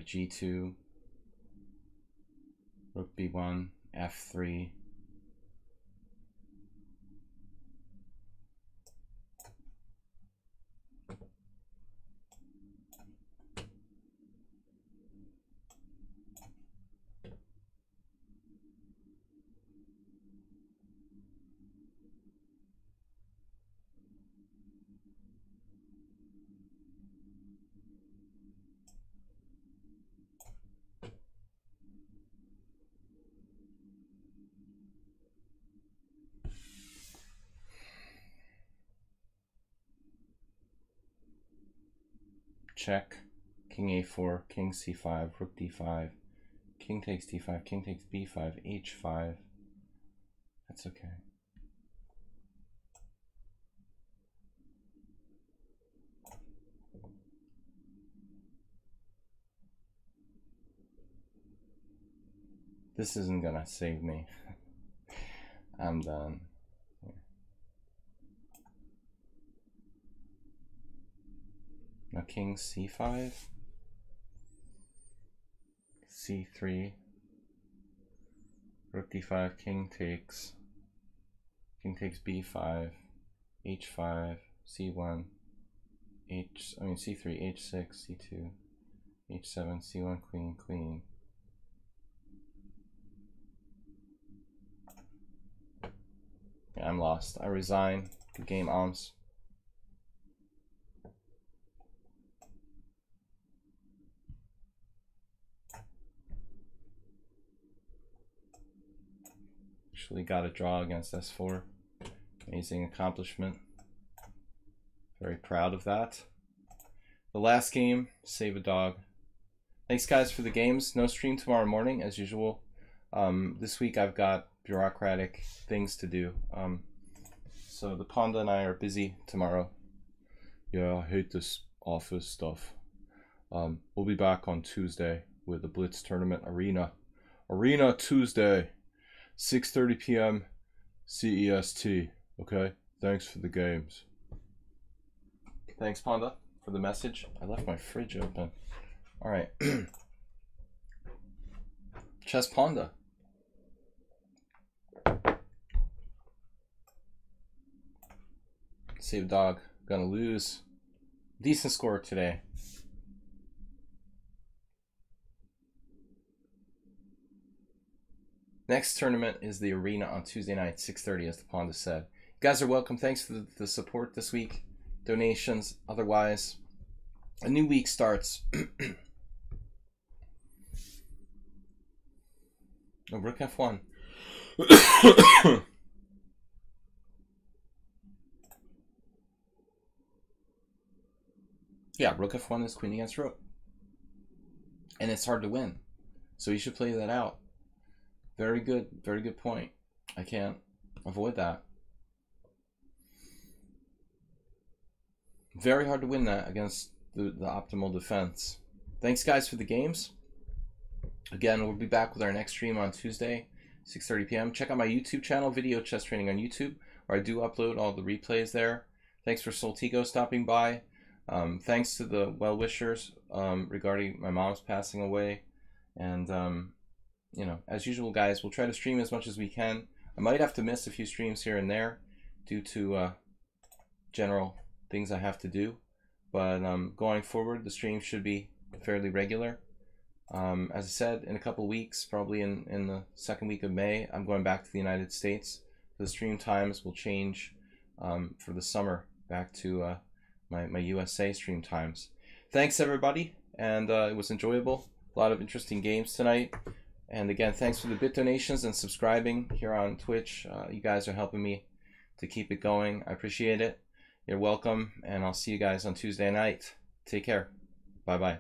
G2, rook b1, f3. check, king a4, king c5, rook d5, king takes d5, king takes b5, h5. That's okay. This isn't gonna save me. I'm done. Now king c5, c3, rook d5, king takes b5, h5, c1, c3, h6, c2, h7, c1, queen, queen. Yeah, I'm lost. I resign. Good game, Alms. Actually got a draw against S4. Amazing accomplishment. Very proud of that. The last game, save a dog. Thanks guys for the games. No stream tomorrow morning as usual. This week I've got bureaucratic things to do. So the Panda and I are busy tomorrow. Yeah, I hate this office stuff. We'll be back on Tuesday with the Blitz Tournament Arena. Arena Tuesday, 6:30 p.m. CEST. Okay, thanks for the games. Thanks, Panda, for the message. I left my fridge open. All right. Chess Panda. Save dog. Gonna lose. Decent score today. Next tournament is the Arena on Tuesday night, 6:30, as the Panda said. You guys are welcome. Thanks for the support this week. Donations. Otherwise, a new week starts. Oh, rook f1. Yeah, rook f1 is queen against rook. And it's hard to win. So you should play that out. Very good point. I can't avoid that. Very hard to win that against the optimal defense. Thanks guys for the games. Again, we'll be back with our next stream on Tuesday, 6:30 p.m. Check out my YouTube channel, Video Chess Training on YouTube, where I do upload all the replays there. Thanks for Soltigo stopping by. Thanks to the well-wishers regarding my mom's passing away. And, you know, as usual, guys, we'll try to stream as much as we can. I might have to miss a few streams here and there due to general things I have to do. But going forward, the stream should be fairly regular. As I said, in a couple weeks, probably in the second week of May, I'm going back to the United States. The stream times will change for the summer back to my USA stream times. Thanks everybody, and it was enjoyable. A lot of interesting games tonight. And again, thanks for the bit donations and subscribing here on Twitch. You guys are helping me to keep it going. I appreciate it. You're welcome, and I'll see you guys on Tuesday night. Take care. Bye-bye.